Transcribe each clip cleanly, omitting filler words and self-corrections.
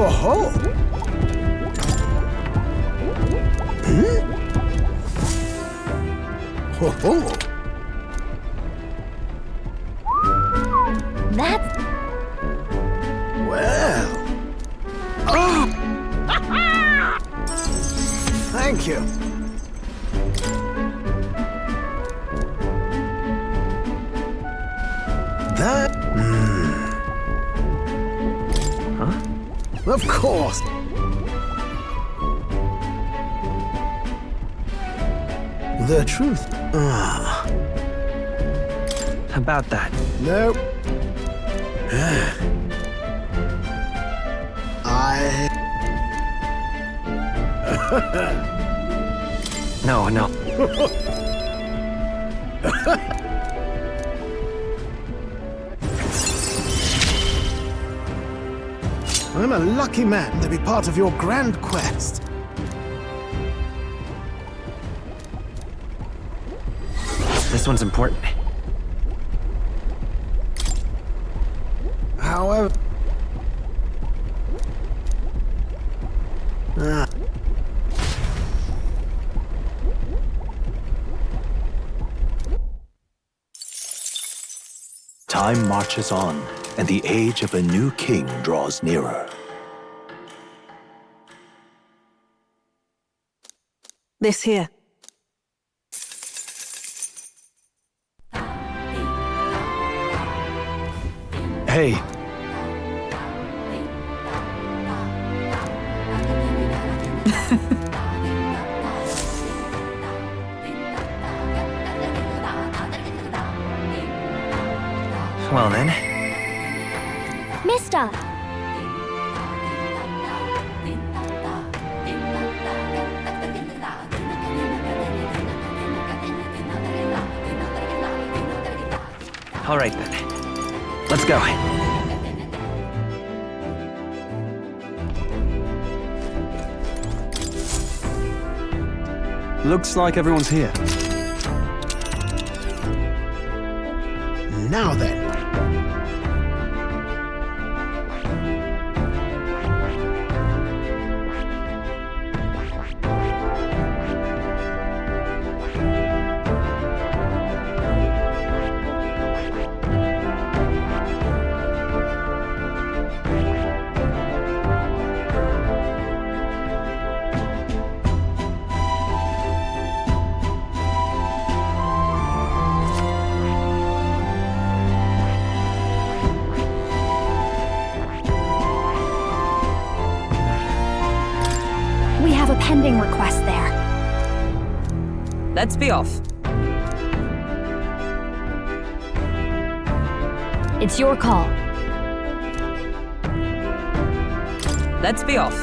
Oh-ho! Ho-ho! That's... Well... Oh! Thank you. That... Huh? Of course. The truth. About that. Nope. No. I'm a lucky man to be part of your grand quest. This one's important. However... Time marches on, and the age of a new king draws nearer. This here. Hey. Well then. Mister! All right then. Let's go. Looks like everyone's here. Now then. We have a pending request there. Let's be off. It's your call. Let's be off.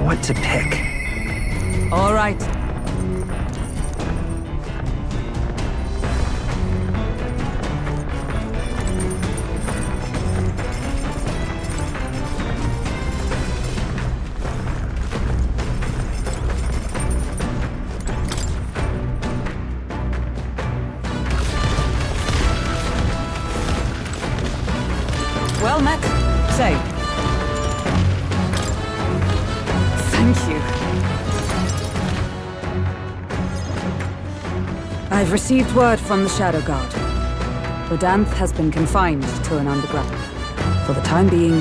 What to pick? All right. Well met. Say. Thank you. I've received word from the Shadow Guard. Rodanth has been confined to an underground. For the time being,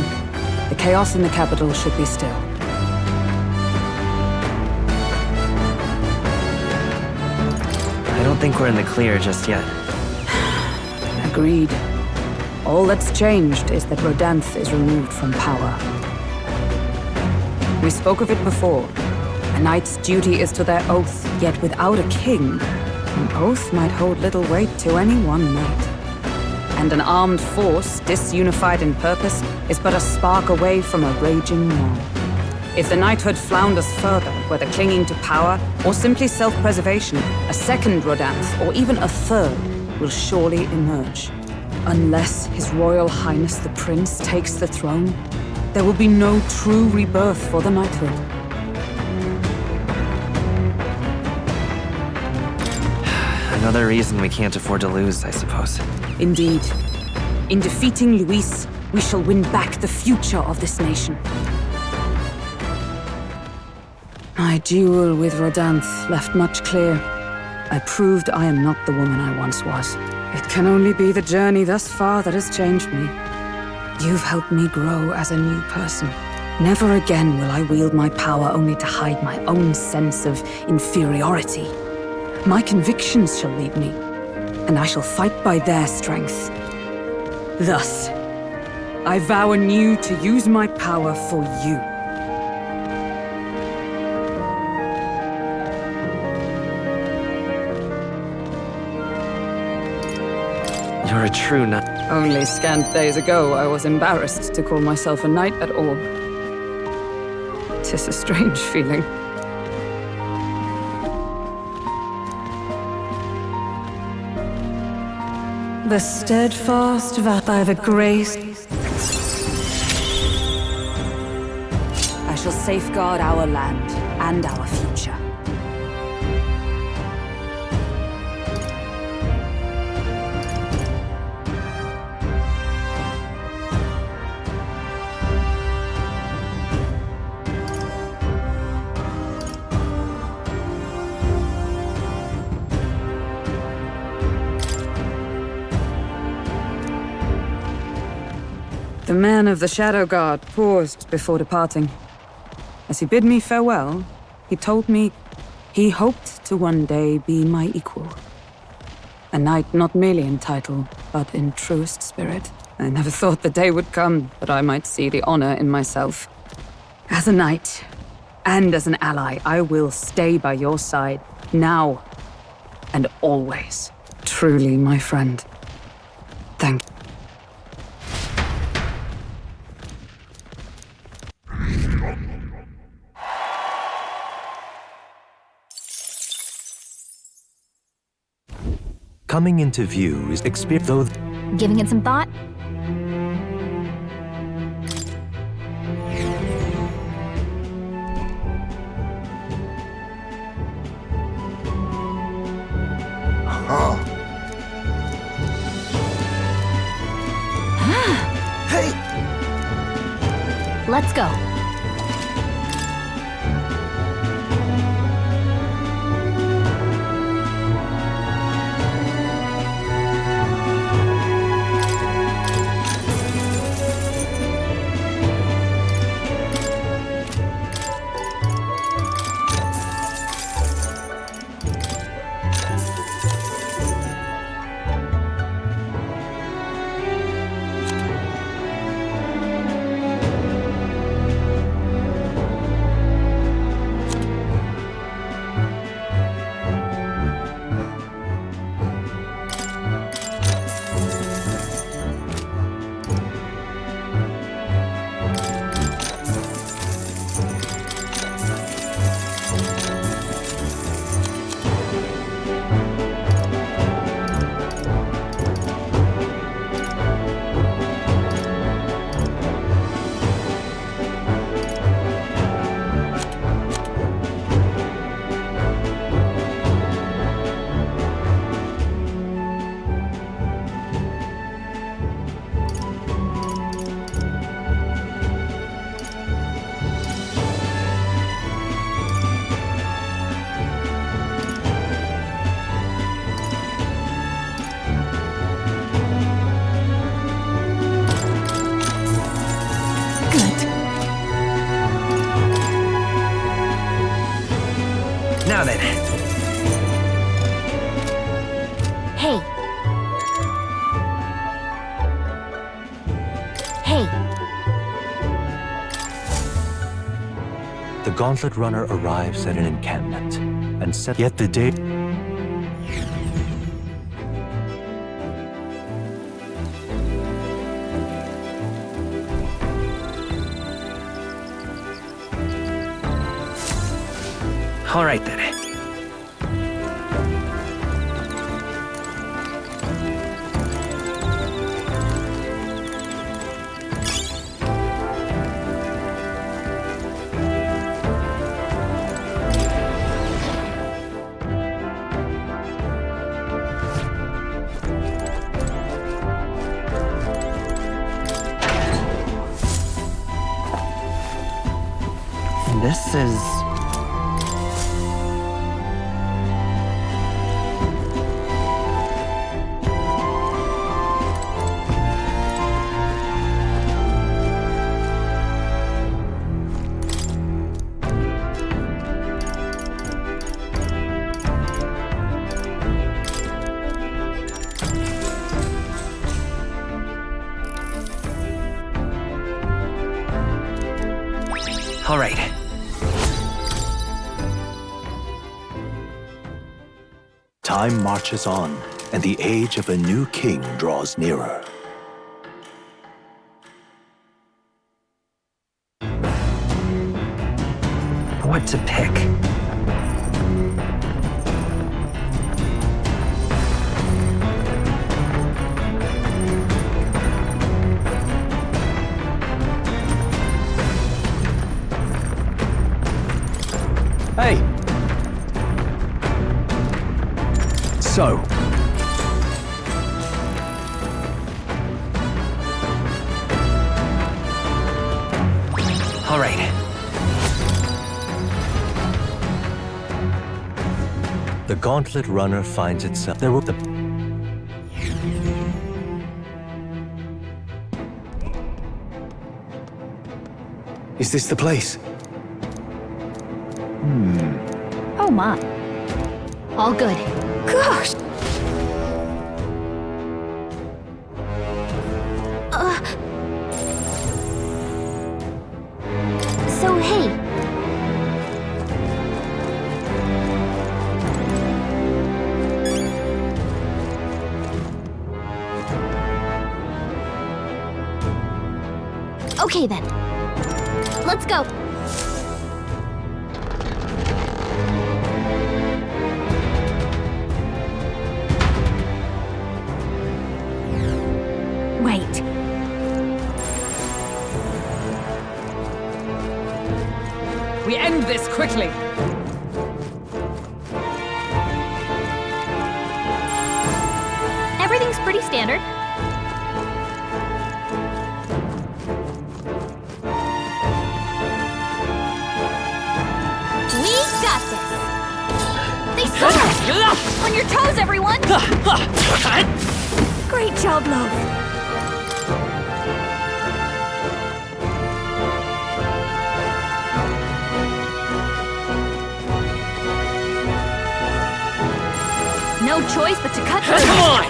the chaos in the capital should be still. I don't think we're in the clear just yet. Agreed. All that's changed is that Rodanth is removed from power. We spoke of it before. A knight's duty is to their oath, yet without a king, an oath might hold little weight to any one knight. And an armed force, disunified in purpose, is but a spark away from a raging war. If the knighthood flounders further, whether clinging to power or simply self-preservation, a second Rodanth, or even a third, will surely emerge. Unless His Royal Highness the Prince takes the throne, there will be no true rebirth for the knighthood. Another reason we can't afford to lose, I suppose. Indeed. In defeating Luis, we shall win back the future of this nation. My duel with Rodanth left much clear. I proved I am not the woman I once was. It can only be the journey thus far that has changed me. You've helped me grow as a new person. Never again will I wield my power only to hide my own sense of inferiority. My convictions shall lead me, and I shall fight by their strength. Thus, I vow anew to use my power for you. You're a true knight. Only scant days ago, I was embarrassed to call myself a knight at all. 'Tis a strange feeling. The steadfast vow by the grace. I shall safeguard our land and our future. The man of the Shadow Guard paused before departing. As he bid me farewell, he told me he hoped to one day be my equal. A knight not merely in title, but in truest spirit. I never thought the day would come that I might see the honor in myself. As a knight, and as an ally, I will stay by your side, now and always. Truly, my friend. Thank you. Coming into view is though Giving it some thought? Hey! Let's go. Now then. Hey. Hey. the gauntlet runner arrives at an encampment and set yet the day. All right then. This is... All right. Time marches on, and the age of a new king draws nearer. What to pick? Hey! So, All right. the gauntlet runner finds itself. There were the Is this the place? Oh my. All good. Gosh! So, hey. Okay then. Let's go. Wait. We end this quickly! Everything's pretty standard. We got this. They saw us! On your toes, everyone! Great job, love. No choice but to cut through. Come on!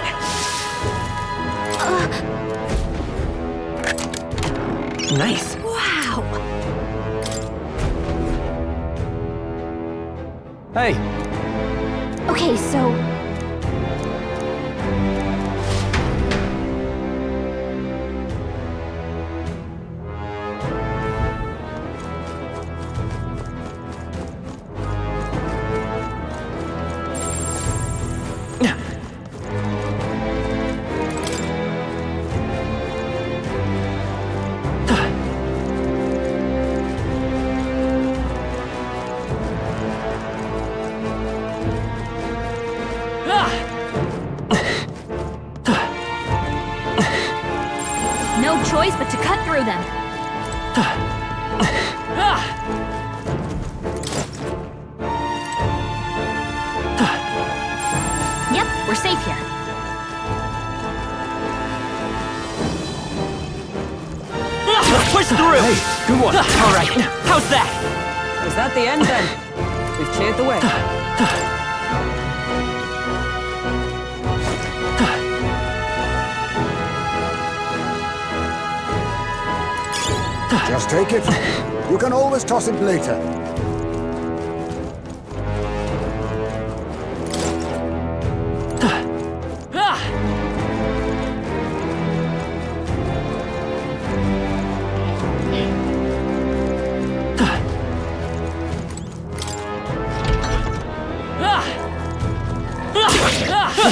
Nice. Wow. Hey! Okay, so... No choice but to cut through them. Yep, we're safe here. Push through! Hey, good one! All right. How's that? Is that the end then? We've cleared the way. Just take it. You can always toss it later.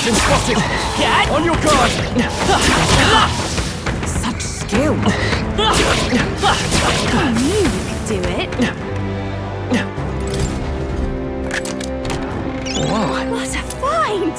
Been spotted! On your guard! Such skill! I knew you could do it. Whoa. What a find!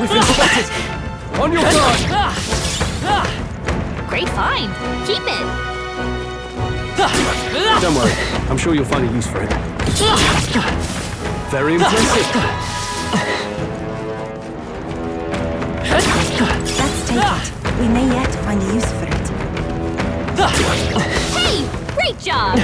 We've been spotted! On your guard! Great find. Keep it. Don't worry, I'm sure you'll find a use for it. Very impressive. Let's take it. We may yet find a use for it. Hey, great job.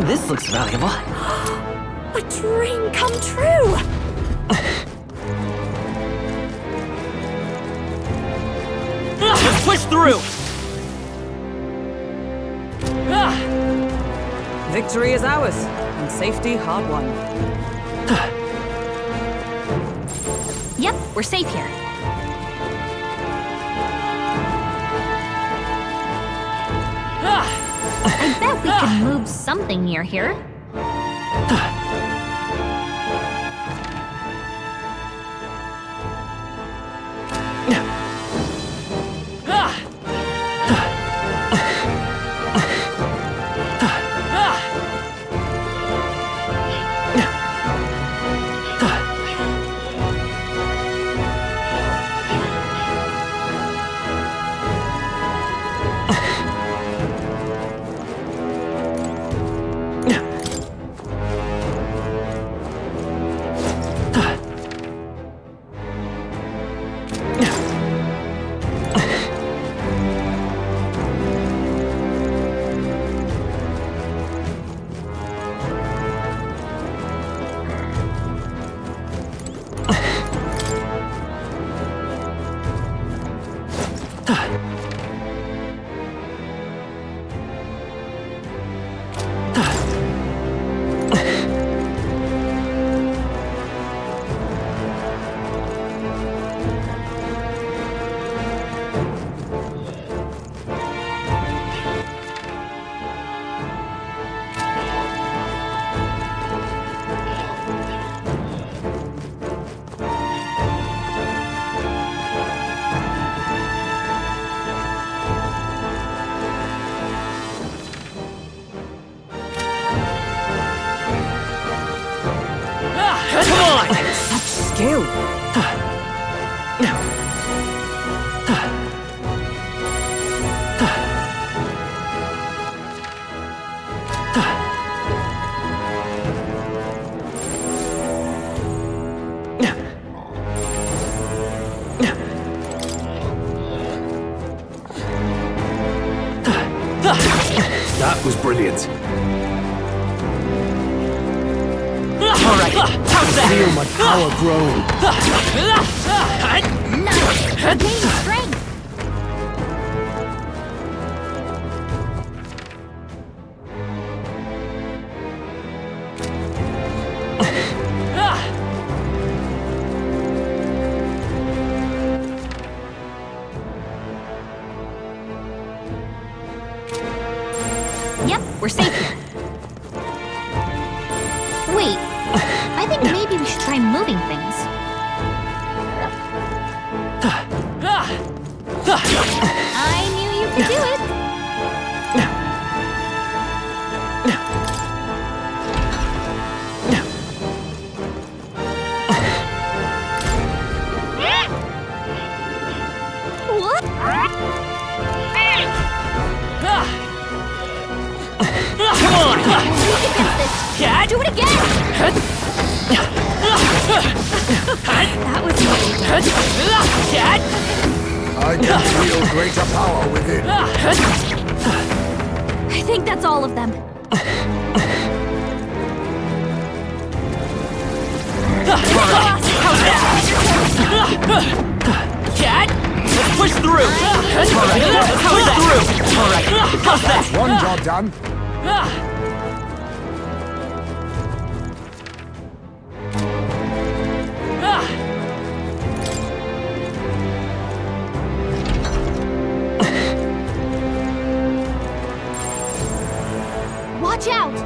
This looks valuable. A dream come true. Let's push through! Victory is ours, and safety hard won. Yep, we're safe here. I bet we can move something near here. Skill! That was brilliant. Alright, how's that? Feel my power growing. Nice. Gaining strength. Yep, we're safe here. Wait, I think maybe we should try moving things. I knew you could do it. What? Come on! You can get this. Cat! Do it again. That was easy. Cat! I can feel greater power within. I think that's all of them. Cat! Let's push through! Alright, Let's push through! Alright, how's that? One job done. Watch out!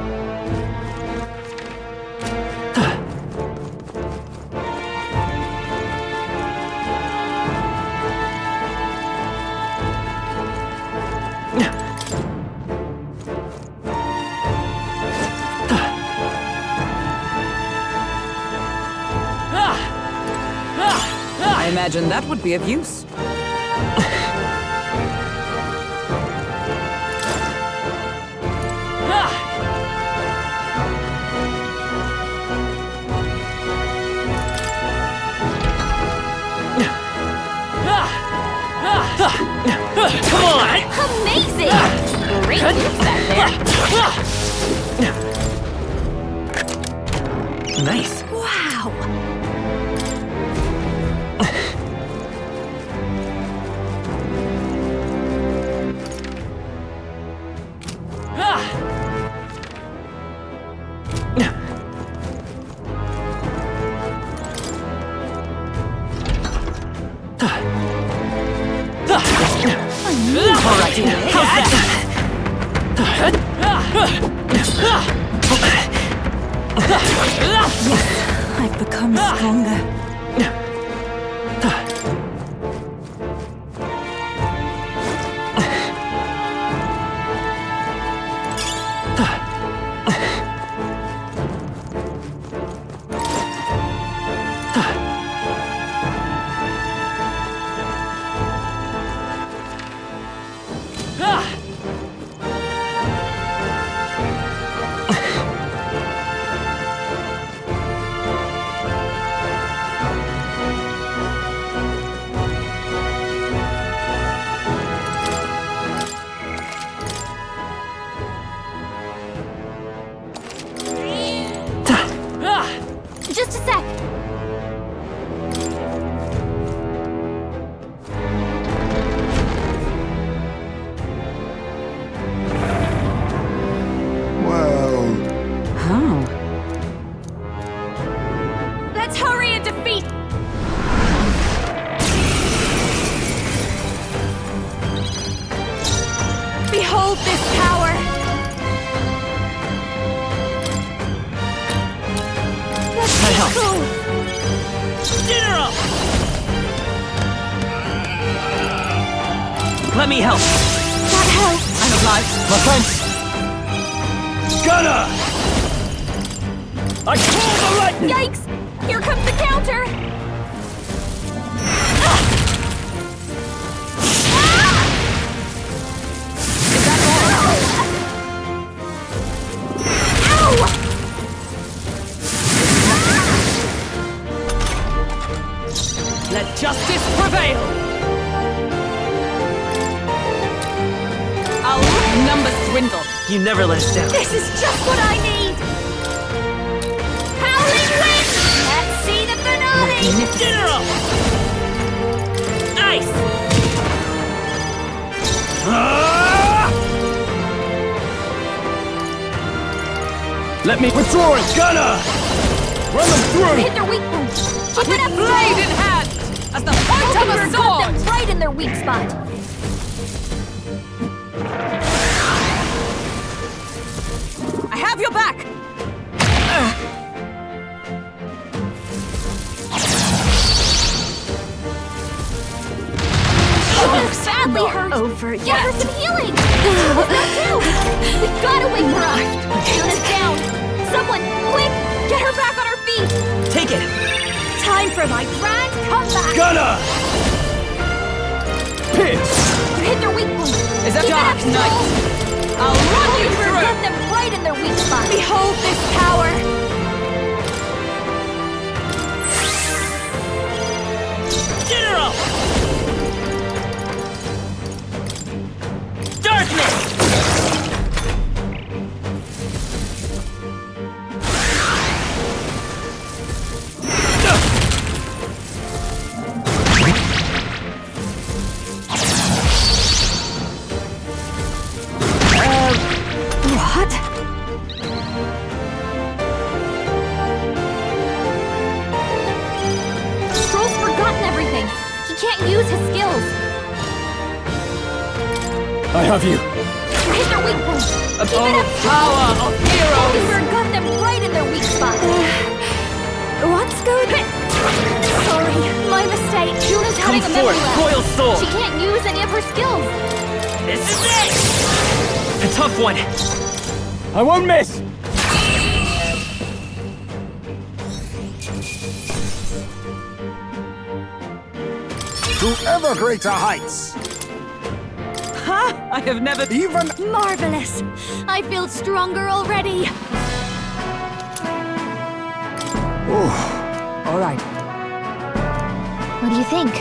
imagine that would be of use. Come on! Amazing! Great moves back there. Nice. Wow! Alright, how's that? I've become stronger. Just a sec. Well, How? Let's hurry and defeat. Behold this power. My help. Go. General! Let me help. That helps. I'm obliged. Offense! Gunner! I call the lightning! Yikes! Here comes the counter. Is that Ow! all? Let justice prevail! Our numbers dwindle. You never let us down. This is just what I need! Howling wind! Let's see the finale! General! Ice! Let me withdraw it! Gunner! Run them through! Hit their weak point! Keep it up! Blade in hand! As the point of a Got sword! them right in their weak spot! I have your back! They're sadly hurt! Over Get her some healing! Not down! We gotta wake her up! Yuna's down! Someone, quick! Get her back on her feet! Take it. Time for my grand comeback! Gunner! Pierce! You hit their weak point! Is that Keep it dark up, night? Skull. I'll run you We've through! got them right in their weak spot! Behold this power! General! Darkness! What? Stroll's forgotten everything! He can't use his skills! I have you! You hit their weak point! Keep it up, Power of heroes! We've got them right in their weak spot! What's good? Sorry, my mistake. Yuna's Come having a memory forth, lapse. royal soul! She can't use any of her skills. This is it! A tough one! I won't miss! To ever greater heights. Ha! I have never... Even Marvelous! I feel stronger already! All right. What do you think?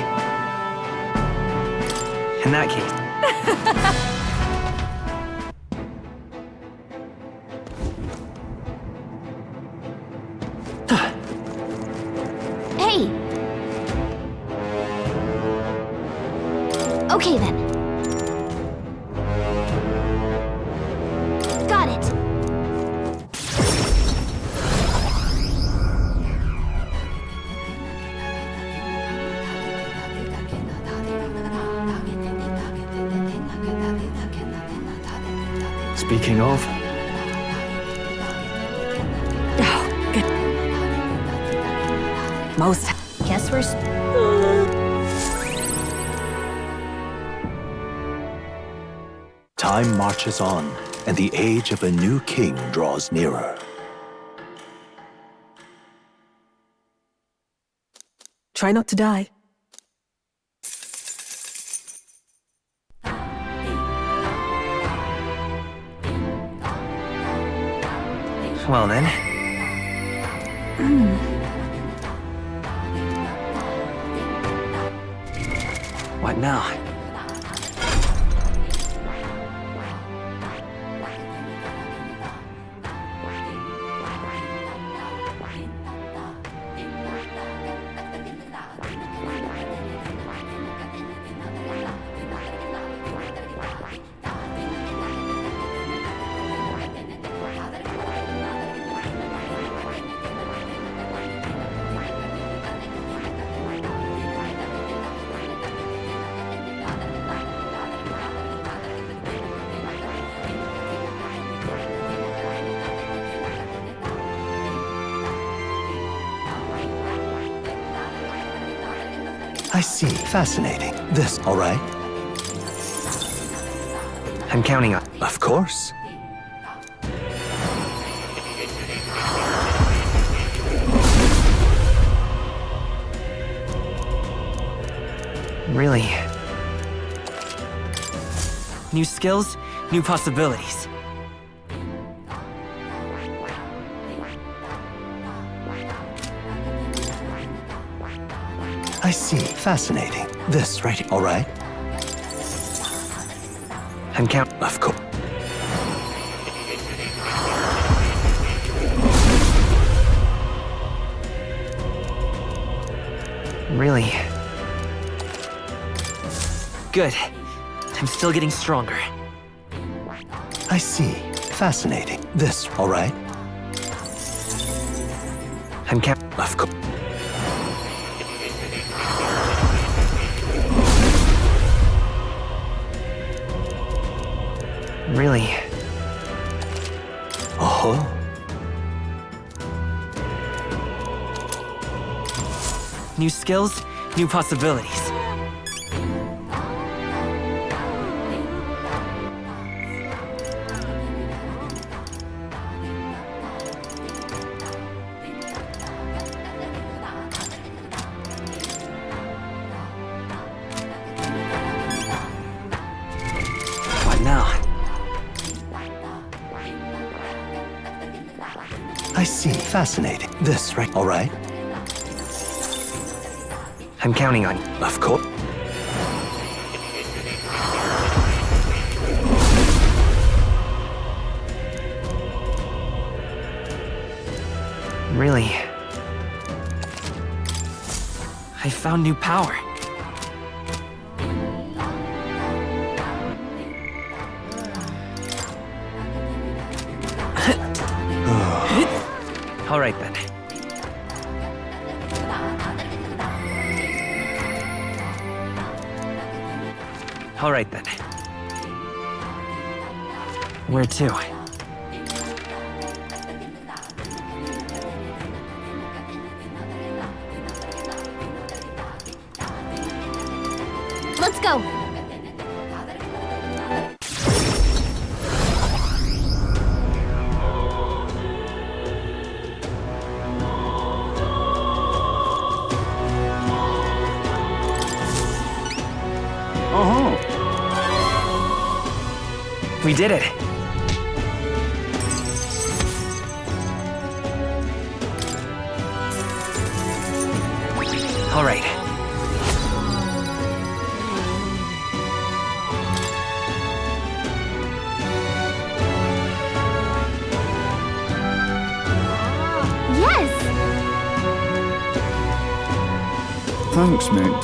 In that case, Hey! Okay then. Got it. speaking of, Oh, good. Most... Guess we're... Time marches on, and the age of a new king draws nearer. Try not to die. well then. What now? I see. Fascinating. This, all right? I'm counting on. Of course. Really. New skills, new possibilities. I see. Fascinating. This, right? All right? I'm count. Of course. Really. Good. I'm still getting stronger. I see. Fascinating. This, all right? I'm count. Of course. Really. Oh. New skills, new possibilities. What now? I see. Fascinating. This, right? All right? I'm counting on you. Of course. Really. I found new power. All right then. All right then. Where to? Let's go! did it. All right. Yes! Thanks, mate.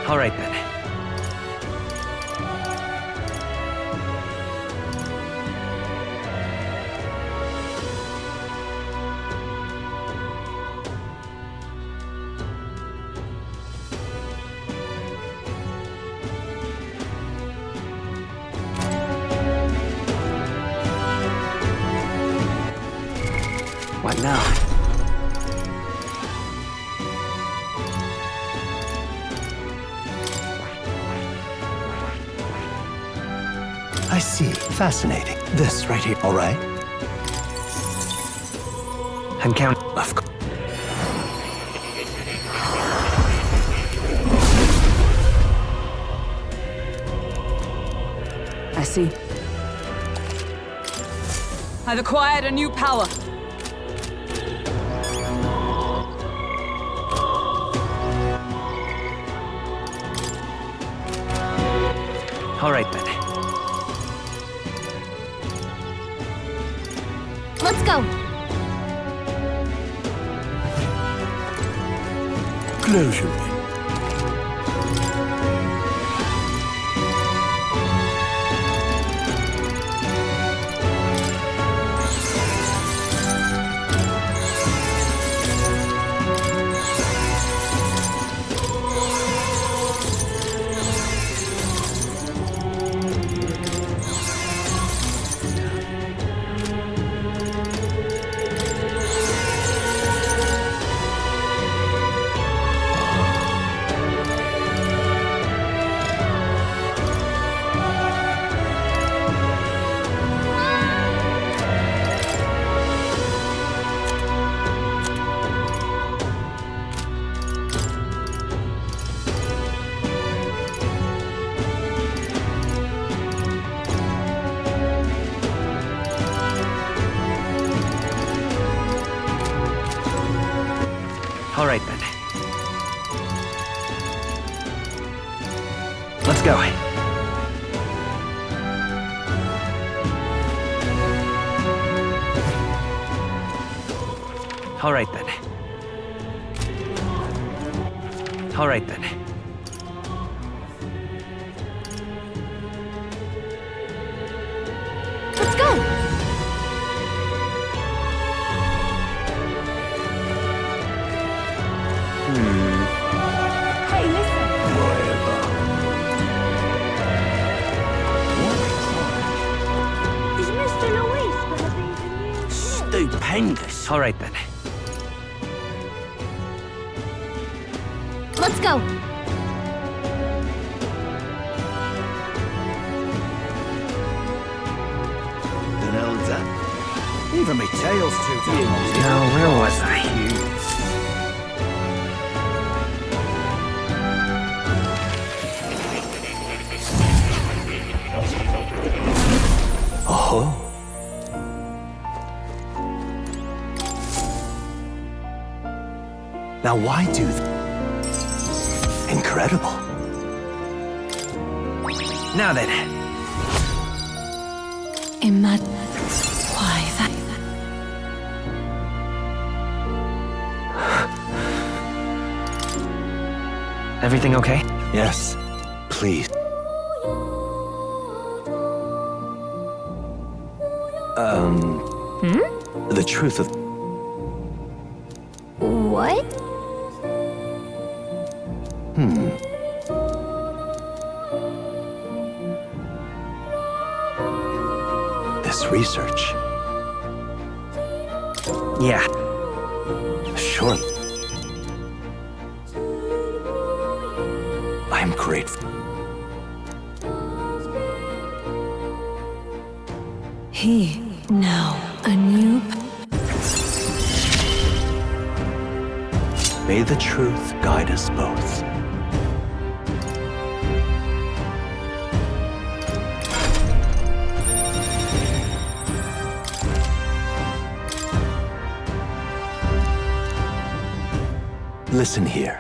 All right, then. What now? I see. Fascinating. This right here. All right? I'm counting. Of course. I see. I've acquired a new power. All right, then. Let's go! Closure. All right, then. Let's go. All right, then. All right, then. Let's go! Hey, listen! Is Mr. Luis gonna be the new king? Stupendous. All right, then. Let's go! An elder. Even my tail's too damn. Now, where was I? Oh. Now, why do incredible? Now then. Why that? Everything okay? Yes. Please. The truth of... What? This research. Yeah. Sure. I'm grateful. he now a new... May the truth guide us both. Listen here.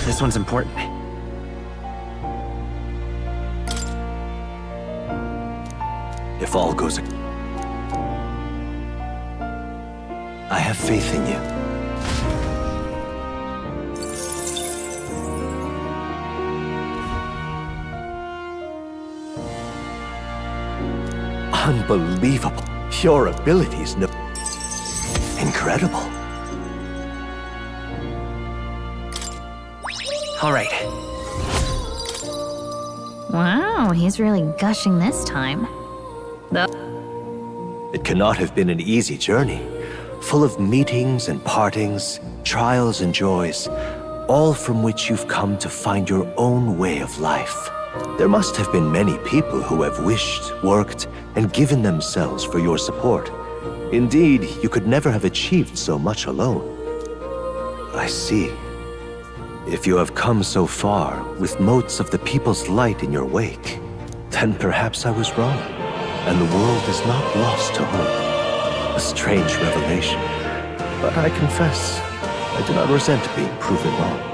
This one's important. If all goes... I have faith in you. Unbelievable. Your abilities, incredible. All right. Wow, he's really gushing this time. It cannot have been an easy journey, full of meetings and partings, trials and joys, all from which you've come to find your own way of life. There must have been many people who have wished, worked, and given themselves for your support. Indeed, you could never have achieved so much alone. I see. If you have come so far with motes of the people's light in your wake, then perhaps I was wrong, and the world is not lost to hope. A strange revelation, but I confess, I do not resent being proven wrong.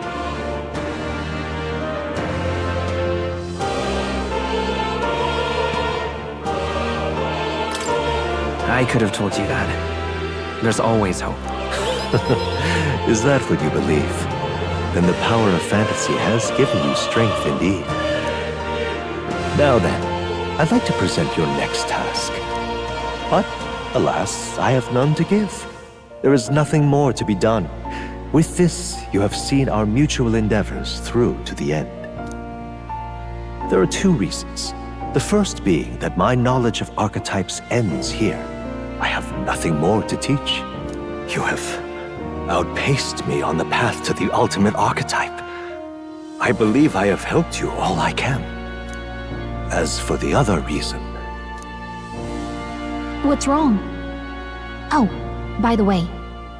I could have told you that. There's always hope. Is that what you believe? Then the power of fantasy has given you strength indeed. Now then, I'd like to present your next task. But, alas, I have none to give. There is nothing more to be done. With this, you have seen our mutual endeavors through to the end. There are two reasons. The first being that my knowledge of archetypes ends here. I have nothing more to teach. You have outpaced me on the path to the ultimate archetype. I believe I have helped you all I can. As for the other reason... What's wrong? Oh, by the way,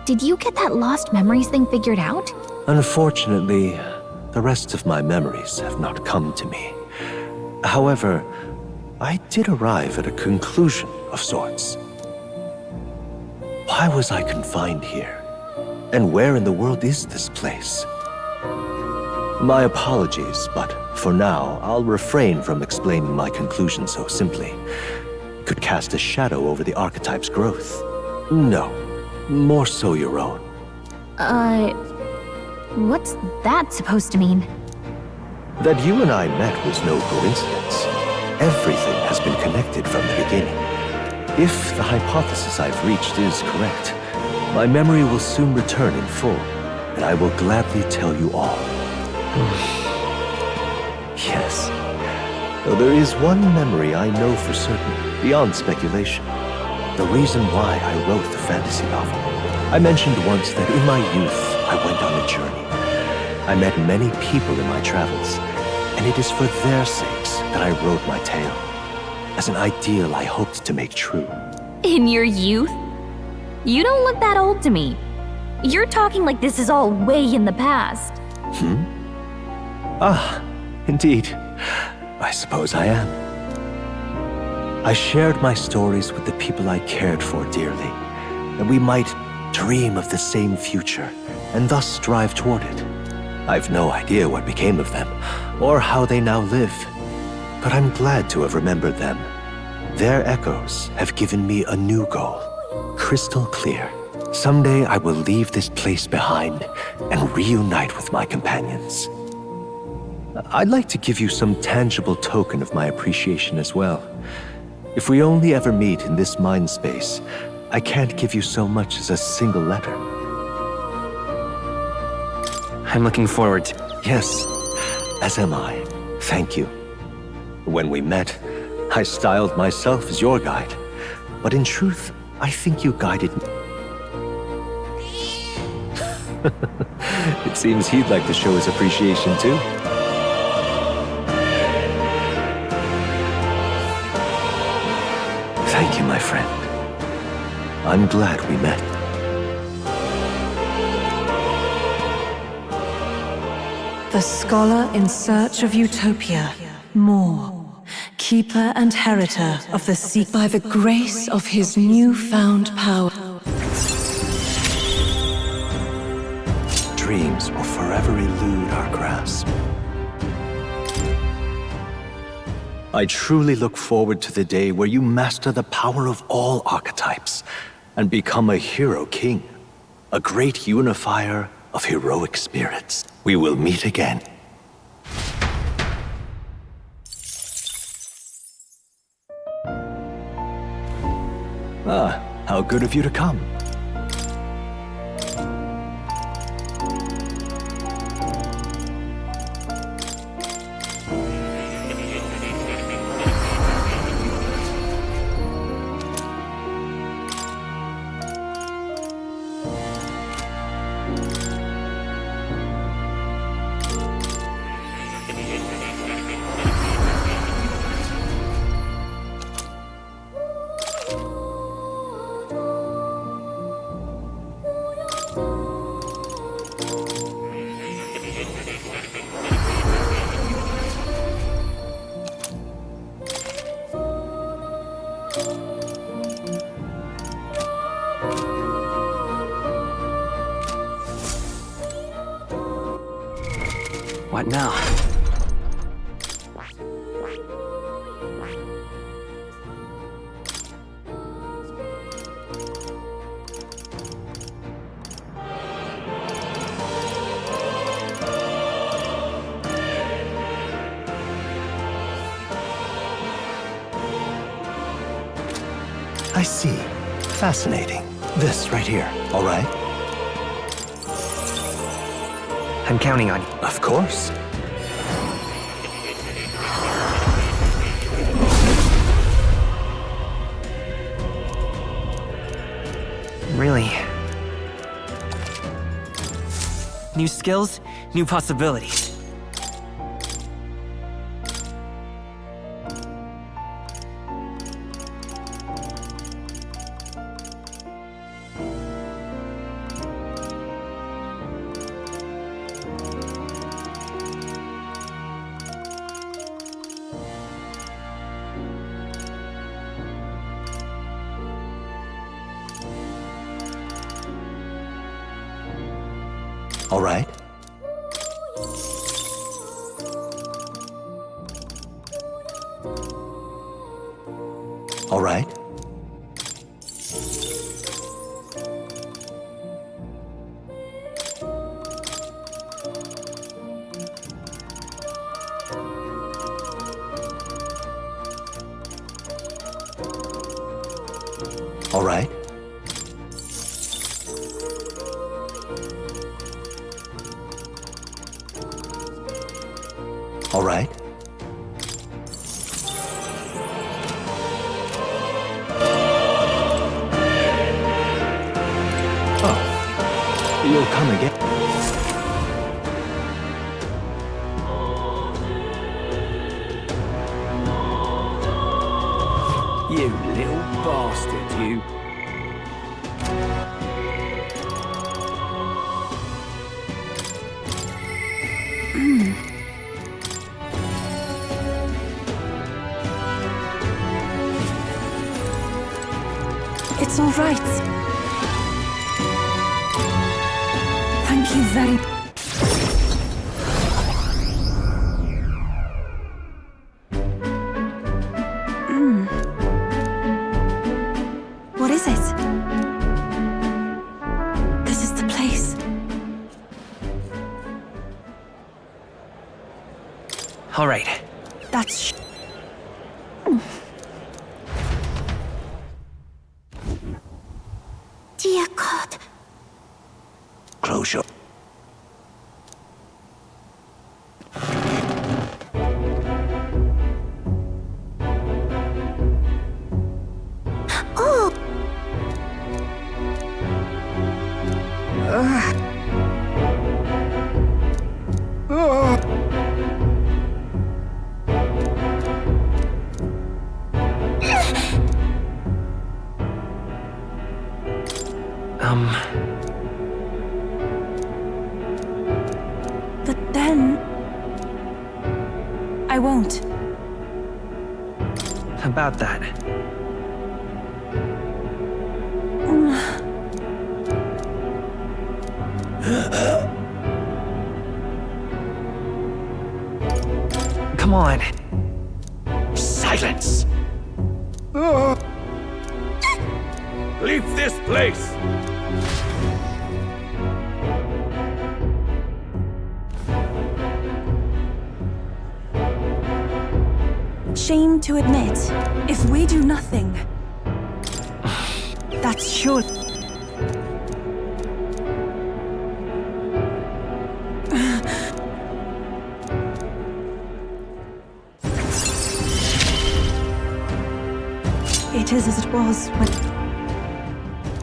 did you get that lost memories thing figured out? Unfortunately, the rest of my memories have not come to me. However, I did arrive at a conclusion of sorts. Why was I confined here? And where in the world is this place? My apologies, but for now, I'll refrain from explaining my conclusion so simply. It could cast a shadow over the archetype's growth. No, more so your own. What's that supposed to mean? That you and I met was no coincidence. Everything has been connected from the beginning. If the hypothesis I've reached is correct, my memory will soon return in full, and I will gladly tell you all. Yes. Though there is one memory I know for certain, beyond speculation. The reason why I wrote the fantasy novel. I mentioned once that in my youth, I went on a journey. I met many people in my travels, and it is for their sakes that I wrote my tale, as an ideal I hoped to make true. In your youth? You don't look that old to me. You're talking like this is all way in the past. Ah, indeed. I suppose I am. I shared my stories with the people I cared for dearly, and we might dream of the same future, and thus strive toward it. I've no idea what became of them, or how they now live, but I'm glad to have remembered them. Their echoes have given me a new goal, crystal clear. Someday I will leave this place behind and reunite with my companions. I'd like to give you some tangible token of my appreciation as well. If we only ever meet in this mind space, I can't give you so much as a single letter. I'm looking forward to... Yes, as am I. Thank you. When we met, I styled myself as your guide, but in truth, I think you guided me. It seems he'd like to show his appreciation too. Thank you, my friend. I'm glad we met. The scholar in search of utopia. More. Keeper and heriter of the sea by the grace of his newfound power. Dreams will forever elude our grasp. I truly look forward to the day where you master the power of all archetypes and become a hero king, a great unifier of heroic spirits. We will meet again. Ah, how good of you to come. What now? I see. Fascinating. This right here, all right? I'm counting on you. Of course. Really. New skills, new possibilities. All right. All right. All right. All right. Oh, you'll come again. You little bastard, you. It's all right. Thank you very much. What is it? This is the place. All right. That's Dear God. Close your... Oh! But then... I won't. About that. Come on. Silence! Leave this place! Shame to admit, if we do nothing, that's sure. It is as it was when...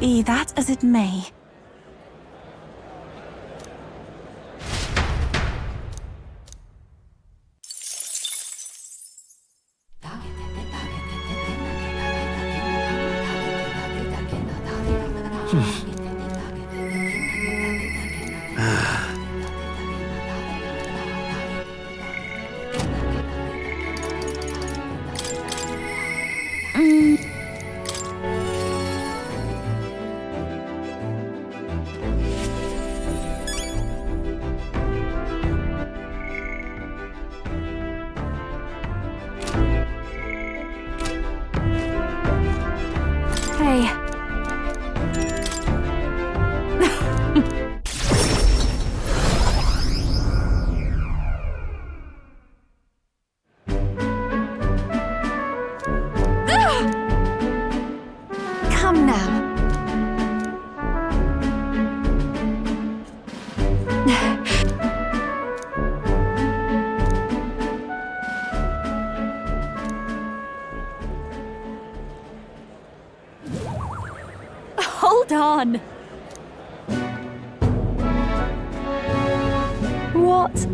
Be that as it may. Hey. Come now. Hold on. What?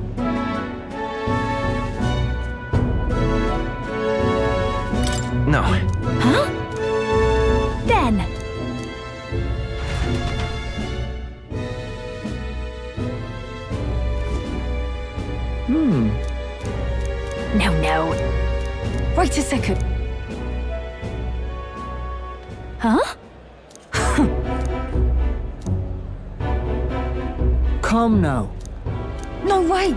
No. Huh? Then. No. Wait a second. Huh? Come now. No way!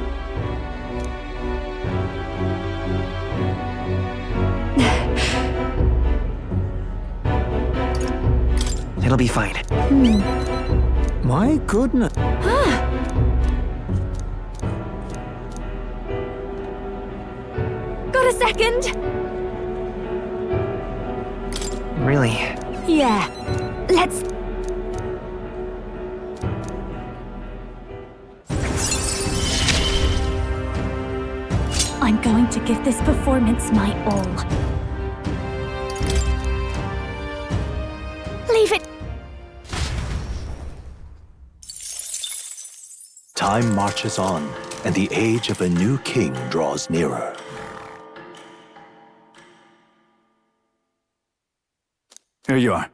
It'll be fine. My goodness. Got a second? Really? Yeah. Let's... I'm going to give this performance my all. Leave it. Time marches on, and the age of a new king draws nearer. Here you are.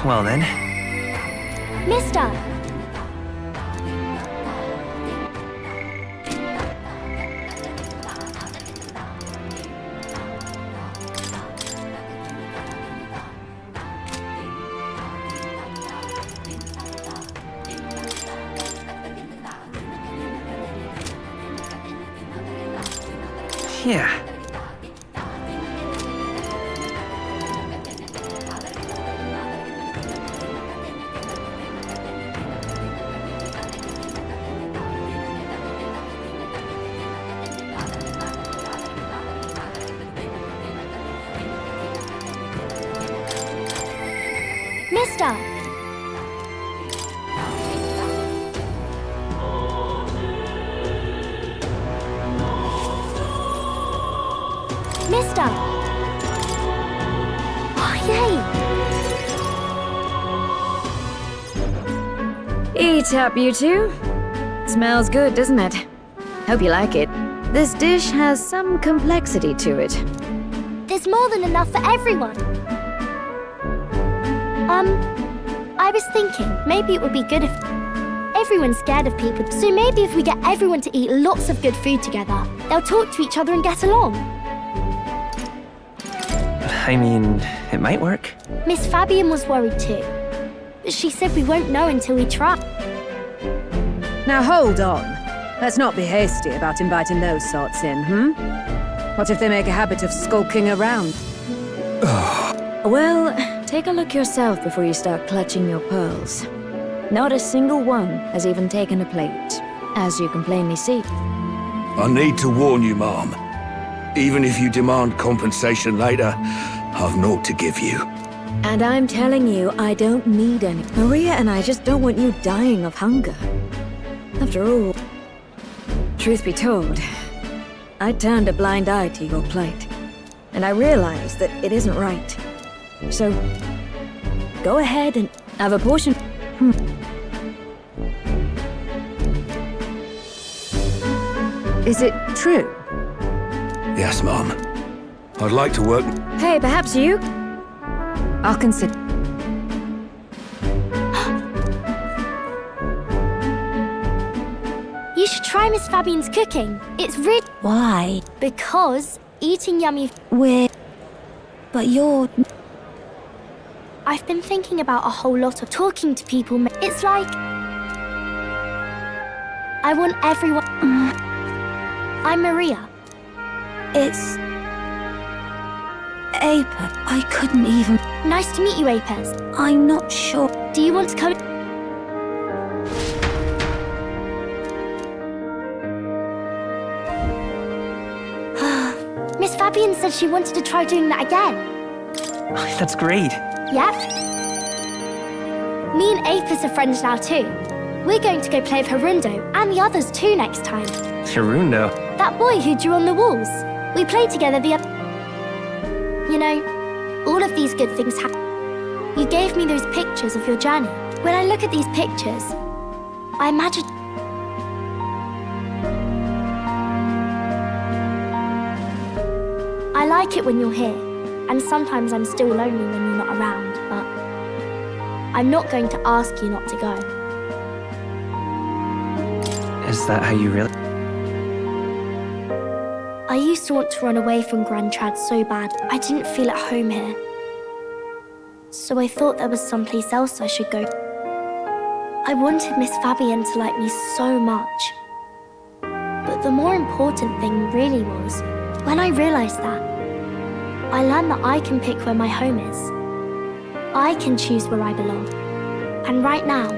Well then. Mister! Yeah. Mister! Mister! Oh, yay! Eat up, you two. Smells good, doesn't it? Hope you like it. This dish has some complexity to it. There's more than enough for everyone. I was thinking maybe it would be good if everyone's scared of people. So maybe if we get everyone to eat lots of good food together, they'll talk to each other and get along. I mean, it might work. Miss Fabian was worried too. But she said we won't know until we try. Now hold on. Let's not be hasty about inviting those sorts in, What if they make a habit of skulking around? Well, take a look yourself before you start clutching your pearls. Not a single one has even taken a plate, as you can plainly see. I need to warn you, Mom. Even if you demand compensation later, I've naught to give you. And I'm telling you, I don't need any. Maria and I just don't want you dying of hunger. After all, truth be told, I turned a blind eye to your plight. And I realized that it isn't right. So, go ahead and have a portion. Is it true? Yes, Mom. I'd like to work... Hey, perhaps you? I'll consider. You should try Miss Fabian's cooking. It's really... Why? Because eating yummy... But you're... I've been thinking about a whole lot of talking to people. It's like... I want everyone... I'm Maria. It's... Apis. I couldn't even... Nice to meet you, Apis. I'm not sure. Do you want to come... Miss Fabian said she wanted to try doing that again. That's great. Yep. Me and Apis are friends now too. We're going to go play with Harundo and the others too next time. Hirundo. That boy who drew on the walls. We played together the other... You know, all of these good things happen. You gave me those pictures of your journey. When I look at these pictures, I imagine... I like it when you're here, and sometimes I'm still lonely when you're not around, but I'm not going to ask you not to go. Is that how you really... I used to want to run away from Grand Trad so bad. I didn't feel at home here. So I thought there was someplace else I should go. I wanted Miss Fabian to like me so much. But the more important thing really was, when I realized that, I learned that I can pick where my home is. I can choose where I belong. And right now,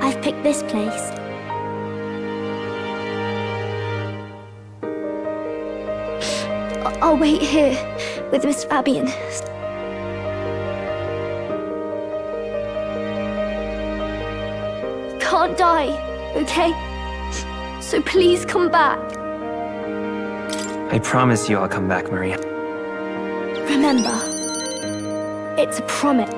I've picked this place. I'll wait here with Miss Fabian. Can't die, okay? So please come back. I promise you I'll come back, Maria. Remember, it's a promise.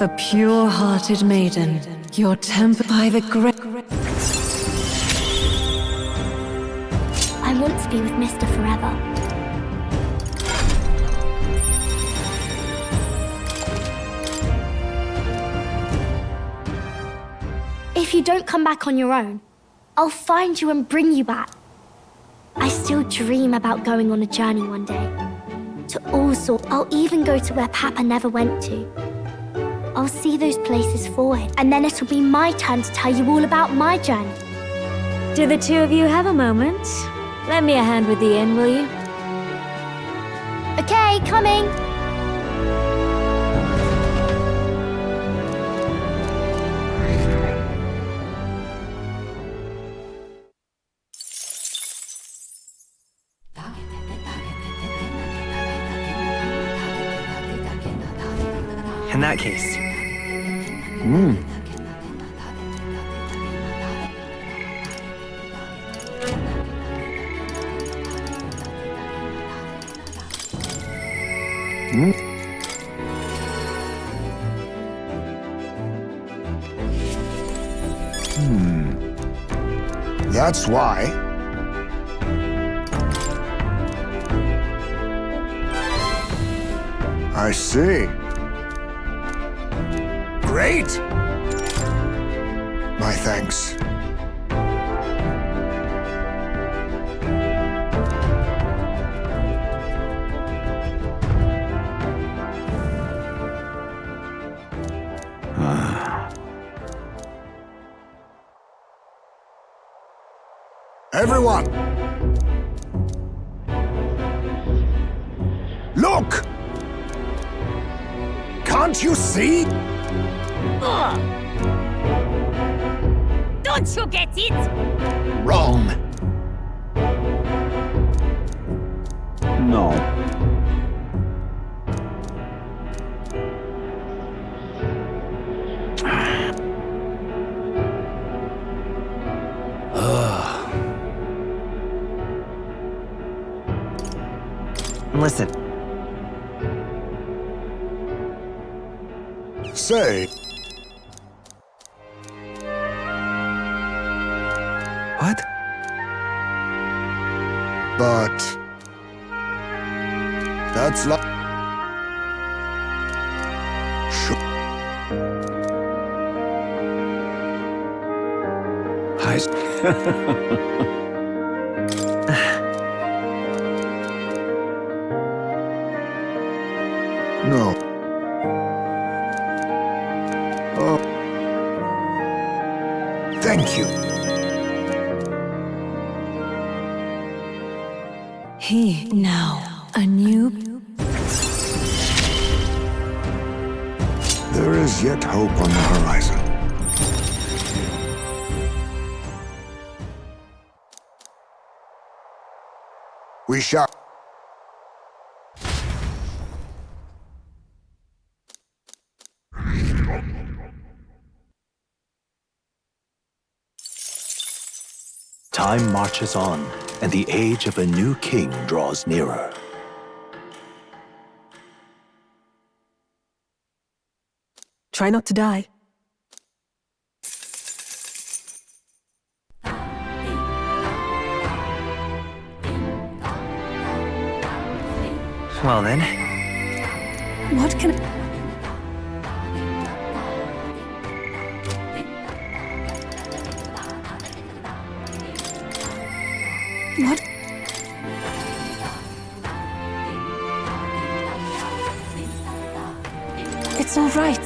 The pure-hearted maiden, your temper by the great... I want to be with Mr. Forever. If you don't come back on your own, I'll find you and bring you back. I still dream about going on a journey one day. To all sorts. I'll even go to where Papa never went to. I'll see those places for him, and then it'll be my turn to tell you all about my journey. Do the two of you have a moment? Lend me a hand with the inn, will you? Okay, coming. In that case... That's why. I see. Great! My thanks. Everyone! Look! Can't you see? Don't you get it? Wrong. No. Listen, Say, What? but... That's like... Sure. No. Oh. Thank you. He now, a new... There is yet hope on the horizon. We shall... Time marches on, and the age of a new king draws nearer. Try not to die. well then, What can... What? It's all right.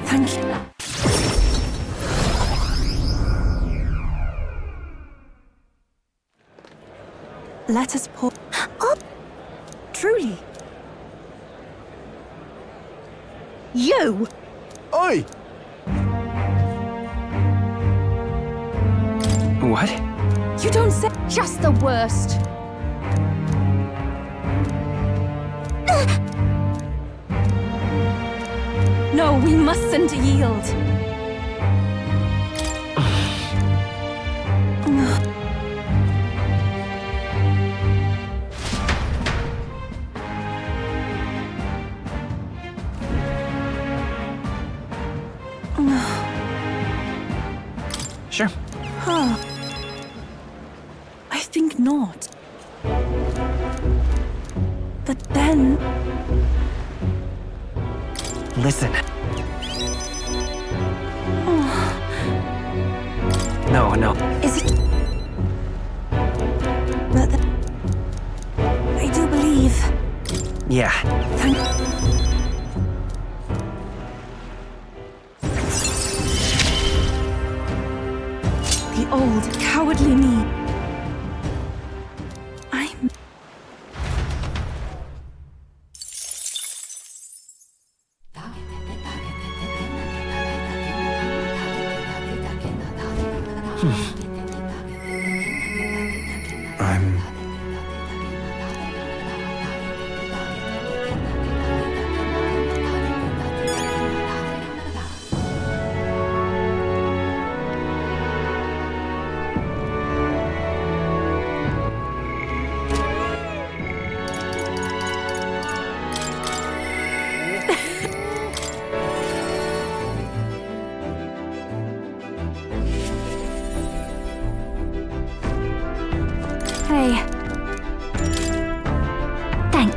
Thank you. Let us pour... Oh! Truly. You! Oi! what? You don't say... Just the worst. No, we mustn't yield. Sure. I think not. But then... Listen. No. Is it... But... I do believe... Yeah. Thank... The old, cowardly me. I'm...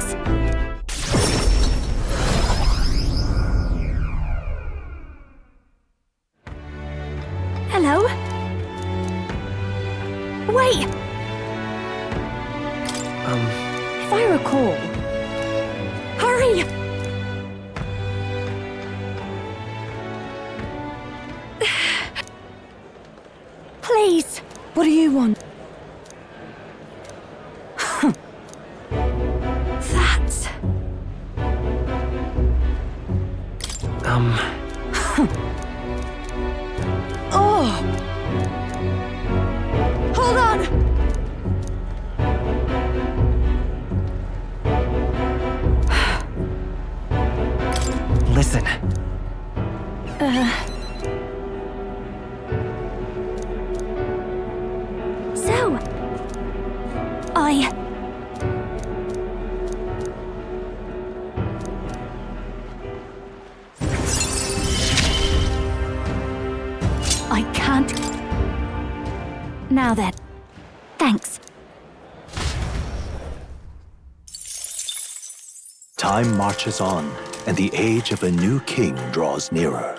Thanks. Hello? Wait! If I recall... Hurry! Please! What do you want? That's... Oh! Hold on! Listen. So... I can't... Now then. Thanks. Time marches on, and the age of a new king draws nearer.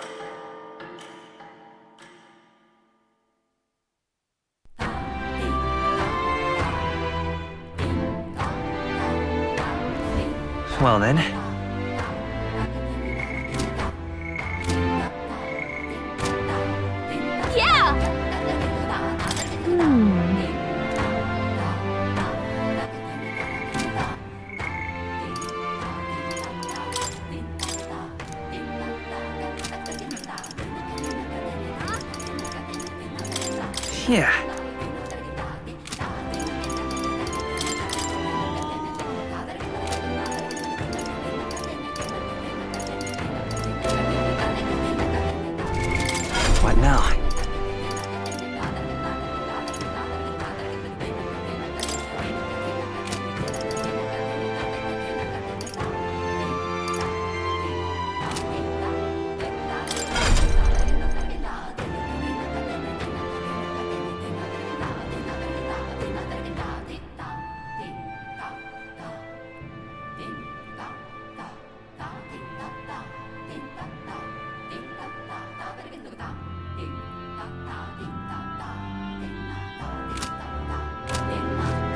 Well then. Yeah! Yeah. What now?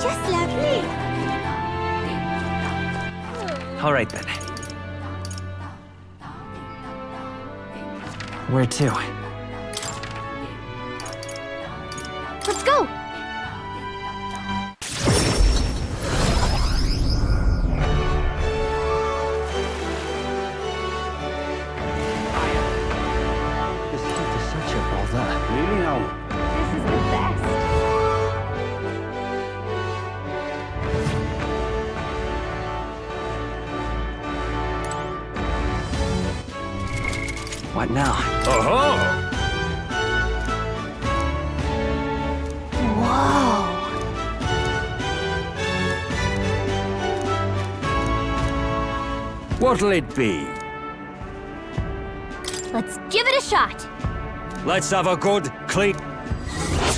Just lovely. All right then. Where to? Let's go! This stuff is such a bother. Really now? This is the best. What now? Aha! What'll it be? Let's give it a shot. Let's have a good, clean...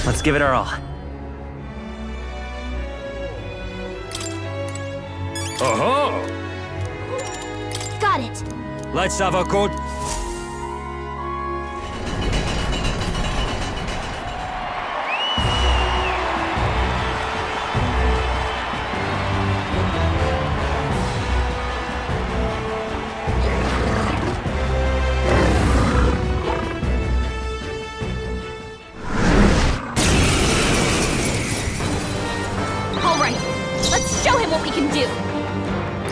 Let's give it our all. Aha! Got it. Let's have a good... All right, let's show him what we can do.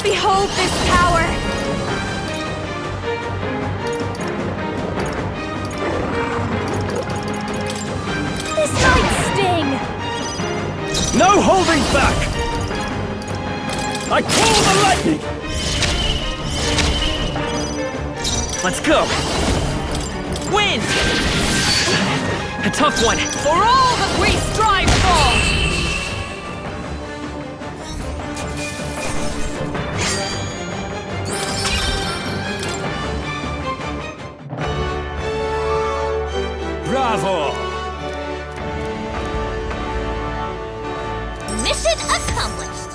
Behold this power. This might sting. No holding back! I call the lightning! Let's go! Win! A tough one! For all that we strive for! Bravo! Mission accomplished.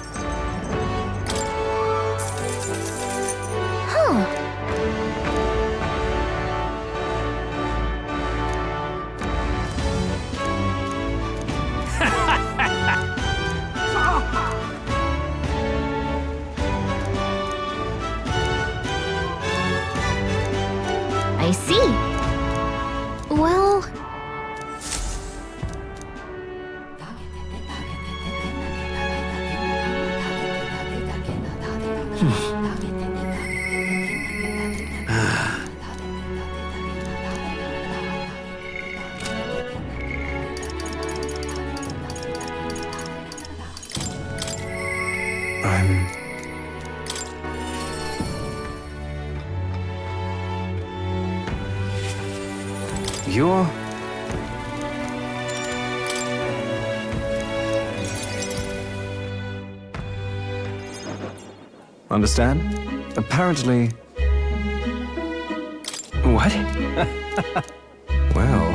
I see. Well... You're... Understand? apparently... What? Well...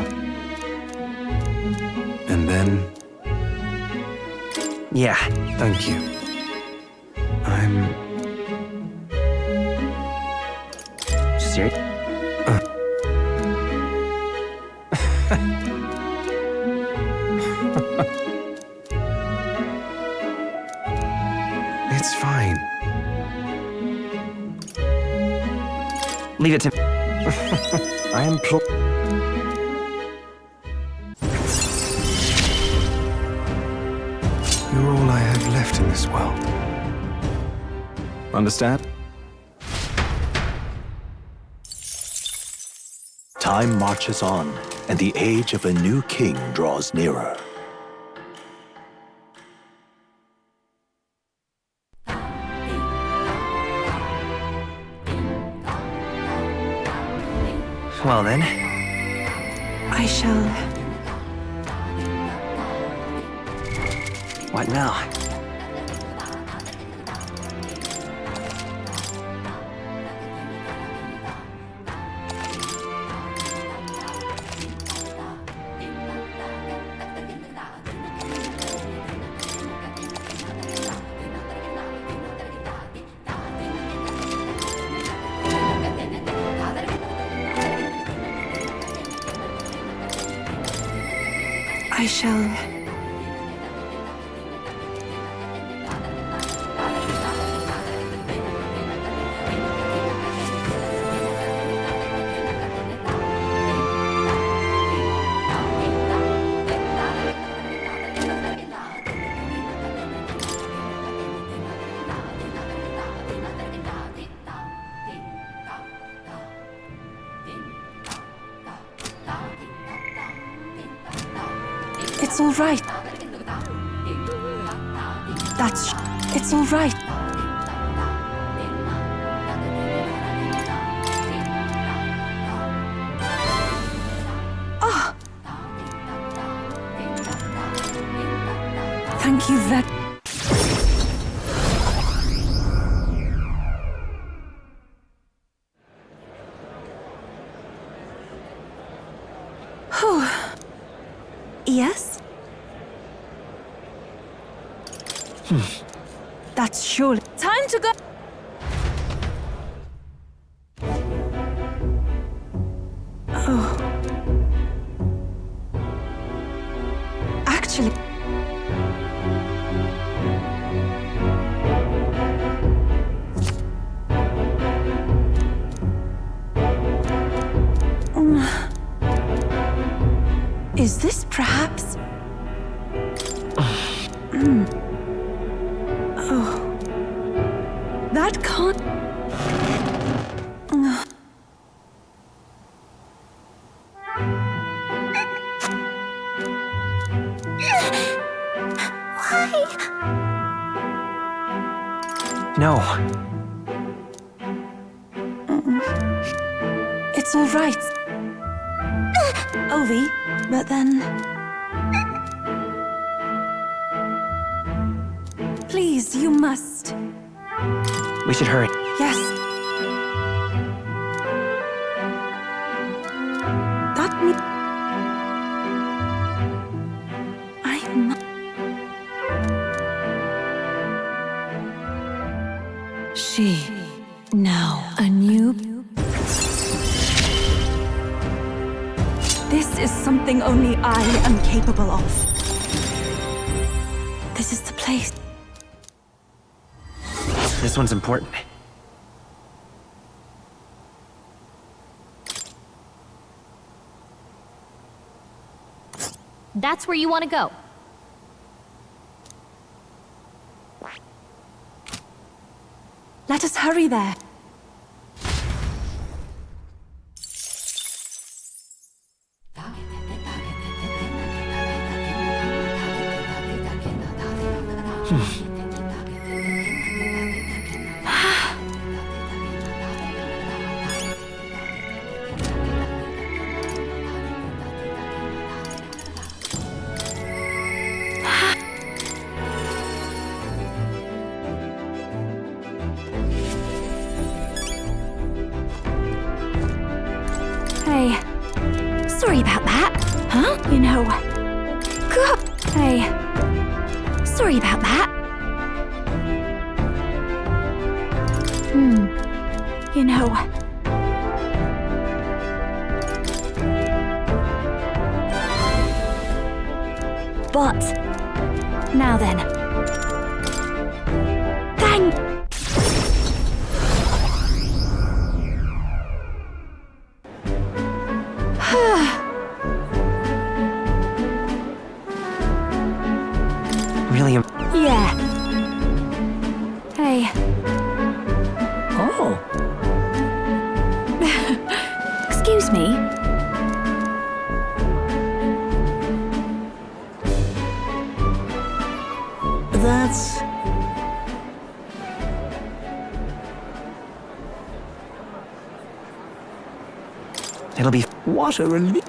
And then... Yeah. Thank you. I'm... Serious? It's fine. Leave it to me. I implore... You're all I have left in this world. Understand? Time marches on, and the age of a new king draws nearer. Well then. I shall... What now? I shall... It's all right. It's all right. Ah! Thank you very... Yes? That's surely... Time to go! Oh. Actually... Is this perhaps... Oh. That can't... No. It's all right. Ovi, but then... Please, you must. We should hurry. Yes. That me... I must... She, now a new... This is something only I am capable of. This is the place. This one's important. That's where you want to go. Let us hurry there. Hey, sorry about that. Huh? You know... God. Hey, sorry about that. You know... But... Now then. Thank... Really? Yeah. Hey. Oh. Excuse me. That's... It'll be... What a relief.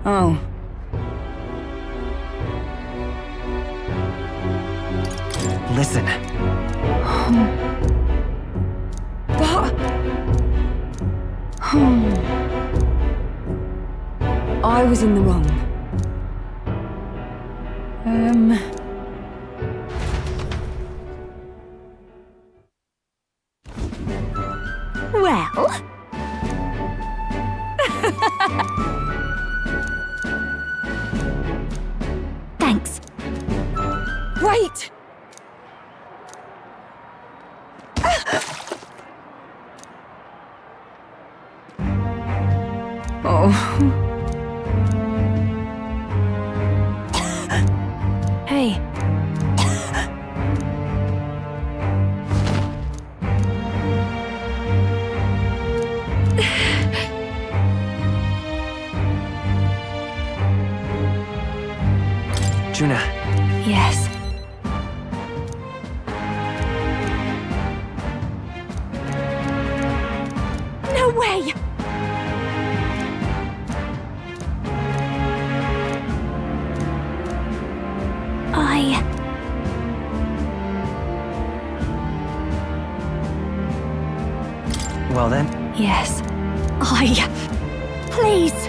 Oh. Listen. But... I was in the wrong. Well... Thanks. Wait! Oh. Hey. Juna. Yes. No way! Well then. Yes. Please!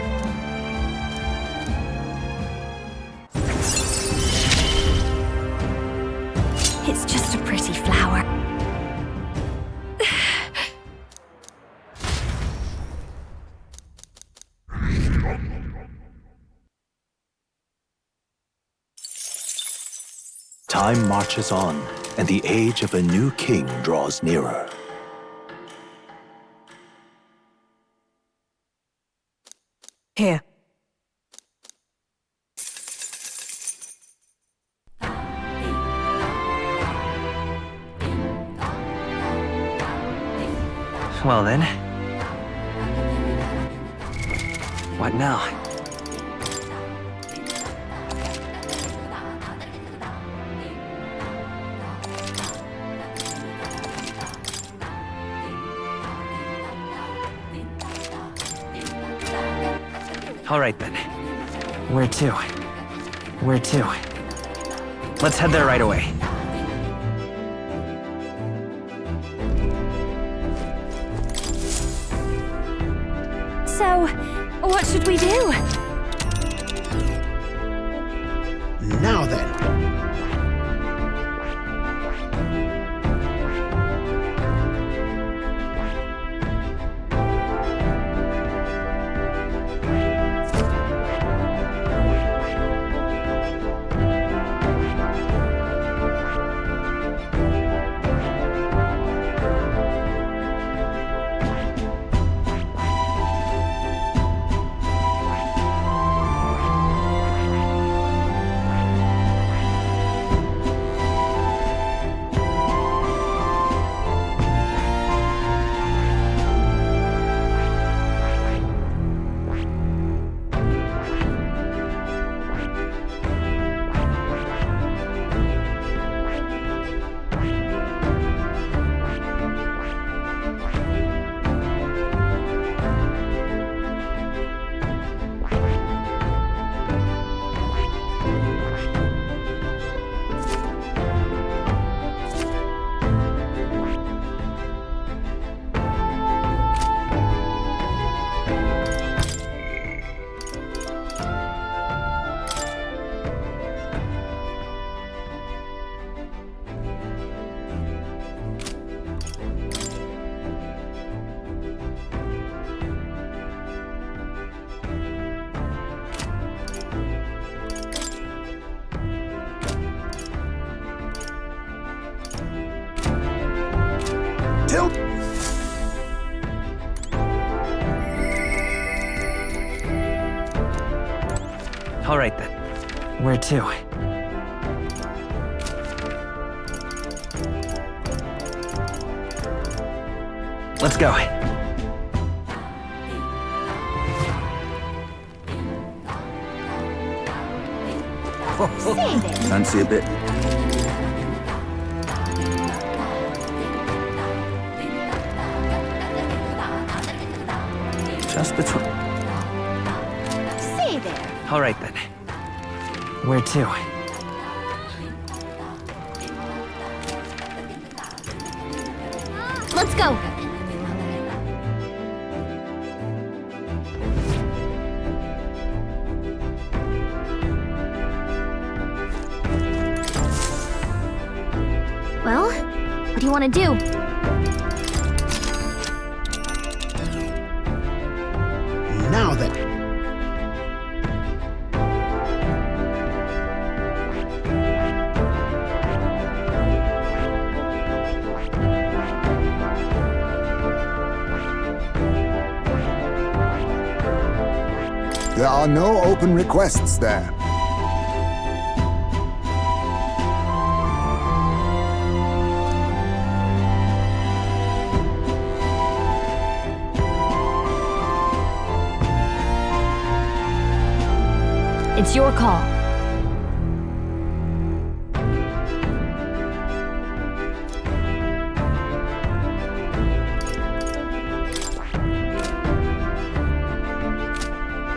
It's just a pretty flower. Time marches on, and the age of a new king draws nearer. Here. Well then. What now? All right then. Where to? Where to? Let's head there right away. So, what should we do? Now then. Until... All right then. Where to? Let's go. Fancy a bit? Just between... Say there. All right then. Where to? Let's go. Well, what do you want to do? Now then. There are no open requests there. It's your call.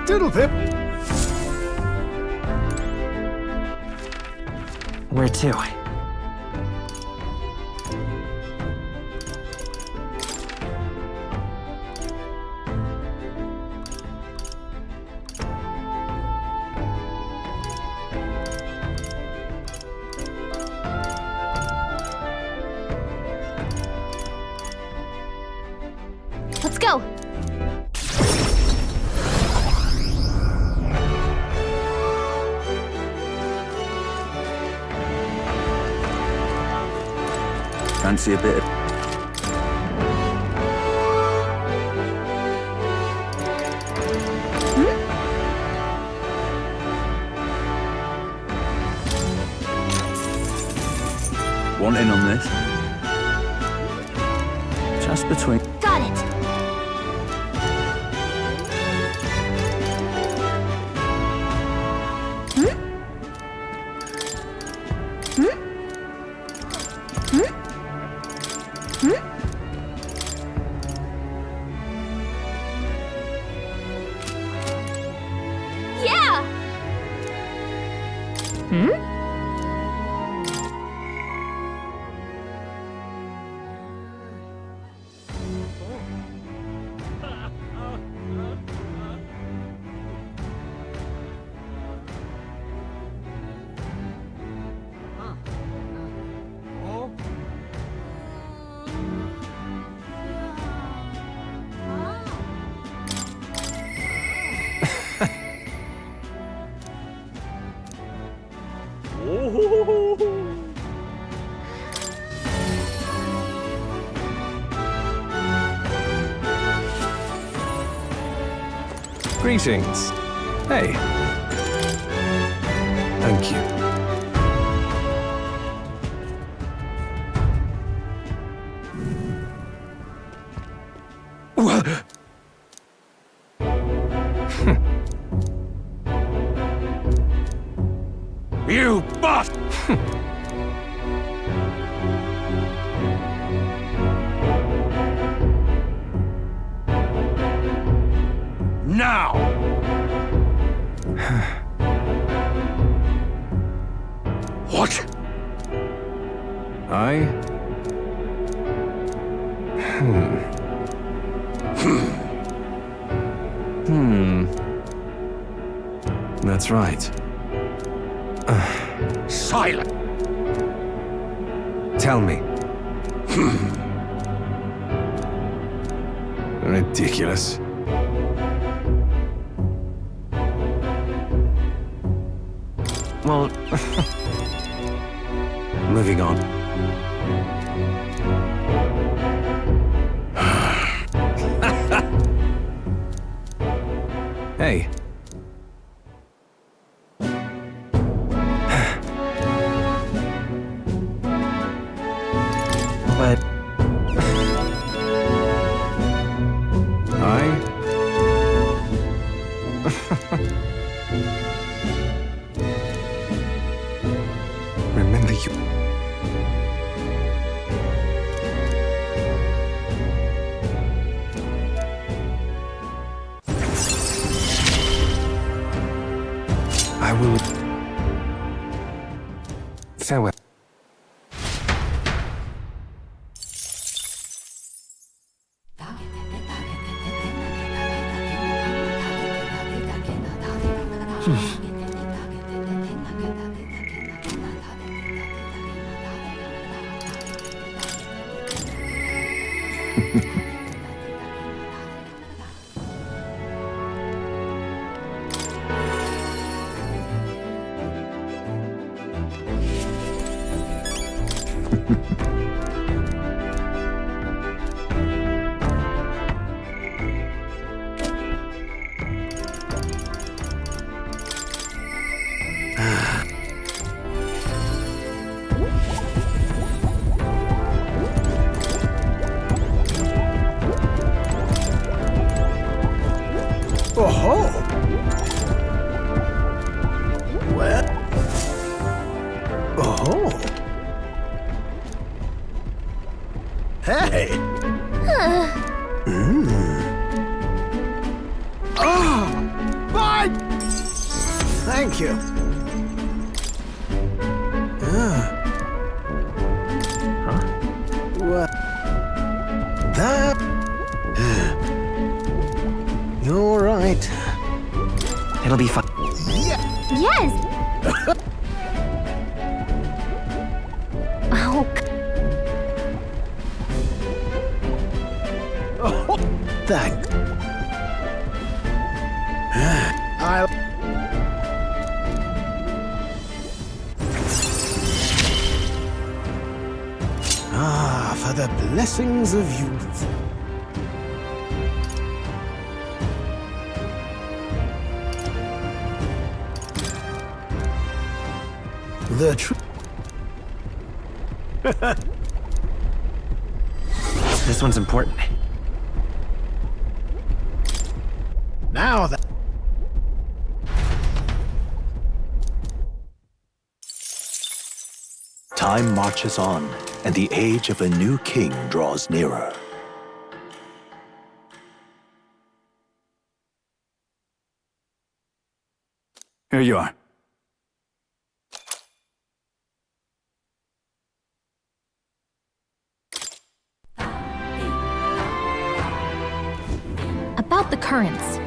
Doodle-pip. Where to? Let's go. Fancy a bit of... Want in on this? Just between... Got it. Yeah! Greetings. Hey. Thank you. You bust! Now! What? That's right. Silent! Tell me. Ridiculous. Well, Moving on. But Remember you. I will. Farewell. Oh-ho! Where? Oh-ho! Hey! Oh! Bye! Thank you. What? That... You're right. it'll be fun. Yes! Oh, Oh, thanks. I'll... for the blessings of youth. The truth. This one's important. Now that... Time marches on, and the age of a new king draws nearer. Here you are. about the currents.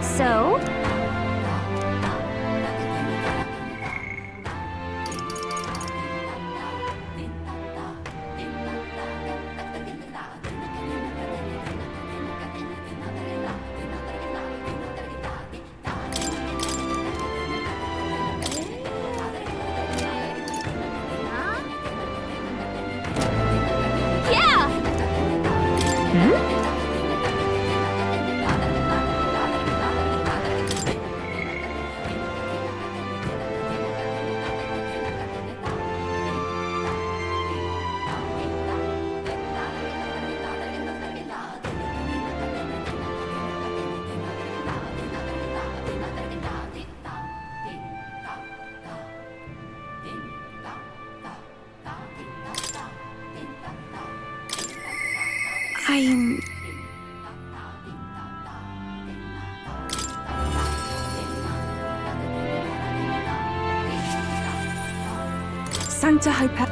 So? Sancta Hyper...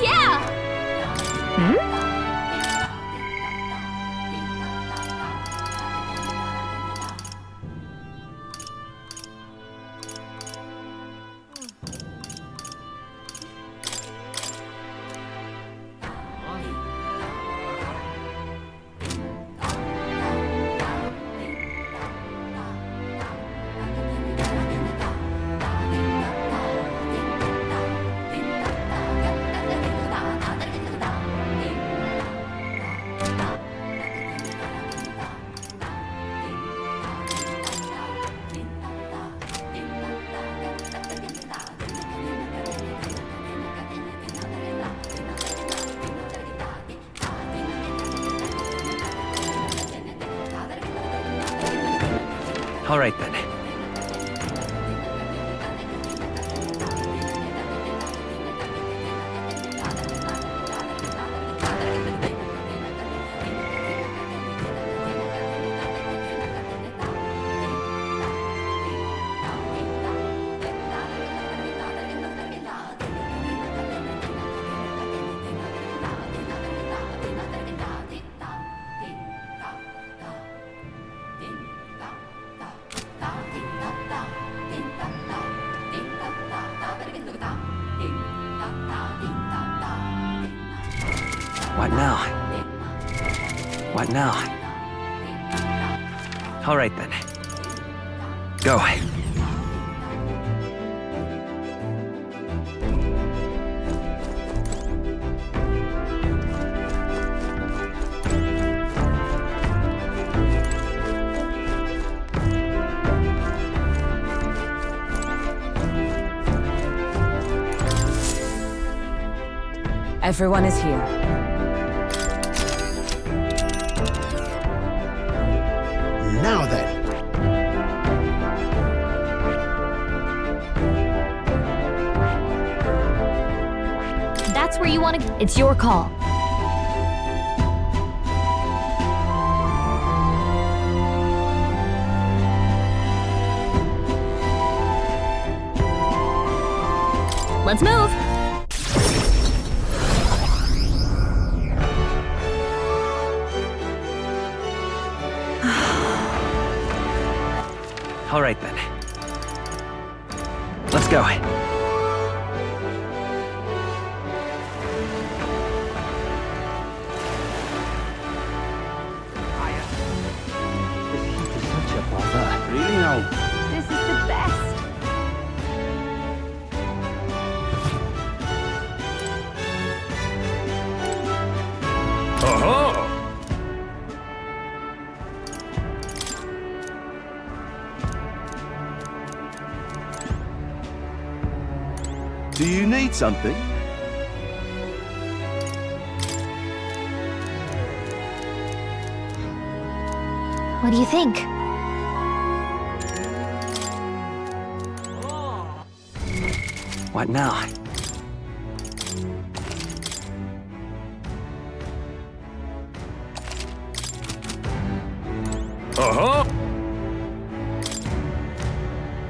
Yeah! All right then. What now? What now? All right then. Go. Everyone is here. Now then. That's where you want to... It's your call. Let's move. All right then. Let's go. Such a bother. Really now. This is the best. Aha! Do you need something? What do you think? What now? Aha!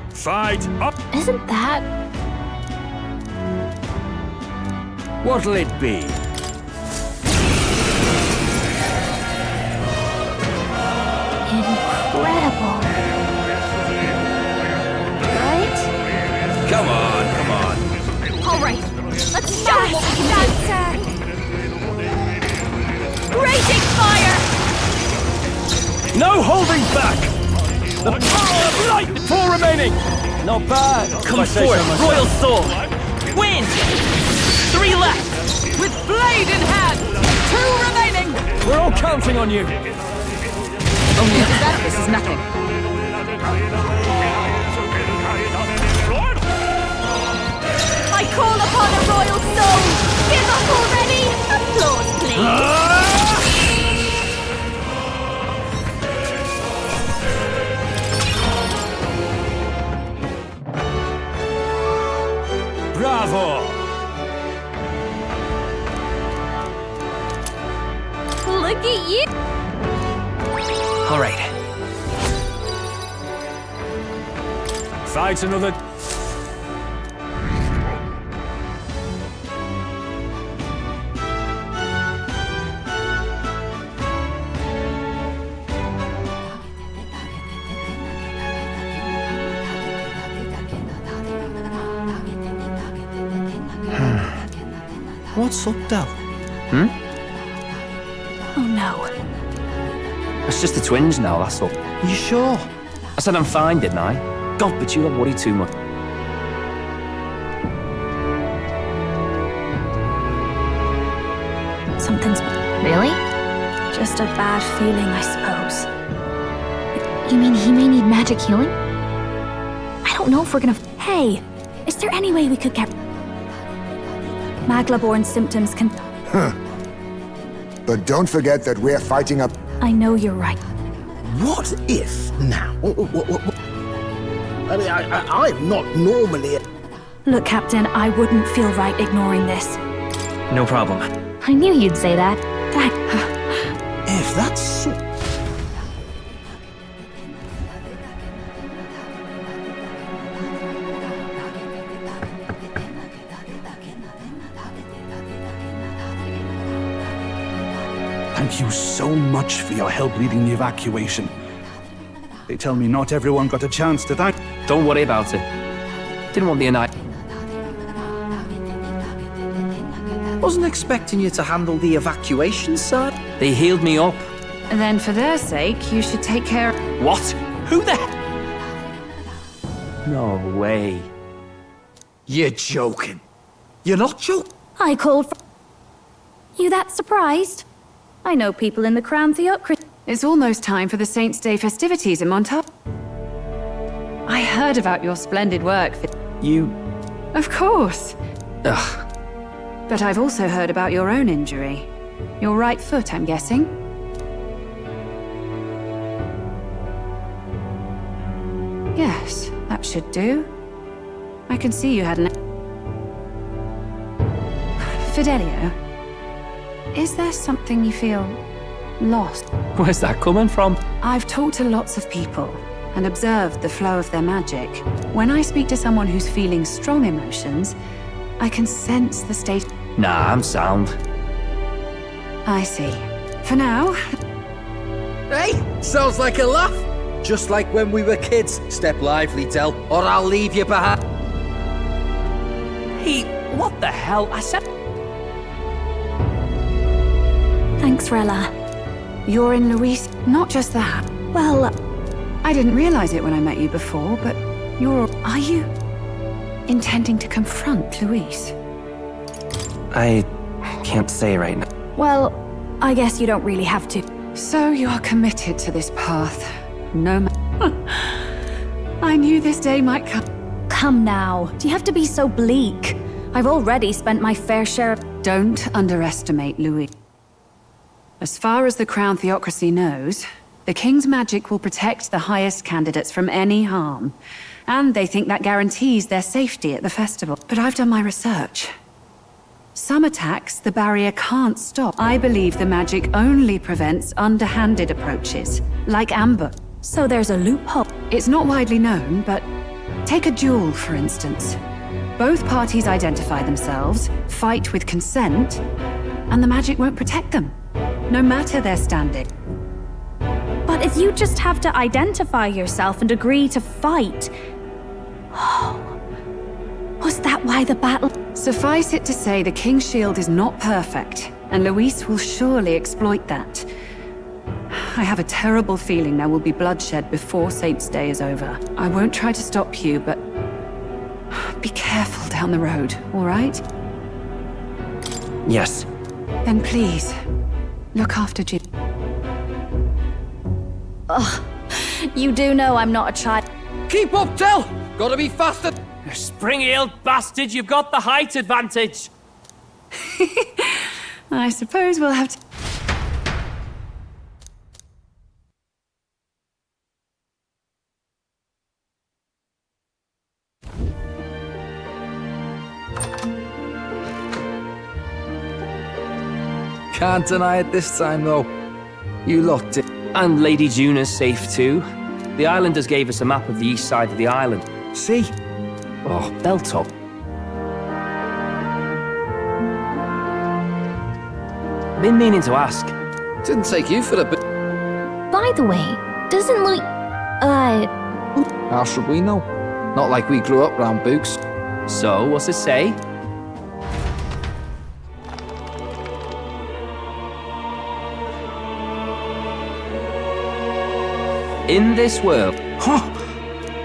Fight up! Isn't that... What'll it be? incredible? Right? Come on, come on. All right, let's show them what we can do. Raging fire! No holding back! The power of light! 4 remaining! Not bad! Come forth, Royal Soul! Wind! 3 left! With blade in hand! 2 remaining! We're all counting on you! Only that this is nothing. I call upon a royal soul! Give up already! Applause, please! Bravo! Look at you! All right. Fight another... What's up, Del? Oh no. It's just the twins now, that's all. You sure? I said I'm fine, didn't I? God, but you don't worry too much. Something's... Really? just a bad feeling, I suppose. You mean he may need magic healing? I don't know if we're gonna... Hey, is there any way we could get... Magla-born symptoms can... But don't forget that we're fighting up... I know you're right. What if now? I mean, I'm not normally. Look, Captain, I wouldn't feel right ignoring this. No problem. I knew you'd say that. If that's so. Thank you so much for your help leading the evacuation. They tell me not everyone got a chance to thank. Don't worry about it. Didn't want the night. Wasn't expecting you to handle the evacuation side. They healed me up. And then for their sake, you should take care. What? Who the? No way. You're joking. You're not joking. I called for... You that surprised? I know people in the Crown Theocracy. It's almost time for the Saints' Day festivities in Montauk. I heard about your splendid work. You... Of course. Ugh. But I've also heard about your own injury. Your right foot, I'm guessing? Yes, that should do. I can see you had an... Fidelio, is there something you feel lost? Where's that coming from? I've talked to lots of people and observed the flow of their magic. When I speak to someone who's feeling strong emotions, I can sense the state... Nah, I'm sound. I see. For now... Hey, sounds like a laugh. Just like when we were kids. Step lively, Del, or I'll leave you behind. Hey, what the hell? I said... Thanks, Rella. You're in Luis. Not just that. Well... I didn't realize it when I met you before, but you're... Are you intending to confront Luis? I can't say right now. Well, I guess you don't really have to. So you are committed to this path. No matter... I knew this day might come. Come now. Do you have to be so bleak? I've already spent my fair share of... Don't underestimate Louis. As far as the Crown Theocracy knows, the King's magic will protect the highest candidates from any harm. And they think that guarantees their safety at the festival. But I've done my research. Some attacks the barrier can't stop. I believe the magic only prevents underhanded approaches, like ambush. So there's a loophole. It's not widely known, but take a duel, for instance. Both parties identify themselves, fight with consent, and the magic won't protect them, no matter their standing. But if you just have to identify yourself and agree to fight... Oh... Was that why the battle... Suffice it to say, the King's shield is not perfect, and Luis will surely exploit that. I have a terrible feeling there will be bloodshed before Saints' Day is over. I won't try to stop you, but... be careful down the road, all right? Yes. Then please, look after Jim. Ugh. You do know I'm not a child. Keep up, Del! Gotta be faster! You spring-heeled bastard, you've got the height advantage! I suppose we'll have to... Can't deny it this time, though. You lot did. And Lady Juna's safe too. The islanders gave us a map of the east side of the island. See? Oh, belt up. Been meaning to ask. Didn't take you for a bit. By the way, doesn't Louis... How should we know? Not like we grew up round Books. So, what's it say? In this world... Huh?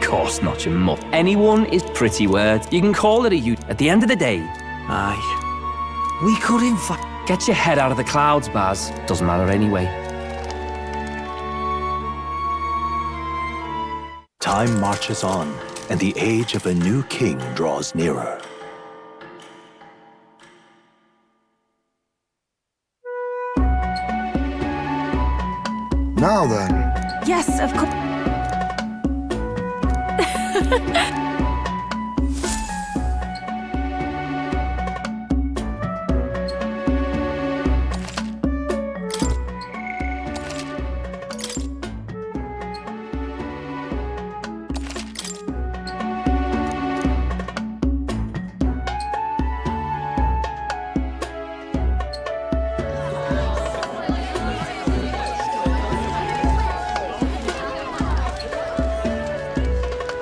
Course not, your mutt. Anyone is pretty word. You can call it a you. At the end of the day... Aye. We could in fact... Get your head out of the clouds, Baz. Doesn't matter anyway. Time marches on, and the age of a new king draws nearer. Now then, Yes, of course.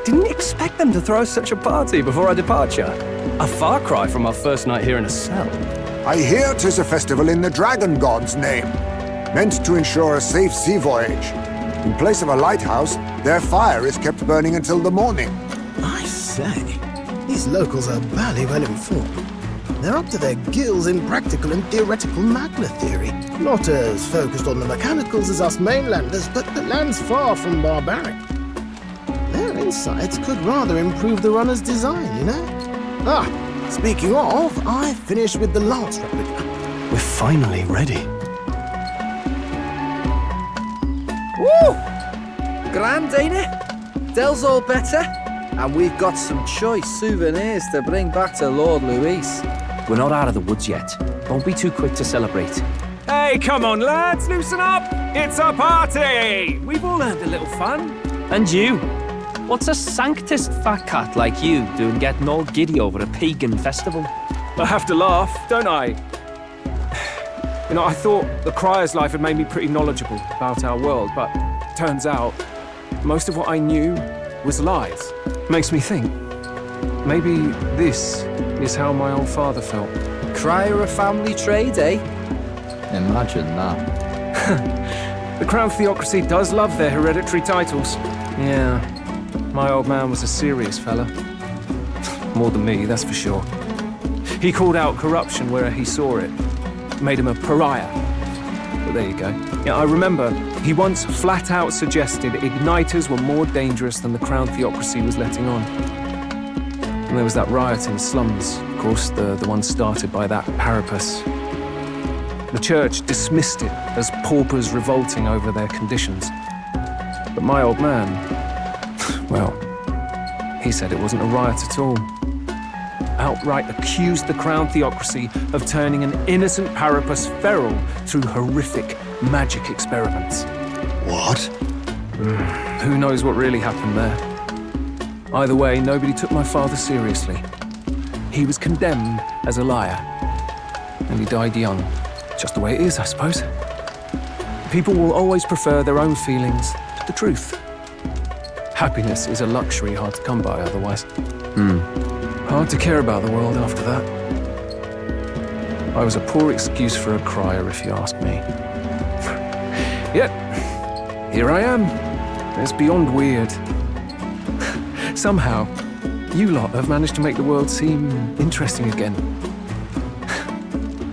Didn't expect them to throw such a party before our departure. A far cry from our first night here in a cell. I hear 'tis a festival in the dragon god's name, meant to ensure a safe sea voyage. In place of a lighthouse, their fire is kept burning until the morning. I say, these locals are bally well informed. They're up to their gills in practical and theoretical magna theory. Not as focused on the mechanicals as us mainlanders, but the land's far from barbaric. Their insights could rather improve the runner's design, you know? Ah, speaking of, I finished with the lance replica. We're finally ready. Woo! Grand, ain't it? Dell's all better, and we've got some choice souvenirs to bring back to Lord Luis. We're not out of the woods yet. Don't be too quick to celebrate. Hey, come on, lads, loosen up! It's a party! We've all earned a little fun. And you? What's a sanctist fat cat like you doing getting all giddy over a pagan festival? I have to laugh, don't I? You know, I thought the Crier's life had made me pretty knowledgeable about our world, but turns out most of what I knew was lies. Makes me think, maybe this is how my old father felt. Crier a family trade, eh? Imagine that. The Crown Theocracy does love their hereditary titles. Yeah, my old man was a serious fella. More than me, that's for sure. He called out corruption where he saw it. Made him a pariah. But there you go. Yeah, I remember he once flat out suggested igniters were more dangerous than the Crown Theocracy was letting on. And there was that riot in the slums, of course, the one started by that Parapus. The church dismissed it as paupers revolting over their conditions. But my old man, well, he said it wasn't a riot at all. Outright accused the Crown Theocracy of turning an innocent Parapus feral through horrific magic experiments. What? Who knows what really happened there? Either way, nobody took my father seriously. He was condemned as a liar, and he died young. Just the way it is, I suppose. People will always prefer their own feelings to the truth. Happiness is a luxury hard to come by otherwise. Hard to care about the world after that. I was a poor excuse for a crier, if you ask me. Yet, here I am. It's beyond weird. Somehow, you lot have managed to make the world seem interesting again.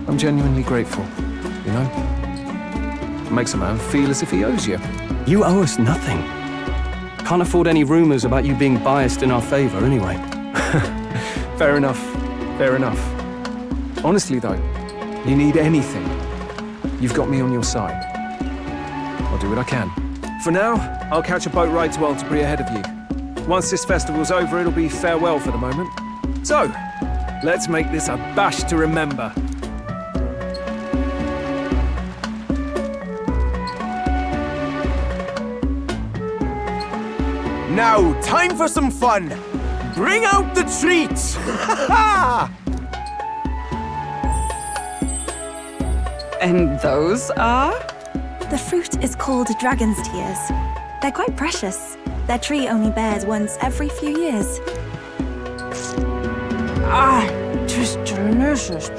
I'm genuinely grateful, you know? It makes a man feel as if he owes you. You owe us nothing. Can't afford any rumors about you being biased in our favor anyway. Fair enough, fair enough. Honestly though, you need anything, you've got me on your side. I'll do what I can. For now, I'll catch a boat ride to Altabury ahead of you. Once this festival's over, it'll be farewell for the moment. So, let's make this a bash to remember. Now, time for some fun! Bring out the treats! And those are? The fruit is called dragon's tears. They're quite precious. Their tree only bears once every few years. Ah, just delicious.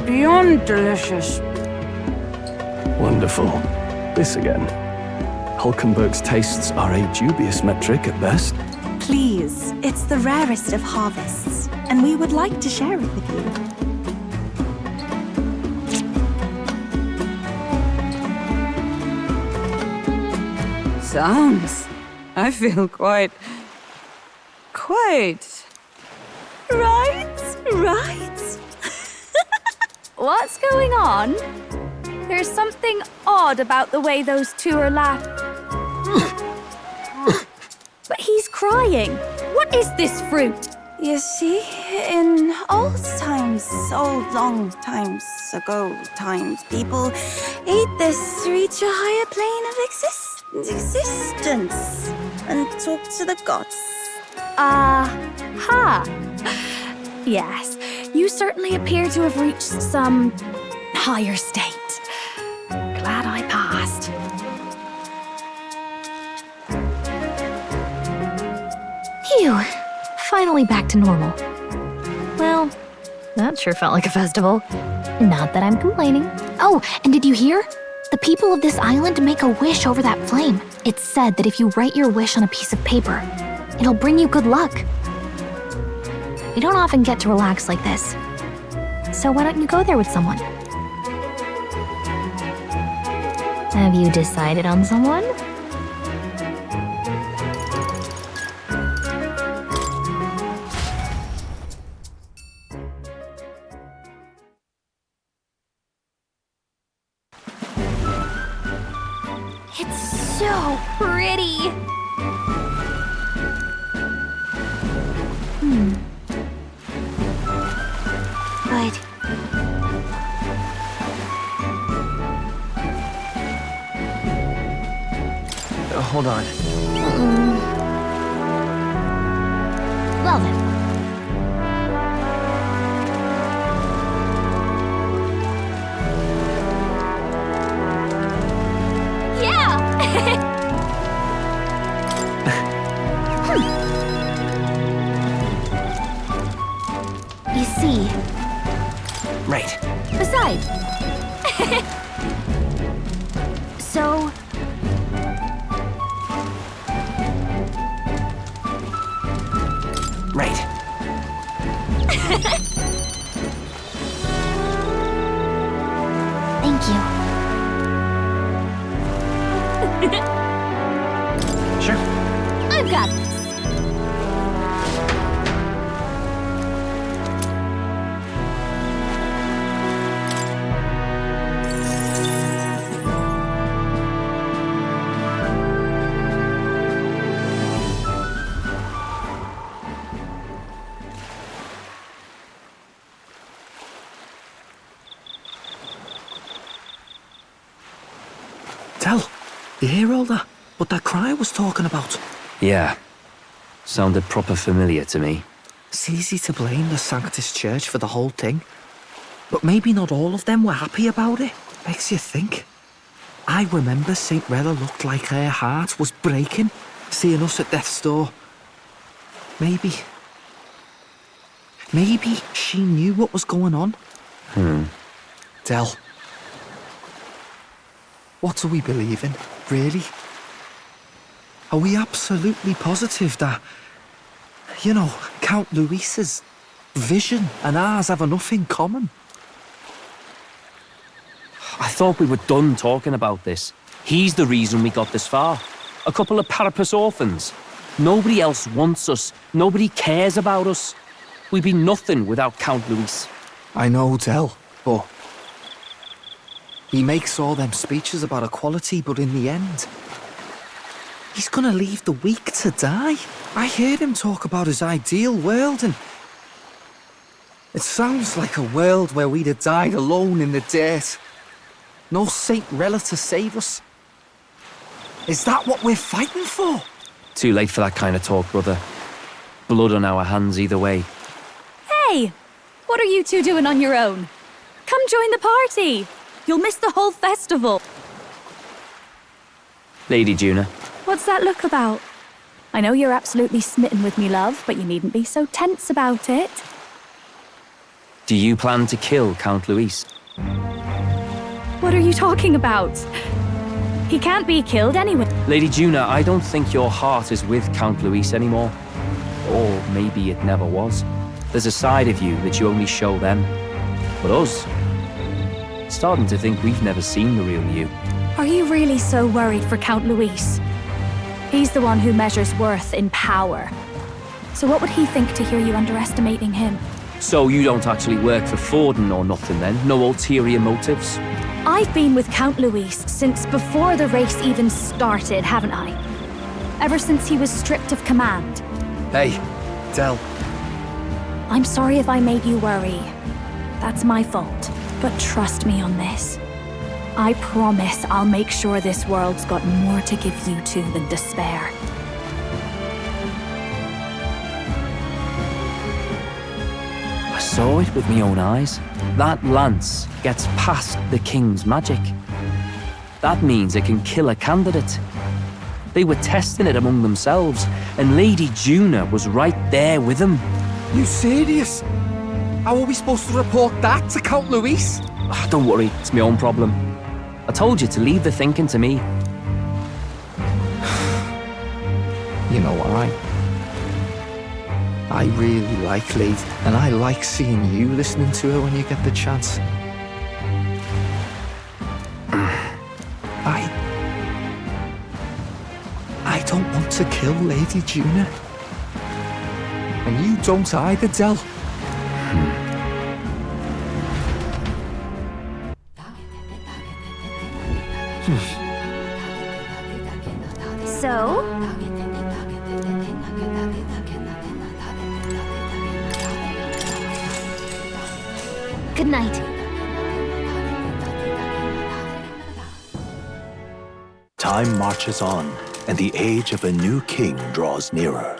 Beyond delicious. Wonderful. This again. Hulkenberg's tastes are a dubious metric at best. Please, it's the rarest of harvests, and we would like to share it with you. Sounds. I feel quite... Right. What's going on? There's something odd about the way those two are laughing. crying? What is this fruit? You see, in old times, long times ago people ate this to reach a higher plane of existence and talk to the gods. Ha! Yes, you certainly appear to have reached some higher state. Glad I passed. Phew. Finally back to normal. Well, that sure felt like a festival. Not that I'm complaining. Oh, and did you hear? The people of this island make a wish over that flame. It's said that if you write your wish on a piece of paper, it'll bring you good luck. We don't often get to relax like this. So why don't you go there with someone? Have you decided on someone? It's so pretty. But Hold on. Well then. you see, Right. besides. So, Right. thank you. Sure. I've got this. Tell, you hear all that? What that cry was talking about? Yeah. Sounded proper familiar to me. It's easy to blame the Sanctus Church for the whole thing. But maybe not all of them were happy about it. Makes you think. I remember St. Rella looked like her heart was breaking, seeing us at death's door. Maybe she knew what was going on. Del, what do we believe in, really? Are we absolutely positive that, Count Luis's vision and ours have enough in common? I thought we were done talking about this. He's the reason we got this far. A couple of Parapus orphans. Nobody else wants us. Nobody cares about us. We'd be nothing without Count Luis. I know, Del, but he makes all them speeches about equality, but in the end, he's gonna leave the weak to die. I heard him talk about his ideal world, and it sounds like a world where we'd have died alone in the dirt. No Saint Rella to save us. Is that what we're fighting for? Too late for that kind of talk, brother. Blood on our hands either way. Hey! What are you two doing on your own? Come join the party! You'll miss the whole festival. Lady Juna. What's that look about? I know you're absolutely smitten with me, love, but you needn't be so tense about it. Do you plan to kill Count Luis? What are you talking about? He can't be killed anyway. Lady Juna, I don't think your heart is with Count Luis anymore. Or maybe it never was. There's a side of you that you only show them. But us, starting to think we've never seen the real you. Are you really so worried for Count Luis? He's the one who measures worth in power. So what would he think to hear you underestimating him? So you don't actually work for Forden or nothing then? No ulterior motives? I've been with Count Luis since before the race even started, haven't I? ever since he was stripped of command. Hey, Del. I'm sorry if I made you worry. That's my fault. But trust me on this. I promise I'll make sure this world's got more to give you two than despair. I saw it with my own eyes. That lance gets past the king's magic. That means it can kill a candidate. They were testing it among themselves, and Lady Juna was right there with them. You serious? How are we supposed to report that to Count Luis? Don't worry, it's my own problem. I told you to leave the thinking to me. You know what, I really like Lady, and I like seeing you listening to her when you get the chance. I don't want to kill Lady Juna. And you don't either, Del. So? Good night. Time marches on, and the age of a new king draws nearer.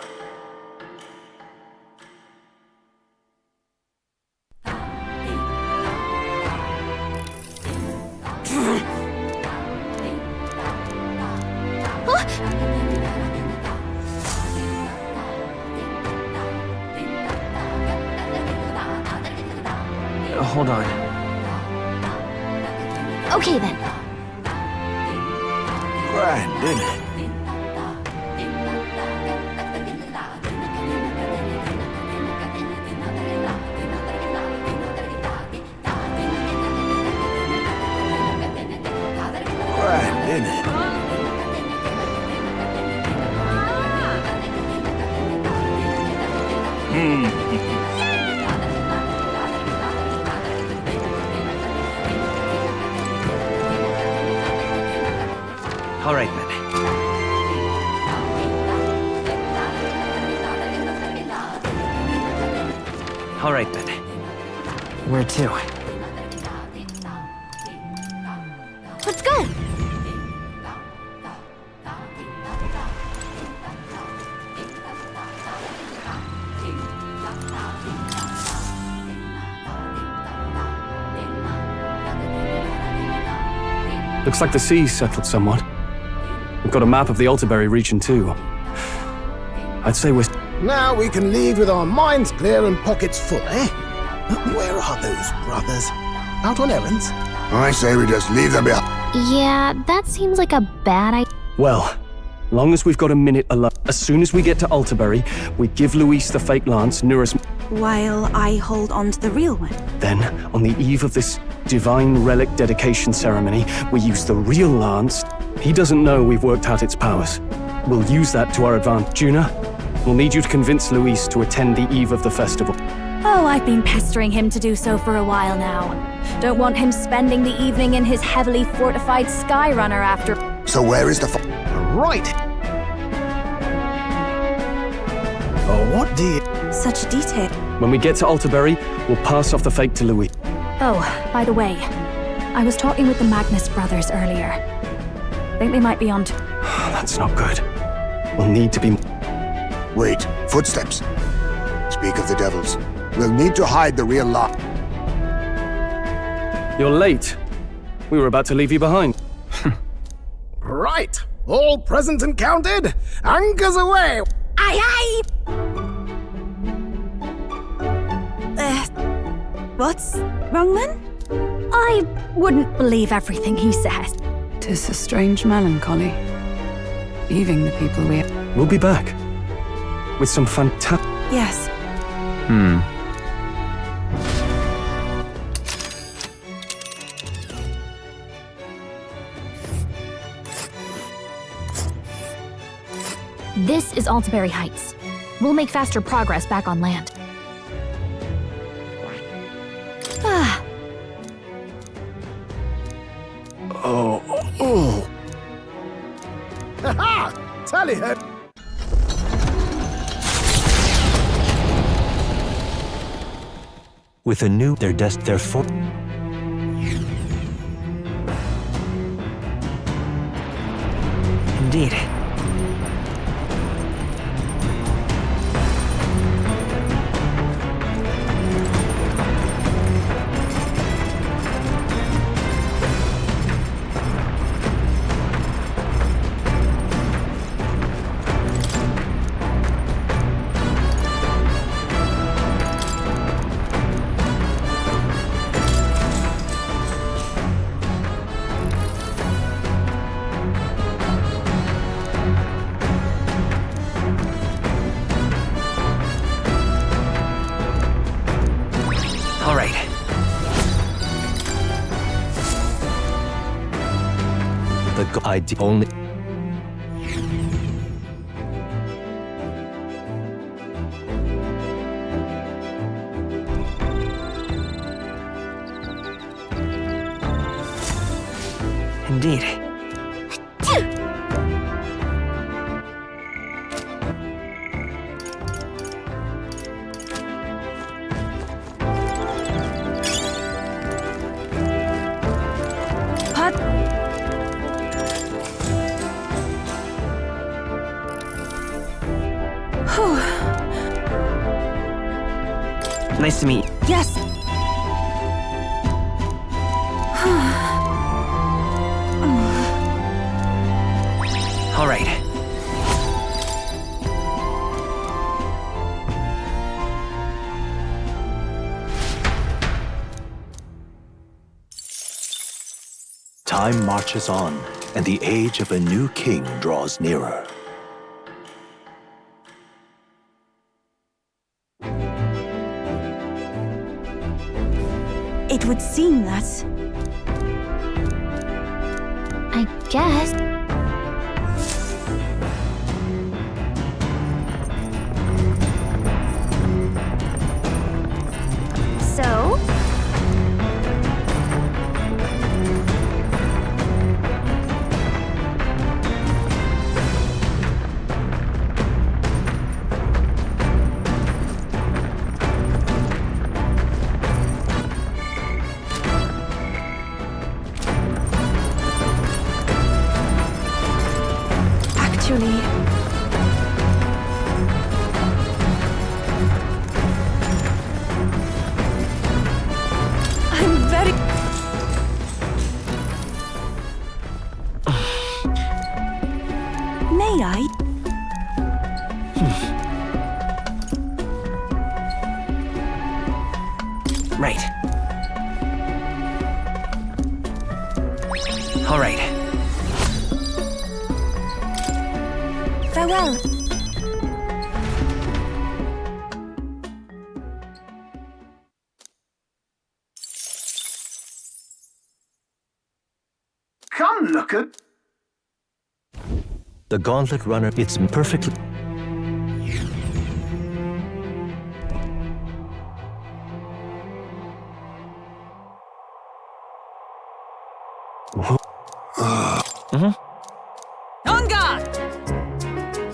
Hold on. Okay then. Grand, isn't it? Grand, isn't it? All right, then. All right, then. Where to? Let's go. Looks like the sea's settled somewhat. We've got a map of the Altabury region too. I'd say we're... Now we can leave with our minds clear and pockets full, eh? Where are those brothers? Out on errands? I say we just leave them behind. Yeah, that seems like a bad idea. Well, long as we've got a minute alone. As soon as we get to Altabury, we give Luis the fake lance, Nuris... While I hold on to the real one. Then, on the eve of this divine relic dedication ceremony, we use the real lance. He doesn't know we've worked out its powers. We'll use that to our advantage. Juna, we'll need you to convince Luis to attend the eve of the festival. Oh, I've been pestering him to do so for a while now. Don't want him spending the evening in his heavily fortified Skyrunner after... So where is the Right. Oh, what do you... Such detail. When we get to Altabury, we'll pass off the fake to Luis. Oh, by the way, I was talking with the Magnus brothers earlier. Think they might be on to... That's not good. We'll need to be... Wait, footsteps. Speak of the devils. We'll need to hide the real lot. You're late. We were about to leave you behind. Right. All present and counted. Anchors away. Aye, aye! What's wrong then? I wouldn't believe everything he says. 'Tis a strange melancholy, leaving the people we... We'll be back. With some fantastic... Yes. This is Altabury Heights. We'll make faster progress back on land. Oh. Ha-ha! Tally ho! With a new, their for. Indeed. All right. The idea only. Indeed. Nice to meet you. Yes. All right. Time marches on, and the age of a new king draws nearer. It would seem that... I guess. So? Actually... I'm very... May I? Right. All right. Farewell. Come look at... The Gauntlet Runner, it's perfectly. On guard!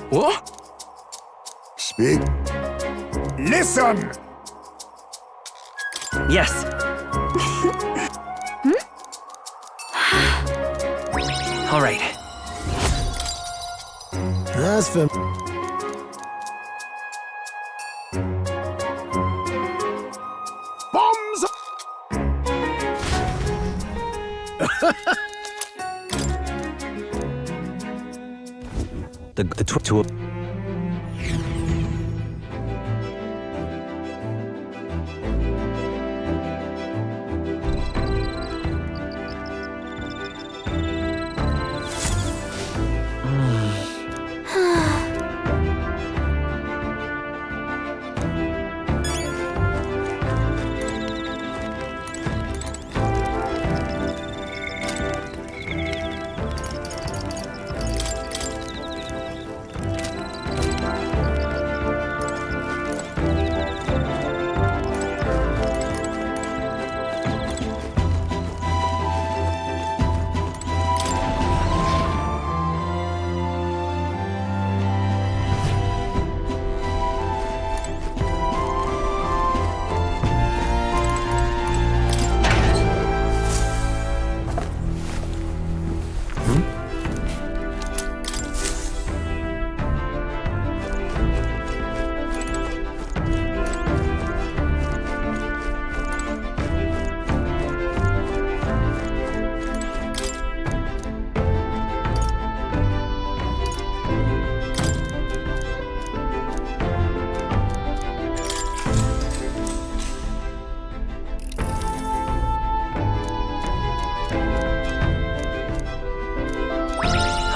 What? Speak. Listen! Yes. All right. As for... Bombs! The two.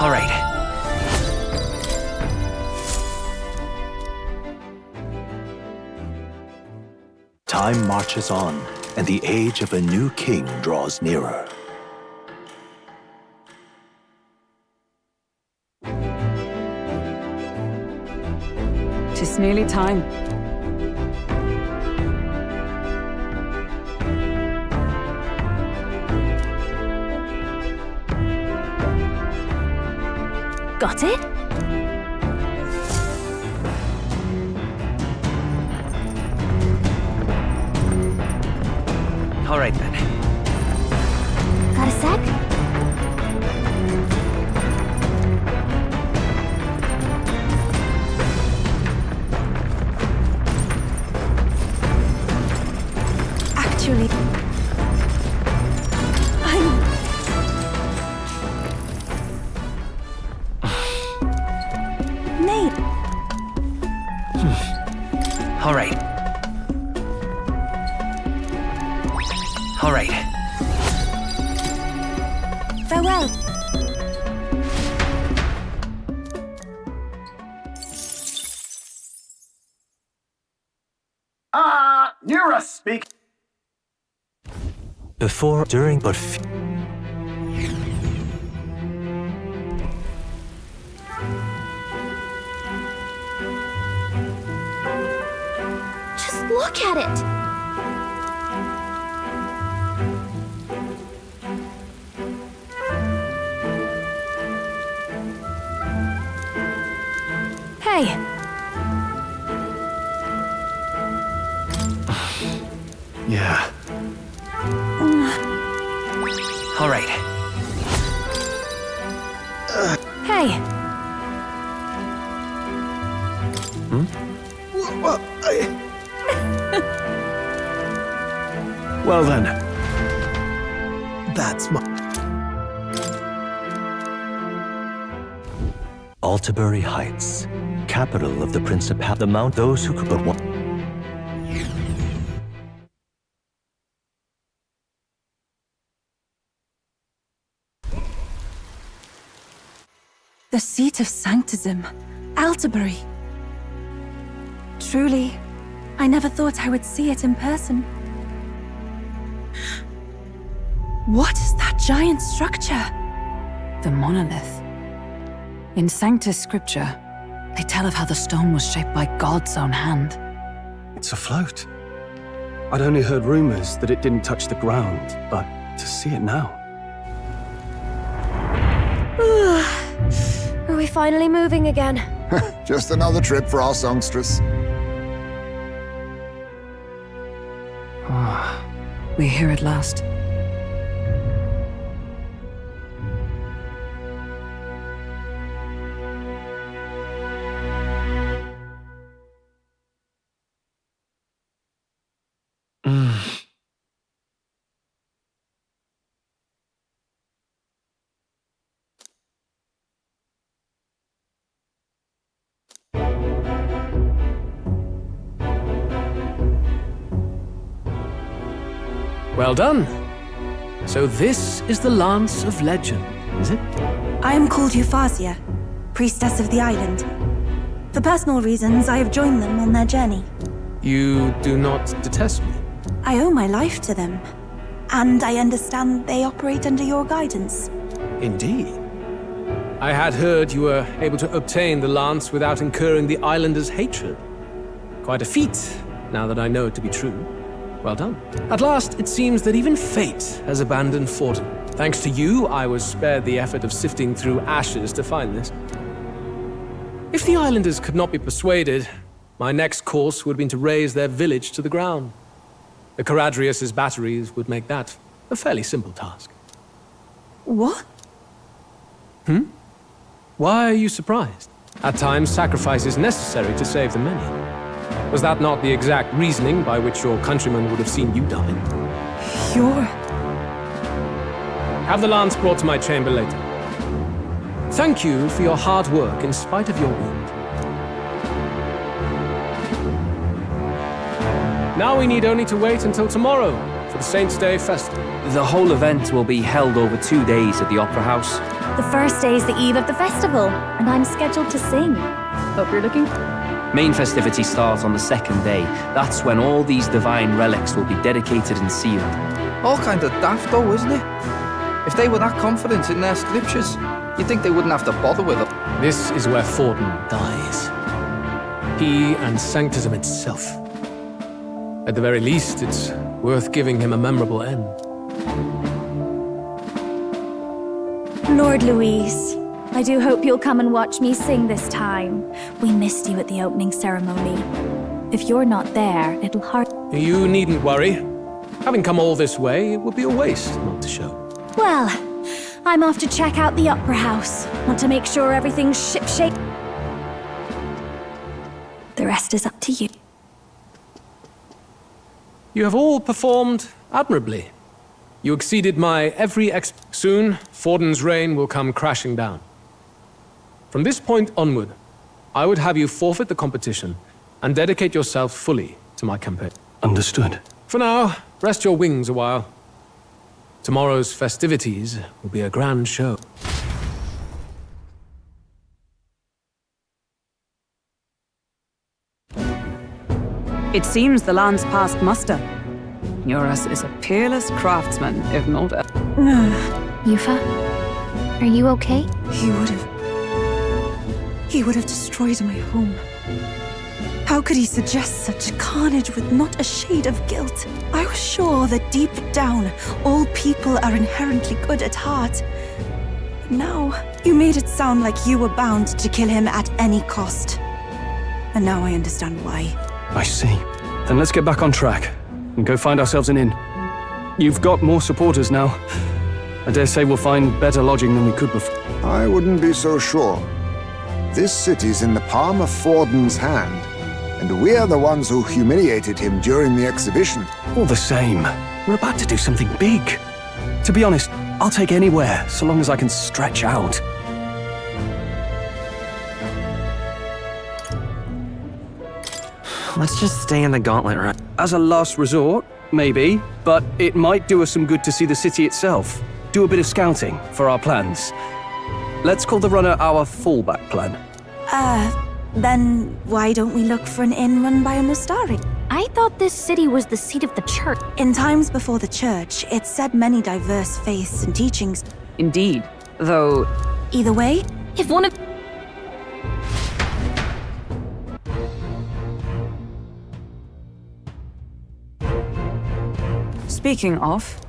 All right. Time marches on, and the age of a new king draws nearer. Tis nearly time. Got it? All right, then. Got a sec? Actually, Nate. All right. All right. Farewell. You're a speak. Before, during, but Just look at it. Hey, Yeah. All right. hey. Well then. That's my... Altabury Heights, capital of the Principality, the Mount, those who could but one. The seat of sanctism, Altabury. Truly, I never thought I would see it in person. What is that giant structure? The monolith. In Sanctus Scripture, they tell of how the stone was shaped by God's own hand. It's afloat. I'd only heard rumors that it didn't touch the ground, but to see it now. Are we finally moving again? Just another trip for our songstress. We're here at last. Well done. So this is the Lance of Legend, is it? I am called Euphrasia, priestess of the island. For personal reasons, I have joined them on their journey. You do not detest me? I owe my life to them, and I understand they operate under your guidance. Indeed. I had heard you were able to obtain the lance without incurring the islanders' hatred. Quite a feat, now that I know it to be true. Well done. At last, it seems that even fate has abandoned Fortin. Thanks to you, I was spared the effort of sifting through ashes to find this. If the islanders could not be persuaded, my next course would have been to raze their village to the ground. The Caradrius' batteries would make that a fairly simple task. What? Why are you surprised? At times, sacrifice is necessary to save the many. Was that not the exact reasoning by which your countrymen would have seen you die? You're... Have the lance brought to my chamber later. Thank you for your hard work in spite of your wound. Now we need only to wait until tomorrow for the Saints' Day Festival. The whole event will be held over 2 days at the Opera House. The first day is the eve of the festival, and I'm scheduled to sing. Hope you're looking. Main festivities start on the second day. That's when all these divine relics will be dedicated and sealed. All kind of daft though, isn't it? If they were that confident in their scriptures, you'd think they wouldn't have to bother with them. This is where Forden dies. He and Sanctism itself. At the very least, it's worth giving him a memorable end. Lord Louise, I do hope you'll come and watch me sing this time. We missed you at the opening ceremony. If you're not there, it'll hard. You needn't worry. Having come all this way, it would be a waste not to show. Well, I'm off to check out the Opera House. Want to make sure everything's shipshape. The rest is up to you. You have all performed admirably. You exceeded my every Soon, Forden's reign will come crashing down. From this point onward, I would have you forfeit the competition and dedicate yourself fully to my campaign. Understood. For now, rest your wings a while. Tomorrow's festivities will be a grand show. It seems the land's past muster. Eurus is a peerless craftsman, if not a... Yufa, are you okay? He would have destroyed my home. How could he suggest such carnage with not a shade of guilt? I was sure that deep down, all people are inherently good at heart. But now, you made it sound like you were bound to kill him at any cost. And now I understand why. I see. Then let's get back on track and go find ourselves an inn. You've got more supporters now. I dare say we'll find better lodging than we could before. I wouldn't be so sure. This city's in the palm of Forden's hand, and we're the ones who humiliated him during the exhibition. All the same, we're about to do something big. To be honest, I'll take anywhere, so long as I can stretch out. Let's just stay in the gauntlet, right? As a last resort, maybe, but it might do us some good to see the city itself. Do a bit of scouting for our plans. Let's call the runner our fallback plan. Then why don't we look for an inn run by a Mustari? I thought this city was the seat of the church. In times before the church, it said many diverse faiths and teachings. Indeed, though... Either way, if one of... Speaking of...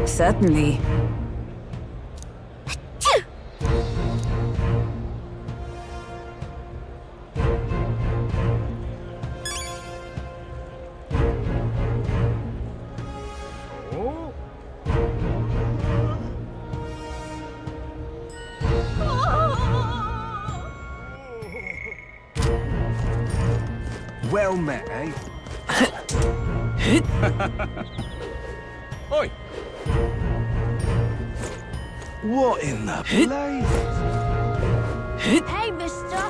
Certainly. Well met, eh? Oi! What in the blazes? Hey, mister!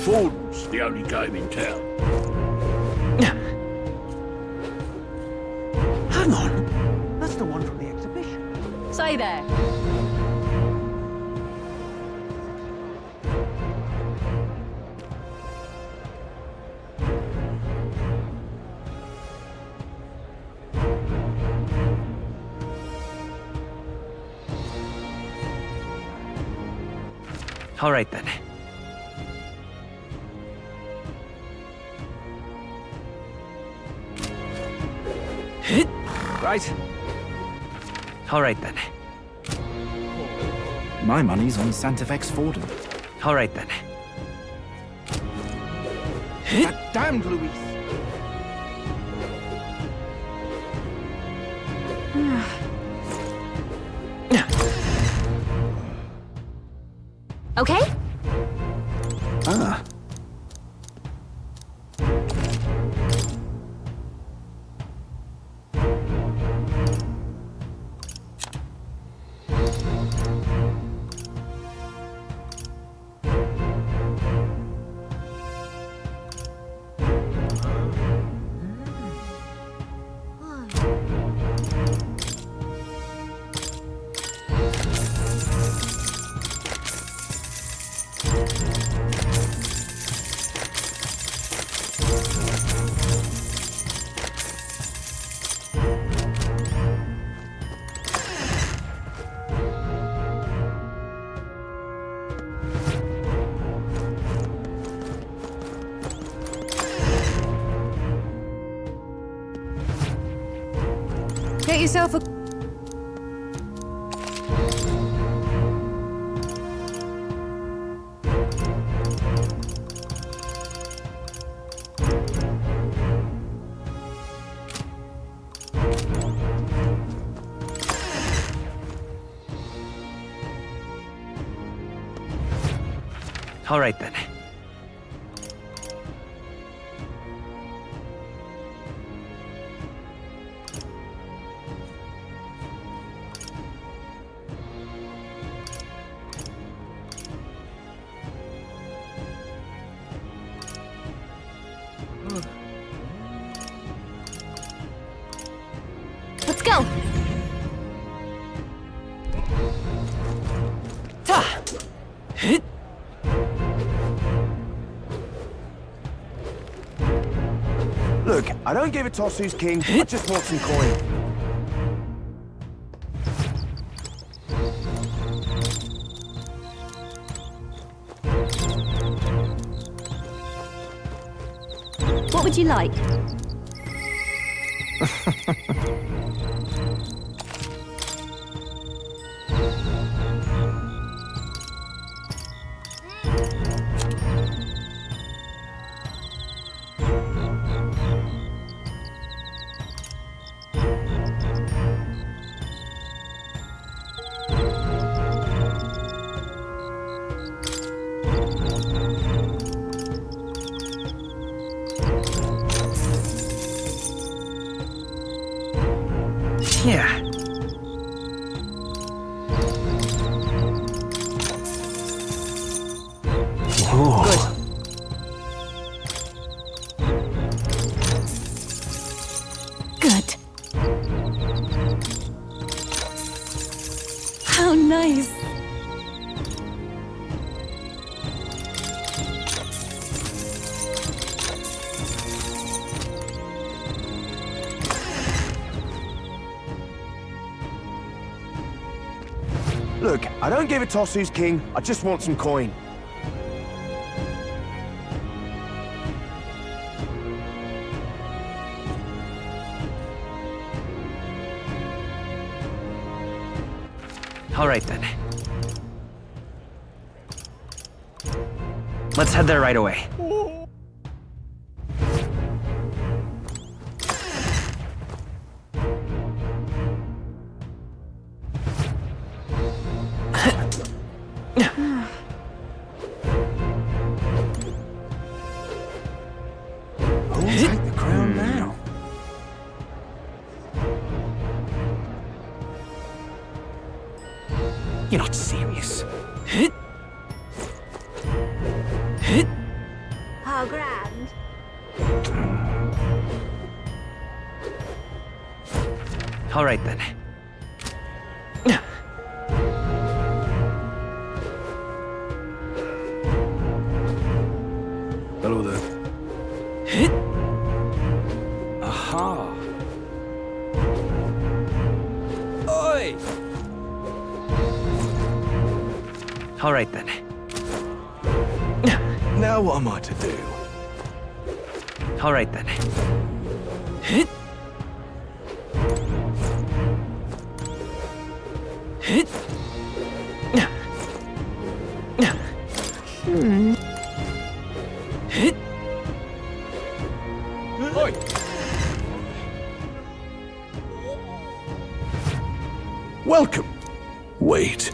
Forden's the only game in town. Hang on. That's the one from the exhibition. Say there. All right, then. Right. All right, then. My money's on Santa Fex Forden. All right, then. That damned Louise. Okay? Ah. get yourself a... All right, then. Let's go! Look, I don't give a toss who's king, I just want some coin. What would you like? Yeah. Good. Good. How nice. Look, I don't give a toss who's king, I just want some coin. All right, then. Let's head there right away. Who'll take the crown now? You're not serious. How grand. All right, then. Hello there. Aha! Oi! All right, then. Now what am I to do? All right, then. Oi! Welcome. Wait.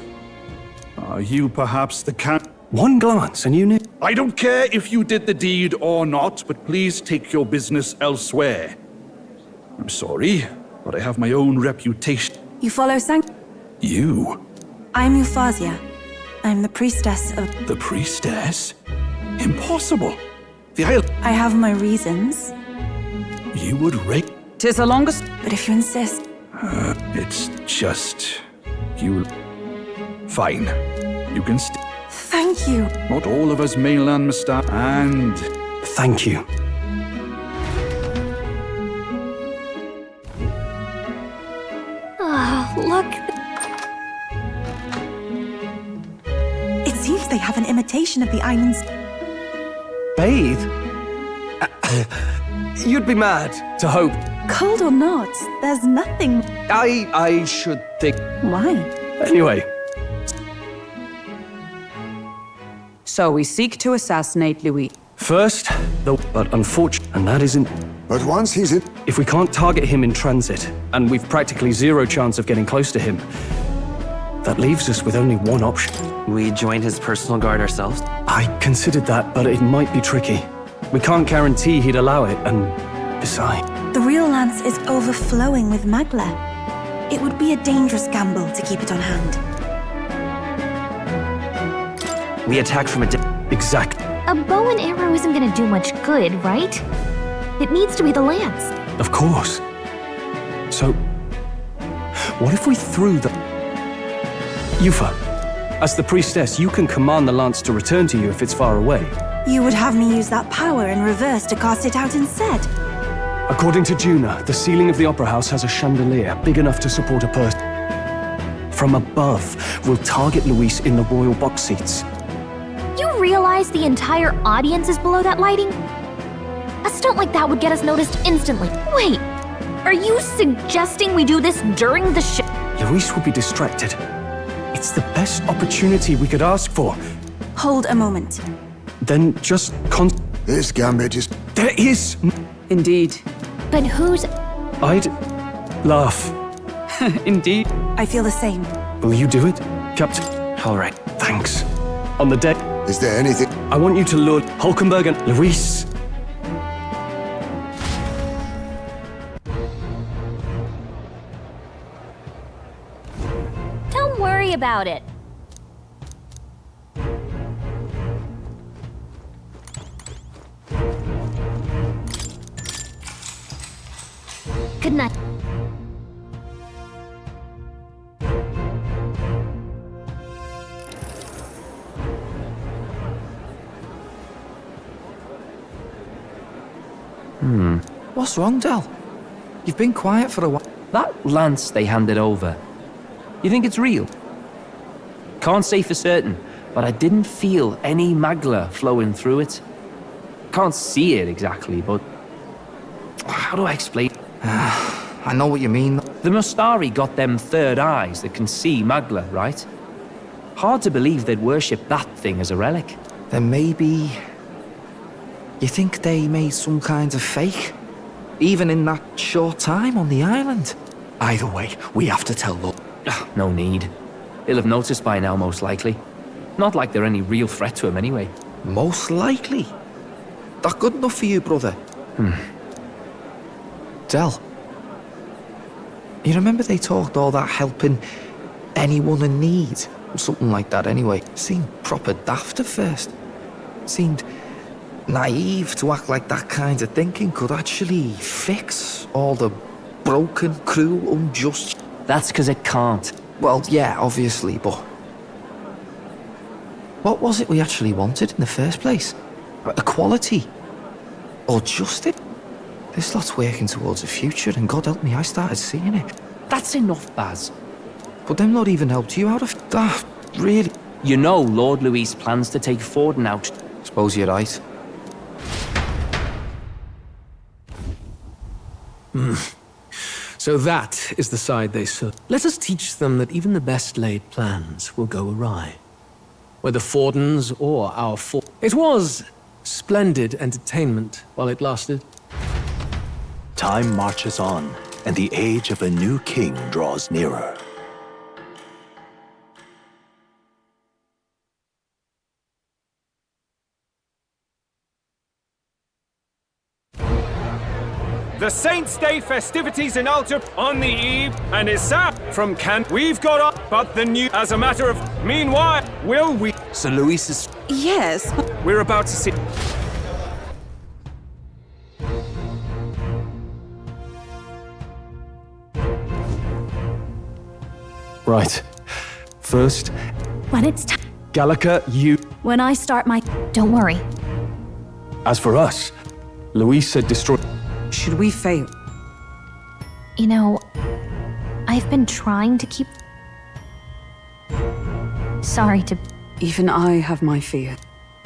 Are you perhaps the Count? One glance and you knew. I don't care if you did the deed or not, but please take your business elsewhere. I'm sorry, but I have my own reputation. You follow Sanct... You? I'm Euphazia. I'm the priestess of... The priestess? Impossible. The Isle... I have my reasons. You would rape... 'Tis the longest... But if you insist... It's just... You... Fine. You can stay. Thank you. Not all of us mainland must start. And... Thank you. Oh, look. It seems they have an imitation of the island's... Bathe? You'd be mad to hope. Cold or not, there's nothing. I should think. Why? Anyway. So we seek to assassinate Louis. First, but unfortunately, and that isn't... But once he's in... If we can't target him in transit, and we've practically zero chance of getting close to him, that leaves us with only one option. We join his personal guard ourselves? I considered that, but it might be tricky. We can't guarantee he'd allow it, and besides... The real lance is overflowing with magla. It would be a dangerous gamble to keep it on hand. We attack from a Exactly. A bow and arrow isn't gonna do much good, right? It needs to be the lance. Of course. So, what if we threw the... Yufa, as the priestess, you can command the lance to return to you if it's far away. You would have me use that power in reverse to cast it out instead. According to Juna, the ceiling of the Opera House has a chandelier big enough to support a person. From above, we'll target Luis in the royal box seats. You realize the entire audience is below that lighting? A stunt like that would get us noticed instantly. Wait, are you suggesting we do this during the show? Luis will be distracted. It's the best opportunity we could ask for. Hold a moment. Then just This gambit is... There is... Indeed. But who's... I'd laugh. Indeed. I feel the same. Will you do it, Captain? All right. Thanks. On the deck... Is there anything... I want you to lure Hulkenberg and Luis. Don't worry about it. Good night. What's wrong, Del? You've been quiet for a while. That lance they handed over, you think it's real? Can't say for certain, but I didn't feel any magla flowing through it. Can't see it exactly, but... How do I explain? I know what you mean. The Mustari got them third eyes that can see magla, right? Hard to believe they'd worship that thing as a relic. Then maybe... You think they made some kind of fake? Even in that short time on the island? Either way, we have to tell Lord. No need. He'll have noticed by now, most likely. Not like they're any real threat to him anyway. Most likely? That good enough for you, brother? Del. You remember they talked all that helping anyone in need? Something like that anyway. Seemed proper daft at first. Seemed naive to act like that kind of thinking could actually fix all the broken, cruel, unjust... That's because it can't. Well, yeah, obviously, but... What was it we actually wanted in the first place? Equality? Or justice? This lot's working towards a future, and God help me, I started seeing it. That's enough, Baz. But them not even helped you out of that, really? You know Lord Louis plans to take Forden out. Suppose you're right. So that is the side they serve. Let us teach them that even the best laid plans will go awry. Whether Forden's or our It was splendid entertainment while it lasted. Time marches on, and the age of a new king draws nearer. The Saints' Day festivities in Altabury on the eve, and Isaac from Kent. We've got up, but the new. As a matter of. Meanwhile, will we? So Luis is. Yes. We're about to see. Right. First. When it's time. Gallica, you. When I start my. Don't worry. As for us, Luis said destroy. Should we fail? You know, I've been trying to keep... Sorry to... Even I have my fear.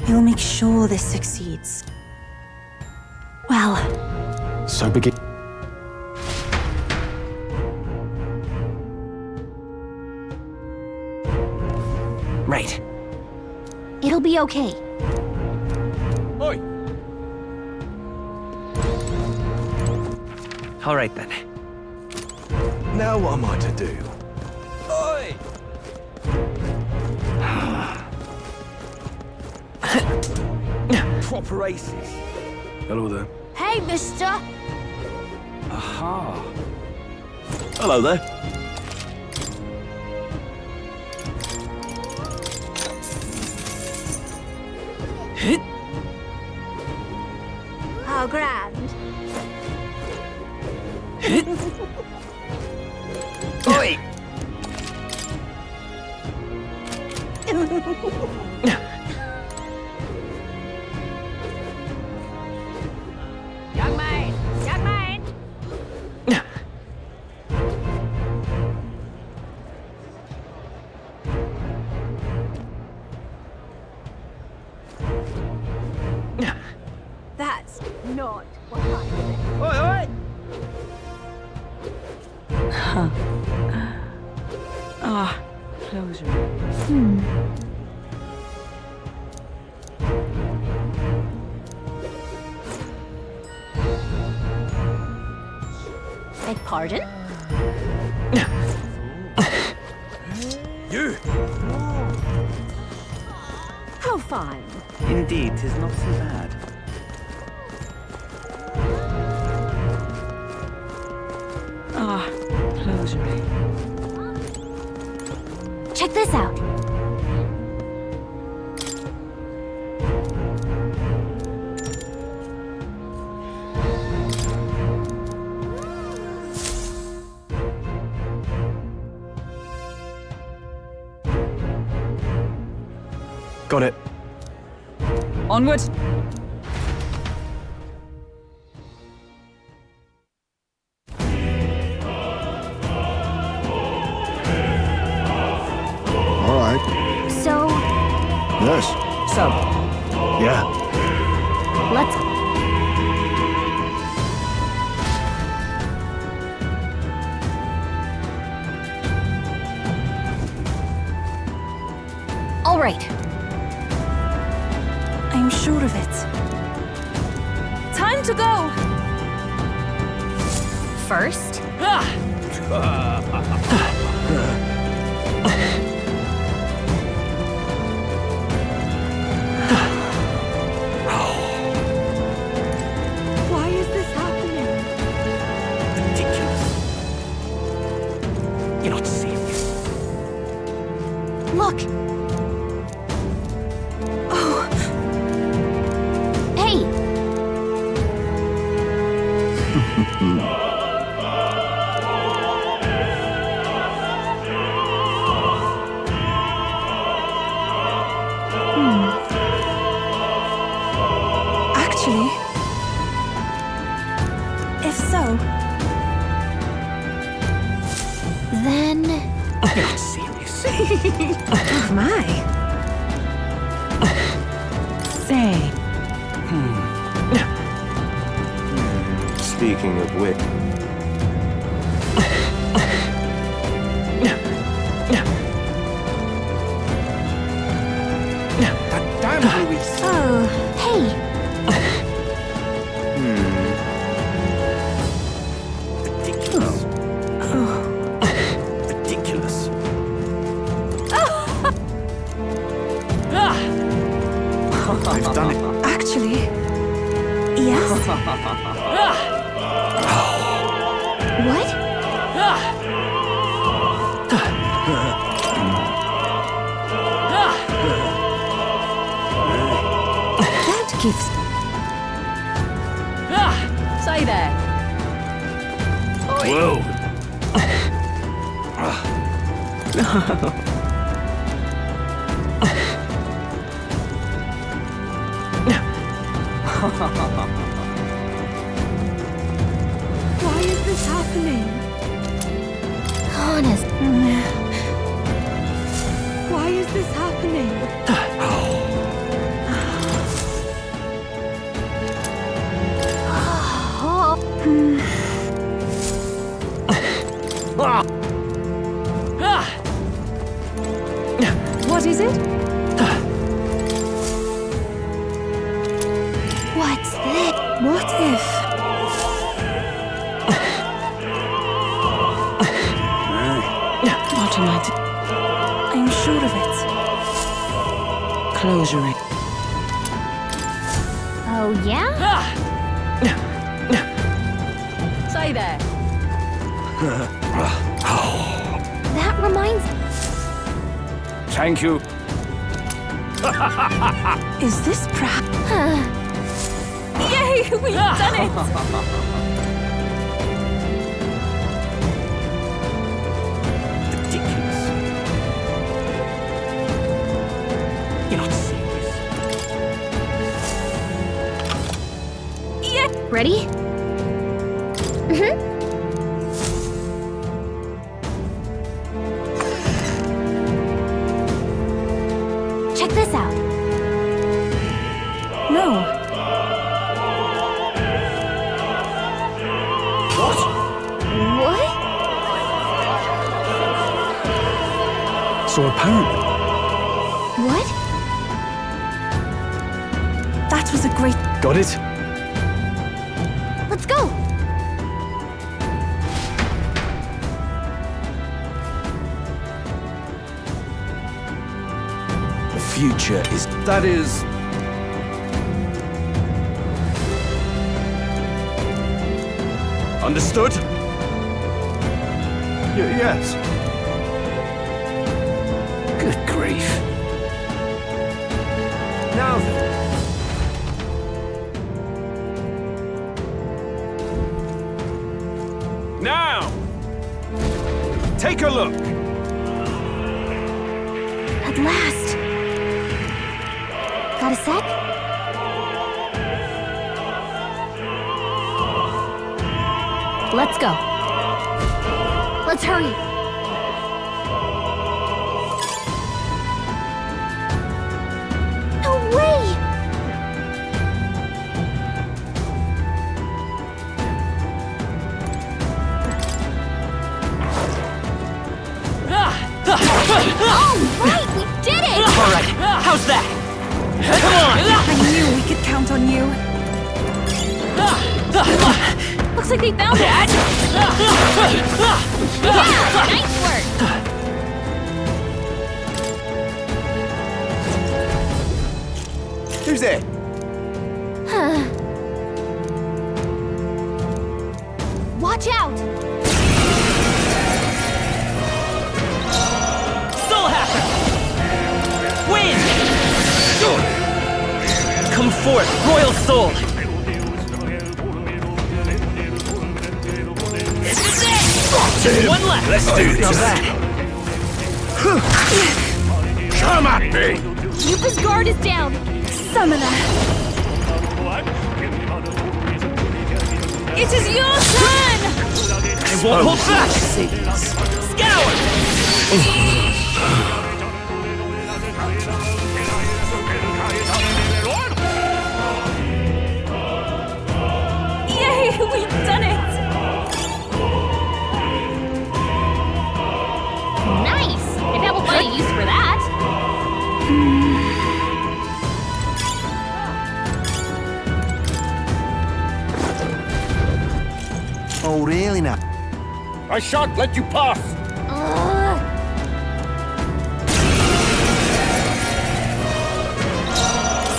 You'll make sure this succeeds. Well, So begin. Right. It'll be okay. Oi! All right then. Now what am I to do? Oi! Proper aces. Hello there. Hey, mister! Aha. Hello there. How grand. Oi! Young man! Young man! That's not what I Oi, oi! Huh. Ah, closure. Beg pardon? You! How fine. Indeed, 'tis not so bad. Ah, closure. Check this out. Got it. Onward! All right. So, Yes. So, Yeah. let's... All right. I'm sure of it. Time to go! First, Why is this happening? Ridiculous. You're not serious. look! Oh, Hey! actually, if so, Then... You're not serious. oh my. Say, Speaking of which, Damn, Louise! Oh, hey! Ridiculous. Ridiculous. I've done it. actually, yes. What? That gives. say there. Whoa! Why is this happening? Honest. Why is this happening? Oh. settlement. I'm sure of it. Closure. Oh, yeah? Say there. That reminds... Thank you. Is this perhaps... Yay! We've done it! You're not serious. Yeah! Ready? Mm-hmm. Check this out. No. What? So apparently... What? That was a great... Got it? Let's go! The future is... That is... Understood? Yes. Good grief. Now then. Now! Take a look! At last! Got a sec? Let's go. Let's hurry. No way! Oh, right! We did it! All right, how's that? Come on! I knew we could count on you. Looks like they found it! Yeah! Nice work! Who's there? Watch out! Soul Hacker! Win! Come forth, Royal Soul! This is it! One left! Let's do this! How's that? Come at me! Yupa's guard is down! Summoner! It is your turn! I won't hold back! Scour! Yay! We've done it! Nice! I bet we'll find a use for that. Oh, really now? I shan't let you pass!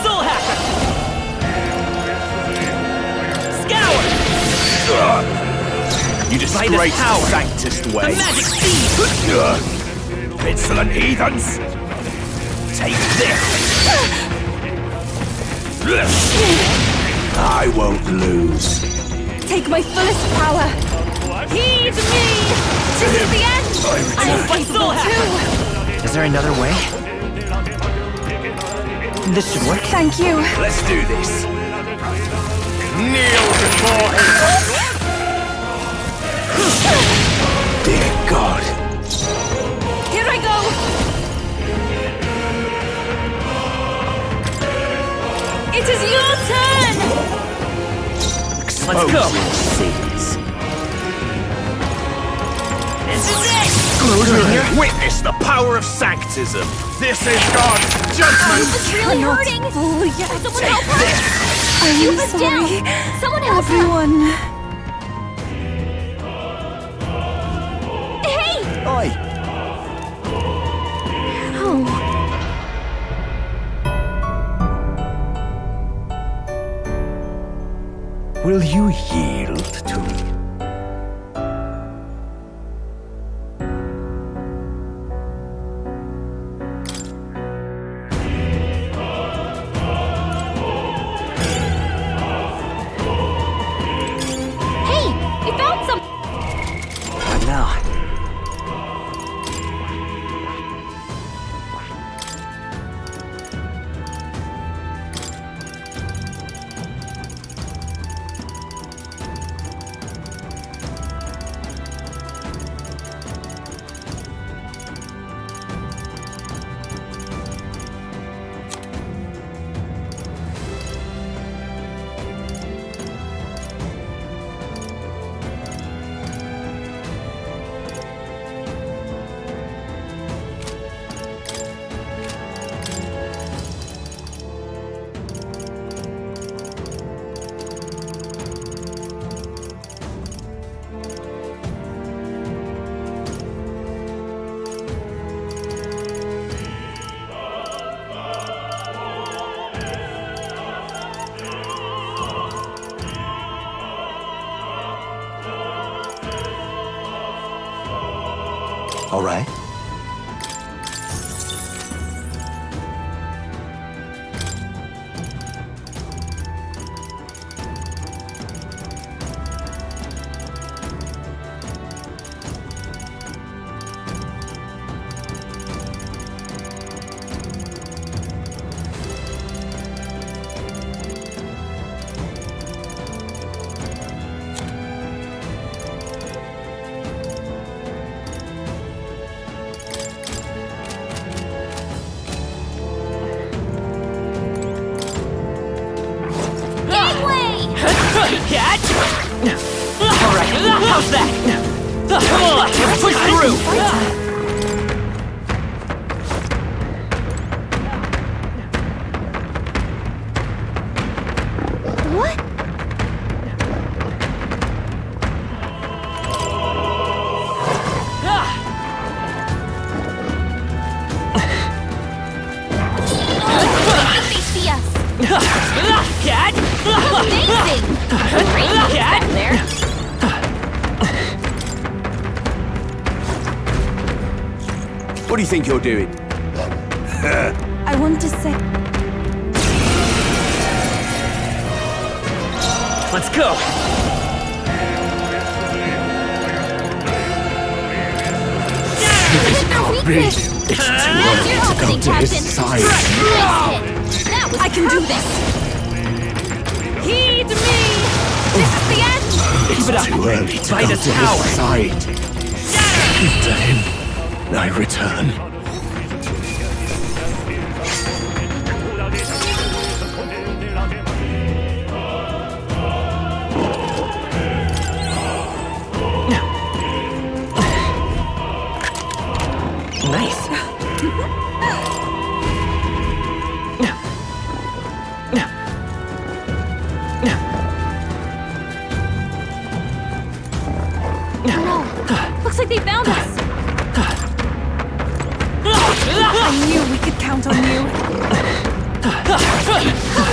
Soul Hacker! Scour! You disgrace the sanctist way. The magic seed! Insolent heathens! Take this! I won't lose. Take my fullest power. Heed me! This is the end! I am capable too! Is there another way? This should work. Thank you. Let's do this. Kneel before him! Dear God. Here I go. It is your turn! Let's go! This is it! Witness the power of sanctism. This is God's judgment. Yupa's really hurting! Someone help her! I'm Yupa's sorry. down! Someone help Everyone. her! Hey! Oi! Will you yield to me? Hey, we found some. What now? All right. Alright, how's that? Come on, let's push through! What? They see us! Cat! Amazing! Great cat there! What do you think you're doing? I want to say... Let's go! It's too early to go to his side. I can do this! Heed me! This is the end! It's too early to go to his side. To him, I return. Nice. Looks like they found us! I knew we could count on you.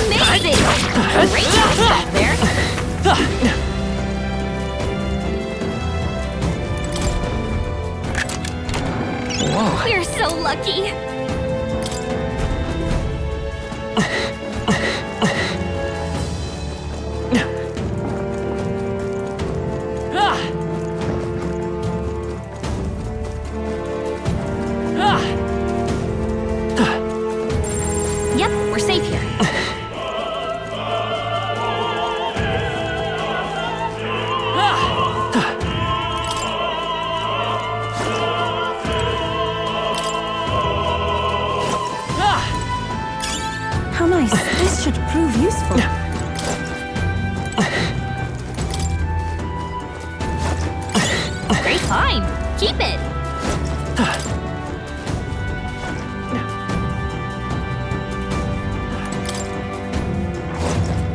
Amazing! Great job back there! Whoa. We're so lucky! Yep, we're safe here. How nice. This should prove useful. Great find! Keep it!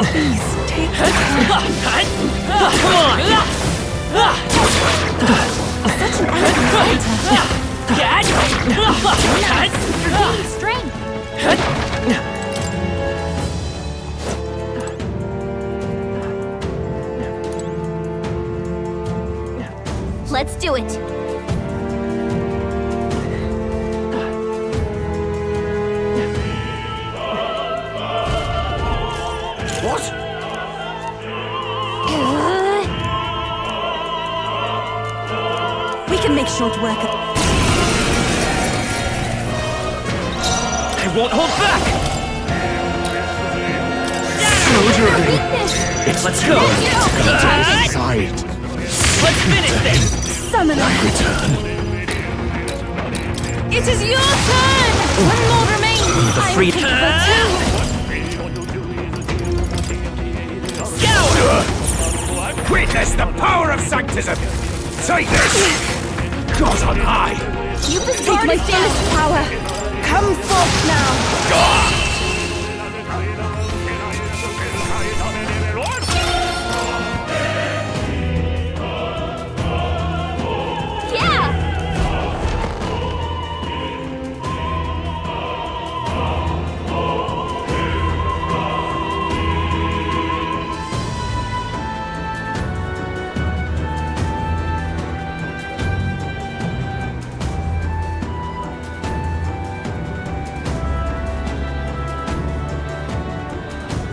Please, take Come on! Such an elegant fighter. Nice! You're gaining strength! Let's do it. What? We can make short work of... I won't hold back! Let's go! Let's finish this! Summoner! Return. It is your turn! One more remains! The I'm free capable too! Witness the power of sanctism! Take this! God on high! You take my fullest power! Come forth now!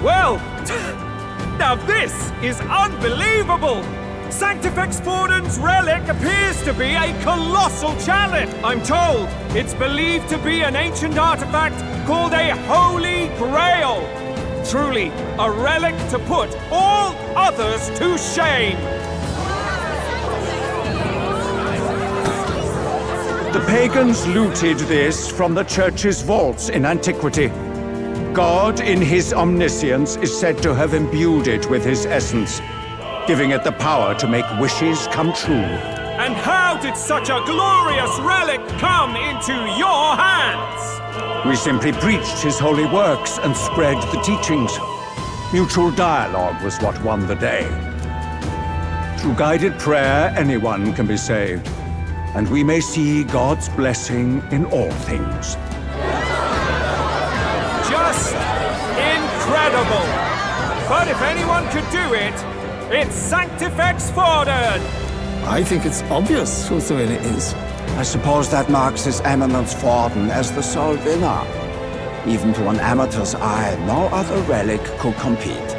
Well, now this is unbelievable! Sanctifex Forden's relic appears to be a colossal chalice. I'm told it's believed to be an ancient artifact called a Holy Grail. Truly, a relic to put all others to shame. The pagans looted this from the church's vaults in antiquity. God, in his omniscience, is said to have imbued it with his essence, giving it the power to make wishes come true. And how did such a glorious relic come into your hands? We simply preached his holy works and spread the teachings. Mutual dialogue was what won the day. Through guided prayer, anyone can be saved, and we may see God's blessing in all things. Just incredible! But if anyone could do it, it's Sanctifex Forden! I think it's obvious whose doing it is. I suppose that marks His Eminence Forden as the sole winner. Even to an amateur's eye, no other relic could compete.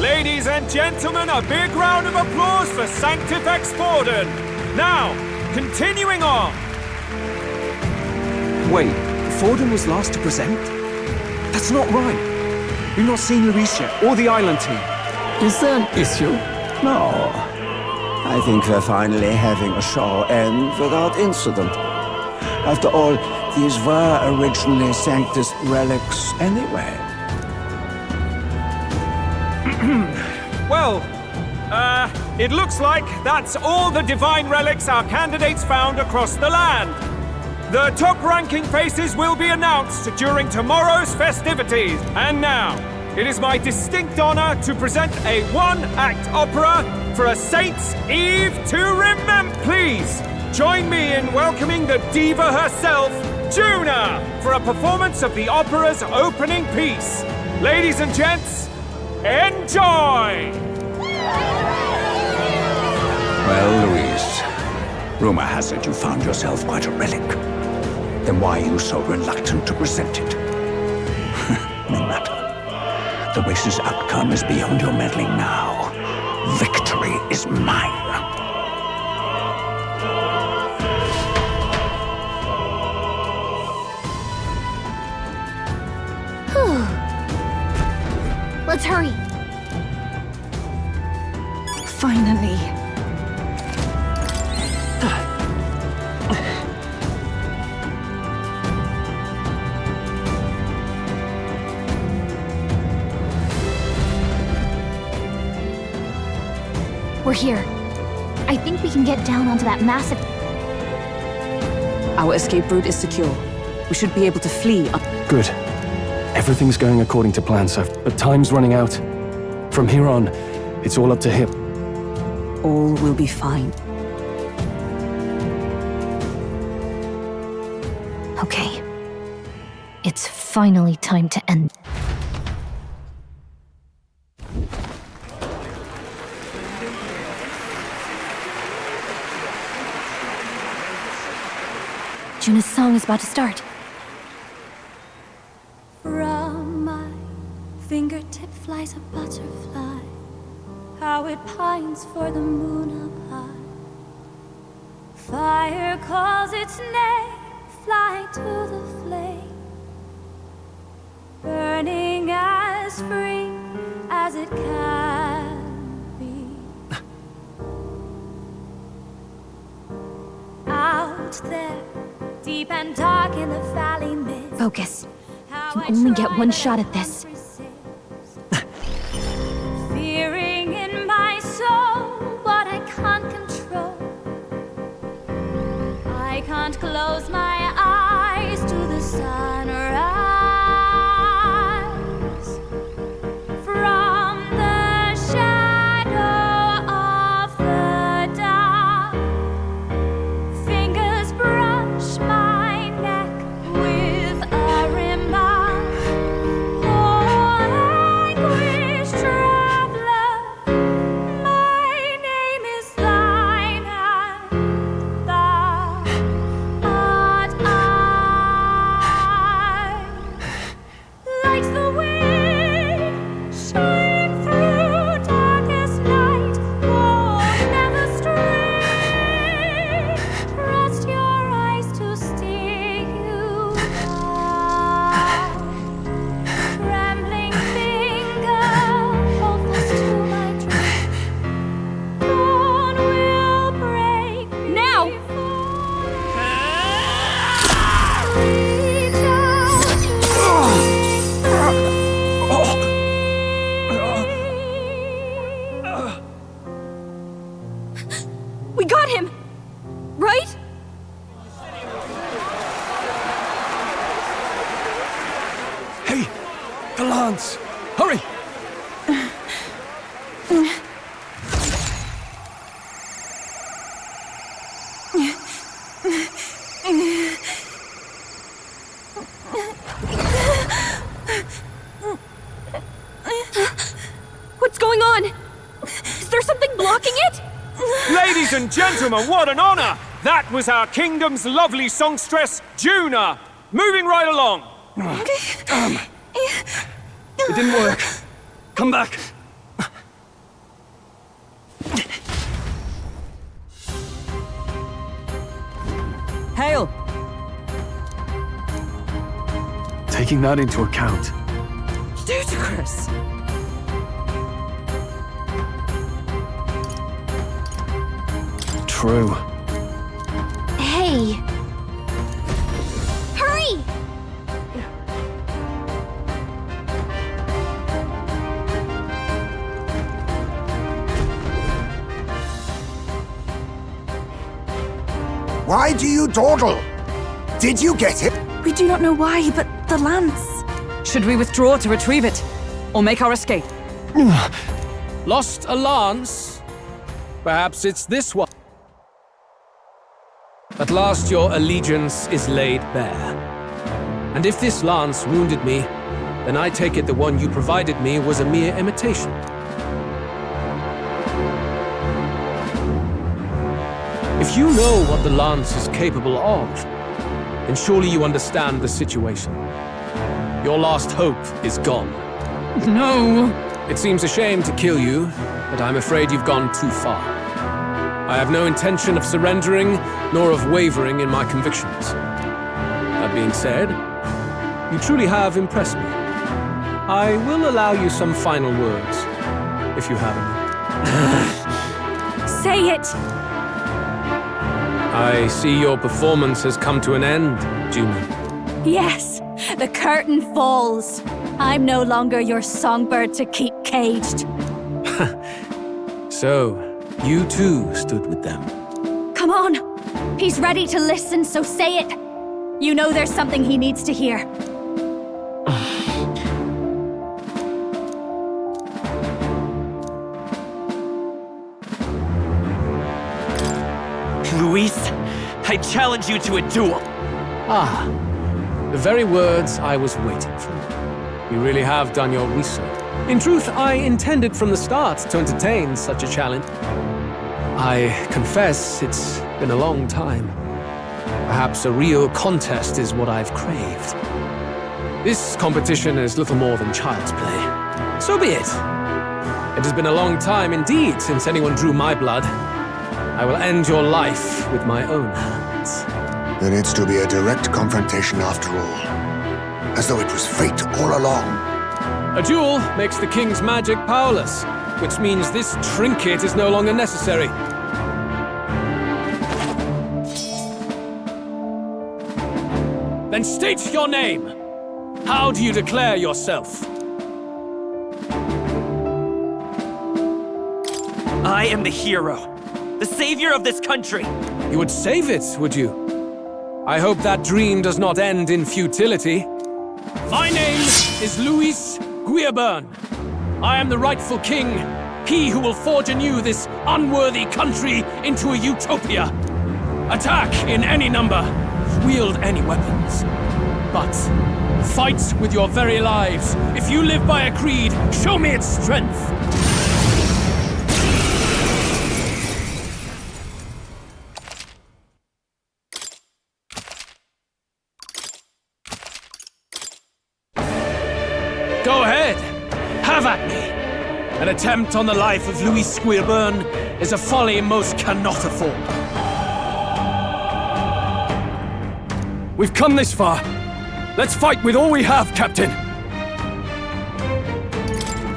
Ladies and gentlemen, a big round of applause for Sanctifex Forden! Now, continuing on! Wait, Forden was last to present? That's not right. We've not seen Luis yet, or the island team. Is there an issue? No. I think we're finally having a show end without incident. After all, these were originally Sanctus relics anyway. Well, it looks like that's all the divine relics our candidates found across the land. The top-ranking faces will be announced during tomorrow's festivities. And now, it is my distinct honor to present a one-act opera for a Saint's Eve to remember. Please, join me in welcoming the diva herself, Juna, for a performance of the opera's opening piece. Ladies and gents, enjoy! Well, Luis, rumor has it you found yourself quite a relic. Then why are you so reluctant to present it? No matter. The race's outcome is beyond your meddling now. Victory is mine. Let's hurry. Finally. We're here. I think we can get down onto that massive... Our escape route is secure. We should be able to flee up... Good. Everything's going according to plan, Soph, but time's running out. From here on, it's all up to him. All will be fine. Okay. It's finally time to end. Juna's song is about to start. From my fingertip flies a butterfly, how it pines for the moon up high. Fire calls its name, fly to the flame, burning as free as it can be. Out there, deep and dark in the valley mid. Focus. You only get one shot at this. Fearing in my soul what I can't control. I can't close my eyes to the sunrise. From the shadow of the dark, fingers brush my neck with a remark. Oh, anguish traveler, my name is thine, and thou art I. Like the wind, shine through darkest night. Oh, never stray. Trust your eyes to steer you out. Trembling finger, hold fast to my dream. Dawn will break now. Reach out. We got him! Right? Hey! The lance! Hurry! What's going on? Is there something blocking it? Ladies and gentlemen, what an honor! That was our kingdom's lovely songstress, Juna. Moving right along. It didn't work. Come back. Hail! Taking that into account. Ludicrous! True. Hey! Hurry! Why do you dawdle? Did you get it? We do not know why, but the lance. Should we withdraw to retrieve it? Or make our escape? Lost a lance? Perhaps it's this one. At last your allegiance is laid bare. And if this lance wounded me, then I take it the one you provided me was a mere imitation. If you know what the lance is capable of, then surely you understand the situation. Your last hope is gone. No! It seems a shame to kill you, but I'm afraid you've gone too far. I have no intention of surrendering, nor of wavering in my convictions. That being said, you truly have impressed me. I will allow you some final words, if you have any. Say it! I see your performance has come to an end, Juna. Yes, the curtain falls. I'm no longer your songbird to keep caged. So, you too stood with them. Come on! He's ready to listen, so say it! You know there's something he needs to hear. Luis, I challenge you to a duel. Ah, the very words I was waiting for. You really have done your research. In truth, I intended from the start to entertain such a challenge. I confess it's been a long time. Perhaps a real contest is what I've craved. This competition is little more than child's play. So be it. It has been a long time indeed since anyone drew my blood. I will end your life with my own hands. There needs to be a direct confrontation after all. As though it was fate all along. A duel makes the king's magic powerless, which means this trinket is no longer necessary. Then state your name. How do you declare yourself? I am the hero. The savior of this country. You would save it, would you? I hope that dream does not end in futility. My name is Louis Guilburn. I am the rightful king, he who will forge anew this unworthy country into a utopia. Attack in any number, wield any weapons. But fight with your very lives. If you live by a creed, show me its strength. Go ahead, have at me. An attempt on the life of Louis Guilburn is a folly most cannot afford. We've come this far. Let's fight with all we have, Captain.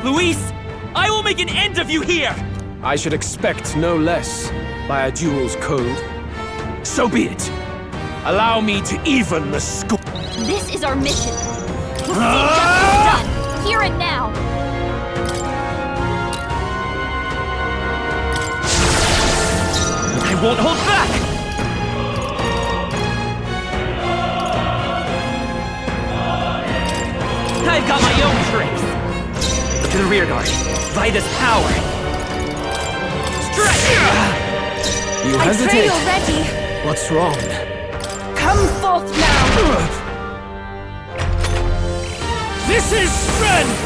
Luis, I will make an end of you here. I should expect no less by a duel's code. So be it. Allow me to even the score. This is our mission. We'll see justice done, here and now. I won't hold back! I've got my own tricks. To the rear guard. By this power. Stretch! You I hesitate. pray you're ready. What's wrong? Come forth now. This is strength!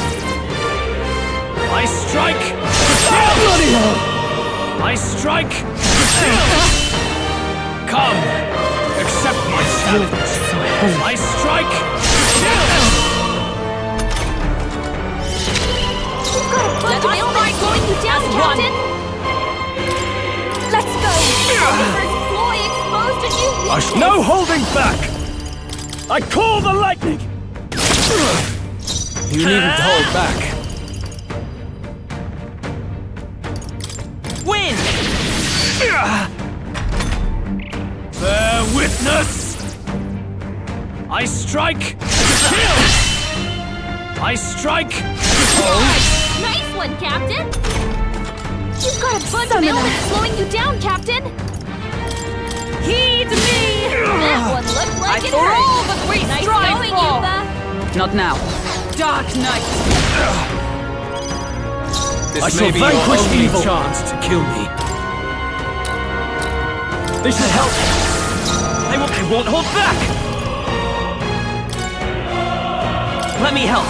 I strike to kill! Bloody hell! I strike to kill! Come, accept my challenge. I strike to kill! You've got a bunch of illness slowing you down, Captain! Let's go! Your ploy exposed a new weakness! No holding back! I call the lightning! You needn't hold back. Win! Bear witness! I strike to kill! I strike to kill! Nice one, Captain! You've got a bunch of illness slowing you down, Captain! Heed me! That one looked like it hurt! All the great nice going, Yuba! Not now. Dark Knight! This I may shall be your vanquish only evil. chance to kill me. This should help. I won't hold back! Let me help.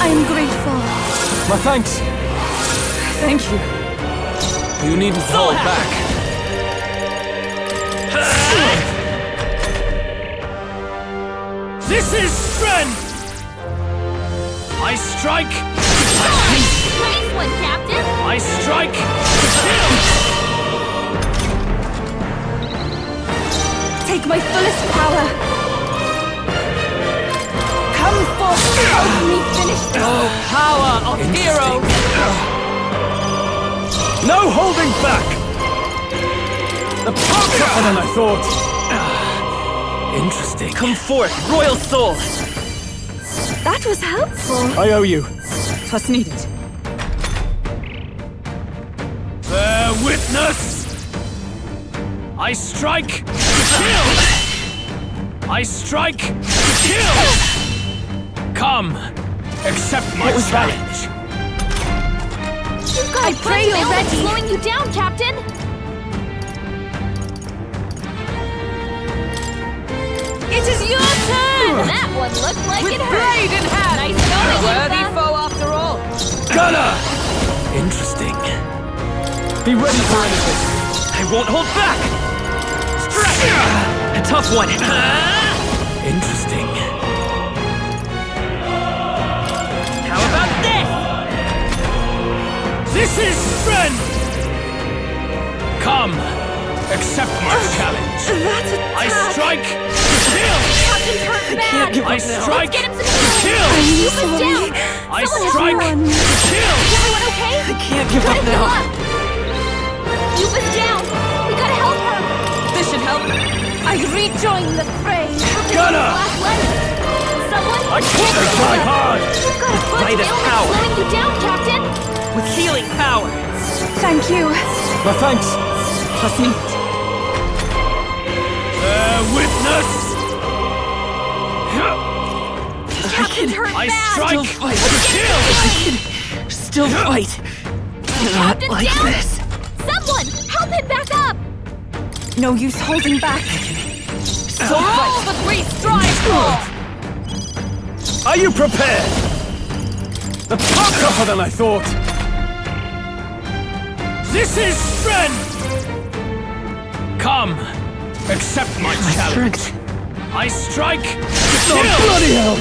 I am grateful. My thanks. Thank you. You needn't hold back. This is strength! I strike to kill! Nice one, Captain! I strike to kill! Take my fullest power. Come forth, help me finish this. Oh, power of heroes! No holding back! The power tougher than I thought. Interesting. Come forth, royal soul! That was helpful. I owe you. 'Twas needed. Bear witness! I strike to kill! I strike to kill! Come, accept my challenge. You've got a bunch of illness slowing you down, Captain! It is your turn! That one looked like With it hurt! blade in hand! Nice going, Worthy Yuba! foe after all! Gunner! Interesting. Be ready for anything. I won't hold back! A tough one. Interesting. How about this? This is strength! Come, accept my challenge. That's a I strike, kill! Captain's hurt bad. I strike, Let's get him some kill! Yufa's down. I Someone strike, kill! Is everyone okay? I can't give up now. Yufa's down. We gotta help her. This should help. I rejoin the fray. Gunner! Someone I can't try hard! You've got a bunch Might of of illness power. slowing you down, Captain. With healing power. Thank you. My thanks. Trust me. Bear witness! Captain's hurt I bad. strike, kill! Still fight. Not Captain's like down. this. Someone, help him back up. No use holding back. For all the three strive for! Are you prepared? The tougher than I thought. This is strength! Come, accept my challenge. I strike, kill! Bloody hell!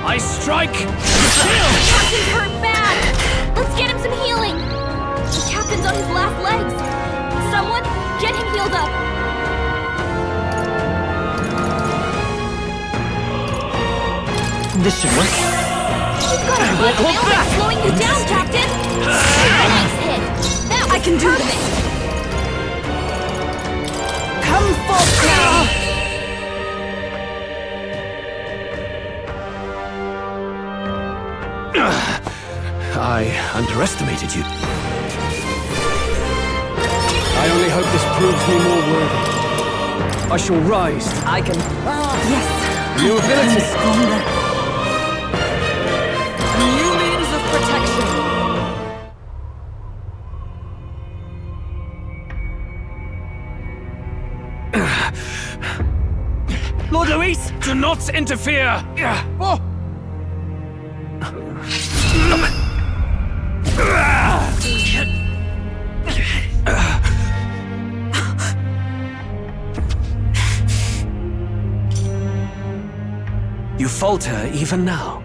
I strike, kill! Captain's hurt bad. Let's get him some healing. The captain's on his last legs. Someone, get him healed up. This should work. You've got a bunch of illness slowing you down, Captain. Nice hit. That I can do this. Come forth now. I underestimated you. I only hope this proves me more worthy. I shall rise. I can. Yes. New ability. Stronger. New means of protection. Lord Luis, do not interfere! Oh. You falter even now.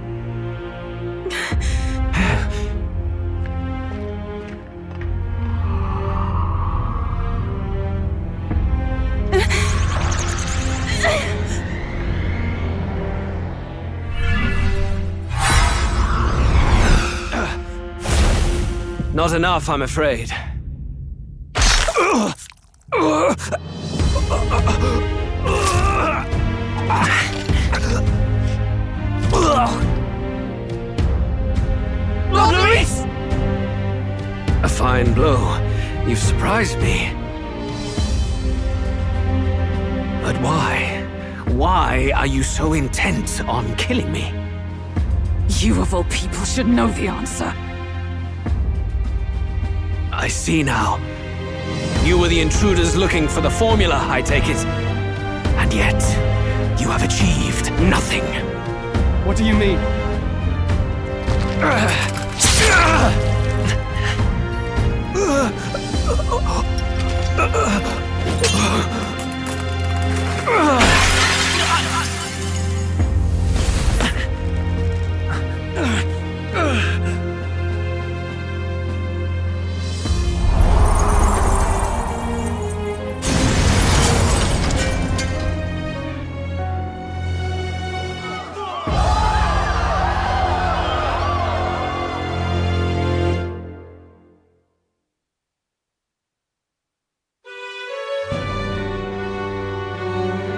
Not enough, I'm afraid. Lord Luis! A fine blow. You've surprised me. But why? Why are you so intent on killing me? You of all people should know the answer. I see now. You were the intruders looking for the formula, I take it. And yet, you have achieved nothing. What do you mean?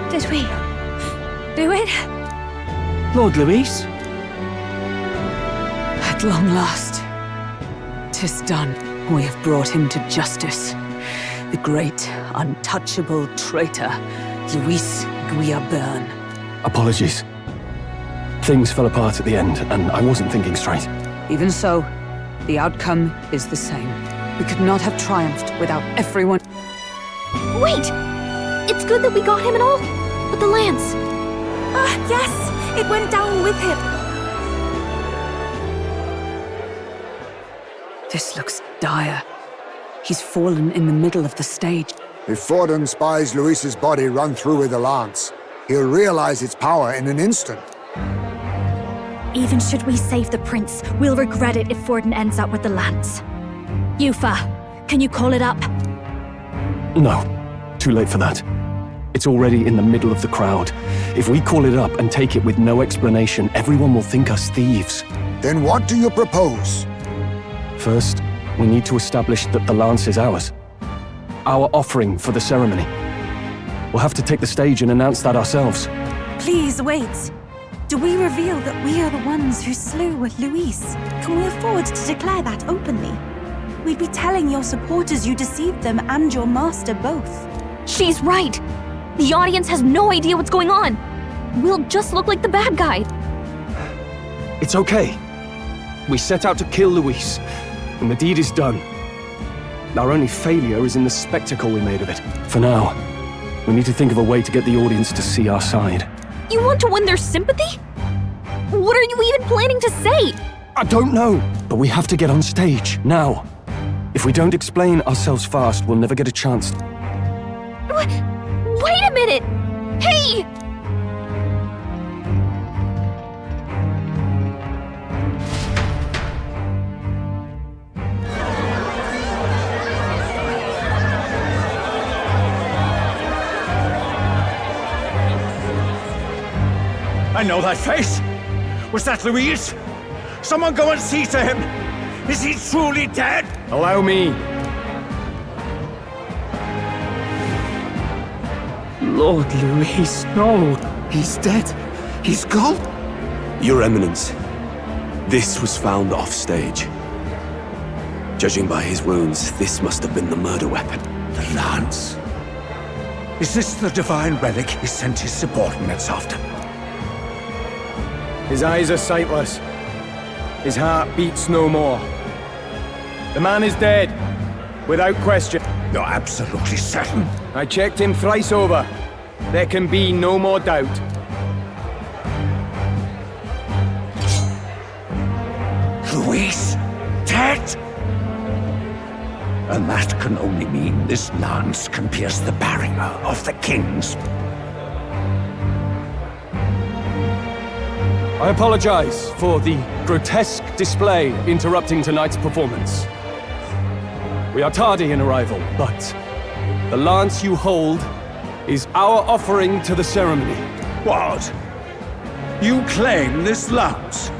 Did we do it? Lord Luis? At long last, 'tis done. We have brought him to justice. The great, untouchable traitor, Luis Guillaburn. Apologies. Things fell apart at the end, and I wasn't thinking straight. Even so, the outcome is the same. We could not have triumphed without everyone. Wait! It's good that we got him and all, but the lance. Yes, it went down with him. This looks dire. He's fallen in the middle of the stage. If Forden spies Luis's body run through with a lance, he'll realize its power in an instant. Even should we save the prince, we'll regret it if Forden ends up with the lance. Yufa, can you call it up? No, too late for that. It's already in the middle of the crowd. If we call it up and take it with no explanation, everyone will think us thieves. Then what do you propose? First, we need to establish that the lance is ours. Our offering for the ceremony. We'll have to take the stage and announce that ourselves. Please wait. Do we reveal that we are the ones who slew Luis? Can we afford to declare that openly? We'd be telling your supporters you deceived them and your master both. She's right! The audience has no idea what's going on! We'll just look like the bad guy. It's okay. We set out to kill Luis, and the deed is done. Our only failure is in the spectacle we made of it. For now, we need to think of a way to get the audience to see our side. You want to win their sympathy? What are you even planning to say? I don't know, but we have to get on stage, now. If we don't explain ourselves fast, we'll never get a chance. Wait a minute! Hey! I know that face. Was that Luis? Someone go and see to him. Is he truly dead? Allow me. Lord Luis, no. He's dead. He's gone. Your Eminence, this was found off-stage. Judging by his wounds, this must have been the murder weapon. The lance? Is this the divine relic he sent his subordinates after? His eyes are sightless. His heart beats no more. The man is dead, without question. You're absolutely certain? I checked him thrice over. There can be no more doubt. Luis? Dead? And that can only mean this lance can pierce the barrier of the kings. I apologize for the grotesque display interrupting tonight's performance. We are tardy in arrival, but the lance you hold is our offering to the ceremony. What? You claim this lance?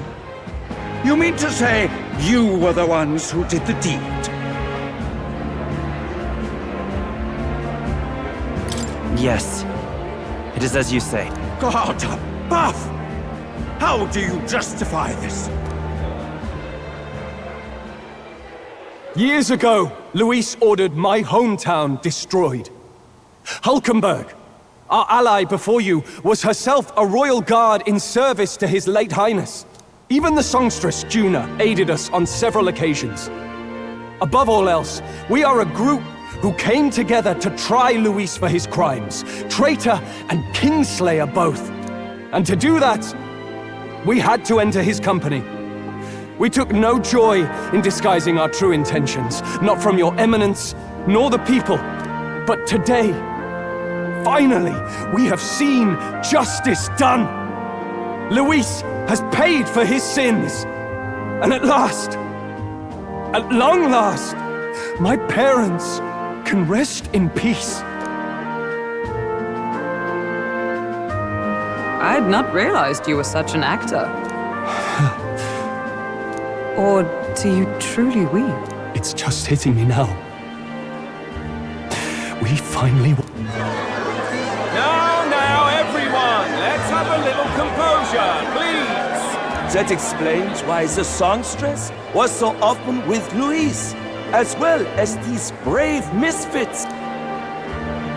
You mean to say you were the ones who did the deed? Yes. It is as you say. God above! How do you justify this? Years ago, Luis ordered my hometown destroyed. Hulkenberg, our ally before you, was herself a royal guard in service to his late highness. Even the songstress, Juna, aided us on several occasions. Above all else, we are a group who came together to try Luis for his crimes, traitor and kingslayer both. And to do that, we had to enter his company. We took no joy in disguising our true intentions, not from your eminence, nor the people. But today, finally, we have seen justice done. Luis has paid for his sins. And at last, at long last, my parents can rest in peace. I had not realized you were such an actor. Or do you truly weep? It's just hitting me now. We finally... Now, everyone, let's have a little composure, please. That explains why the songstress was so often with Luis, as well as these brave misfits.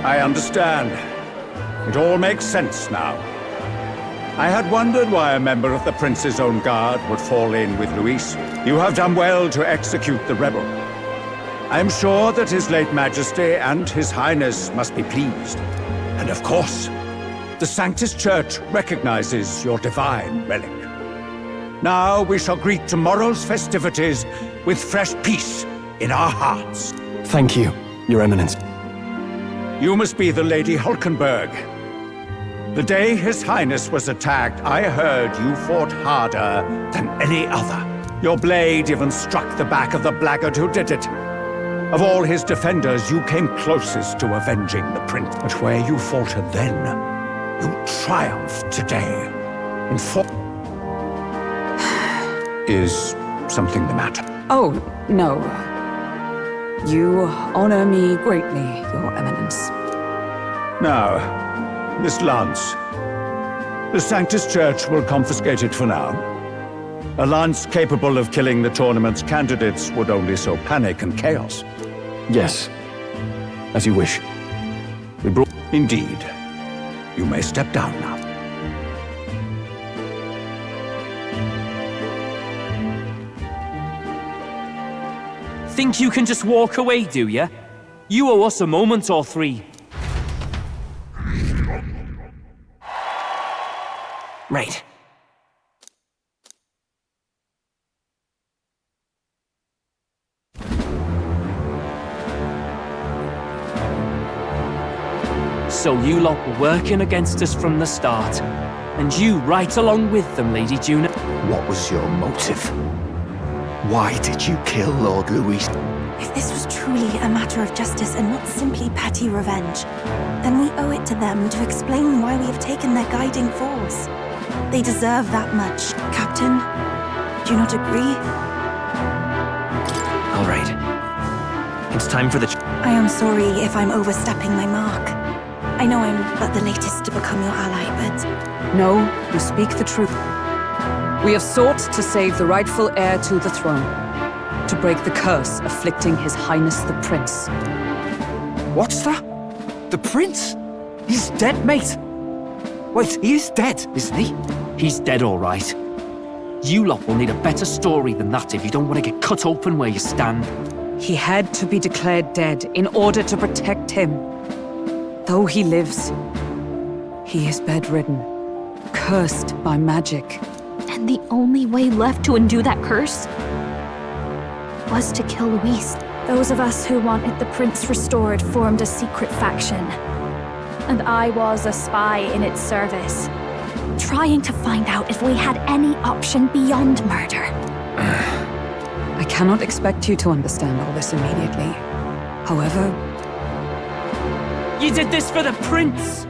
I understand. It all makes sense now. I had wondered why a member of the Prince's own guard would fall in with Luis. You have done well to execute the rebel. I am sure that His late Majesty and His Highness must be pleased. And of course, the Sanctus Church recognizes your divine relic. Now we shall greet tomorrow's festivities with fresh peace in our hearts. Thank you, Your Eminence. You must be the Lady Hulkenberg. The day His Highness was attacked, I heard you fought harder than any other. Your blade even struck the back of the blackguard who did it. Of all his defenders, you came closest to avenging the prince. But where you faltered then, you triumphed today. In Is something the matter? Oh, no. You honor me greatly, Your Eminence. Now, this lance. The Sanctus Church will confiscate it for now. A lance capable of killing the tournament's candidates would only sow panic and chaos. Yes. As you wish. We brought... Indeed. You may step down now. Think you can just walk away, do ya? You owe us a moment or three. Right. So you lot were working against us from the start. And you right along with them, Lady Juna. What was your motive? Why did you kill Lord Louis? If this was truly a matter of justice and not simply petty revenge, then we owe it to them to explain why we have taken their guiding force. They deserve that much. Captain, do you not agree? All right. It's time for the... I am sorry if I'm overstepping my mark. I know I'm but the latest to become your ally, but... No, you speak the truth. We have sought to save the rightful heir to the throne, to break the curse afflicting His Highness the Prince. What's that? The Prince? He's dead, mate. Wait, he is dead, isn't he? He's dead, all right. You lot will need a better story than that if you don't want to get cut open where you stand. He had to be declared dead in order to protect him. Though he lives, he is bedridden, cursed by magic. And the only way left to undo that curse was to kill Luis. Those of us who wanted the prince restored formed a secret faction. And I was a spy in its service, trying to find out if we had any option beyond murder. I cannot expect you to understand all this immediately. However... You did this for the prince!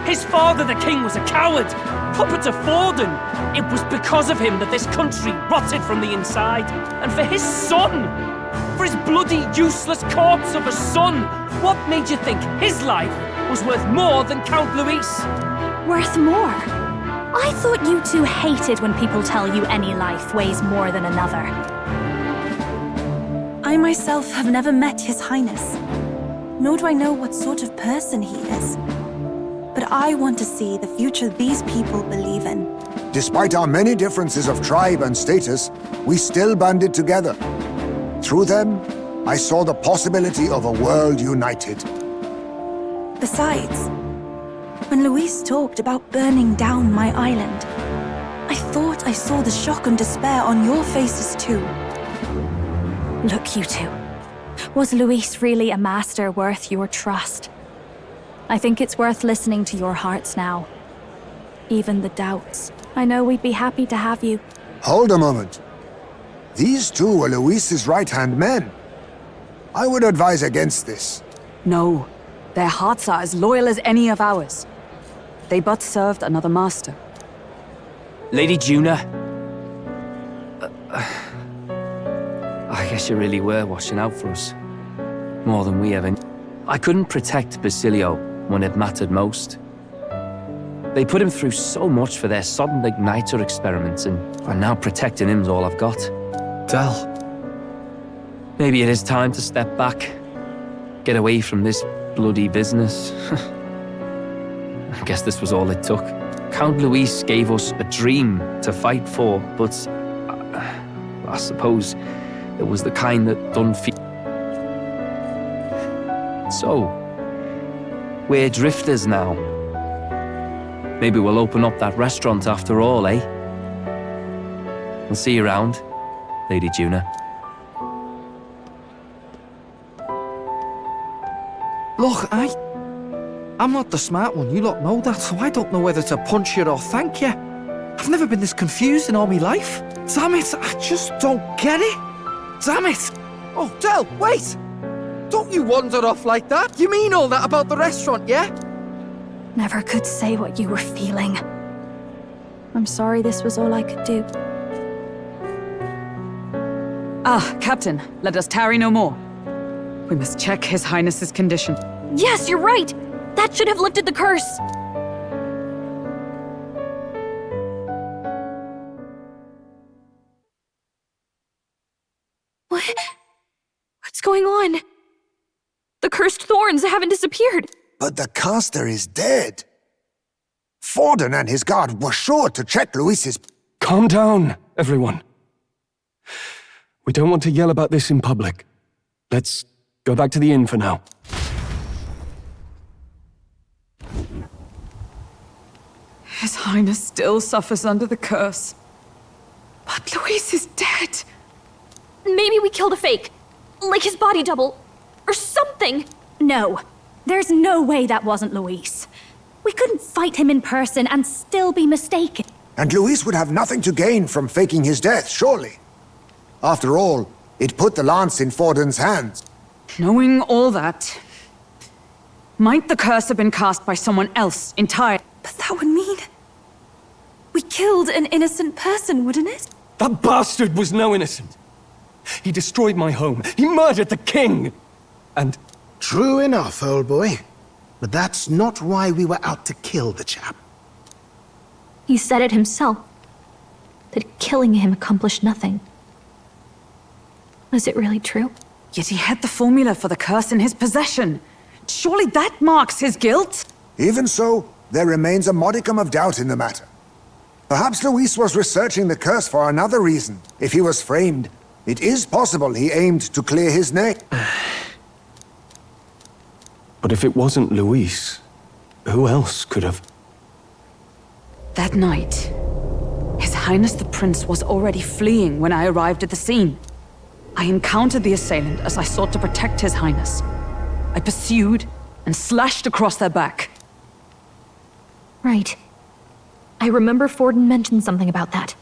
His father, the king, was a coward! Puppet of Forden! It was because of him that this country rotted from the inside! And for his son! For his bloody, useless corpse of a son! What made you think his life was worth more than Count Luis? Worth more? I thought you two hated when people tell you any life weighs more than another. I myself have never met His Highness, nor do I know what sort of person he is. But I want to see the future these people believe in. Despite our many differences of tribe and status, we still banded together. Through them, I saw the possibility of a world united. Besides, when Luis talked about burning down my island, I thought I saw the shock and despair on your faces too. Look, you two. Was Luis really a master worth your trust? I think it's worth listening to your hearts now. Even the doubts. I know we'd be happy to have you. Hold a moment. These two were Luis's right-hand men. I would advise against this. No, their hearts are as loyal as any of ours. They but served another master. Lady Juna. I guess you really were watching out for us. More than we ever knew. I couldn't protect Basilio when it mattered most. They put him through so much for their sodden igniter experiments, and now protecting him's all I've got. Del. Maybe it is time to step back. Get away from this bloody business. I guess this was all it took. Count Luis gave us a dream to fight for, but I suppose it was the kind that done feel. So, we're drifters now. Maybe we'll open up that restaurant after all, eh? We'll see you around, Lady Juna. Look, I'm not the smart one, you lot know that, so I don't know whether to punch you or thank you. I've never been this confused in all my life. Damn it, I just don't get it. Damn it! Oh, Del, wait! Don't you wander off like that. You mean all that about the restaurant, yeah? Never could say what you were feeling. I'm sorry this was all I could do. Ah, Captain, let us tarry no more. We must check His Highness's condition. Yes, you're right! That should have lifted the curse! What's going on? The cursed thorns haven't disappeared. But the caster is dead. Forden and his guard were sure to check Luis's... Calm down, everyone. We don't want to yell about this in public. Let's go back to the inn for now. His Highness still suffers under the curse. But Luis is dead. Maybe we killed a fake. Like his body double. Or something. No. There's no way that wasn't Luis. We couldn't fight him in person and still be mistaken. And Luis would have nothing to gain from faking his death, surely. After all, it put the lance in Forden's hands. Knowing all that, might the curse have been cast by someone else entirely? But that would mean... we killed an innocent person, wouldn't it? That bastard was no innocent. He destroyed my home. He murdered the king. And... True enough, old boy. But that's not why we were out to kill the chap. He said it himself. That killing him accomplished nothing. Was it really true? Yet he had the formula for the curse in his possession. Surely that marks his guilt? Even so, there remains a modicum of doubt in the matter. Perhaps Luis was researching the curse for another reason. If he was framed, it is possible he aimed to clear his name. But if it wasn't Luis, who else could have... That night, His Highness the Prince was already fleeing when I arrived at the scene. I encountered the assailant as I sought to protect His Highness. I pursued and slashed across their back. Right. I remember Forden mentioned something about that.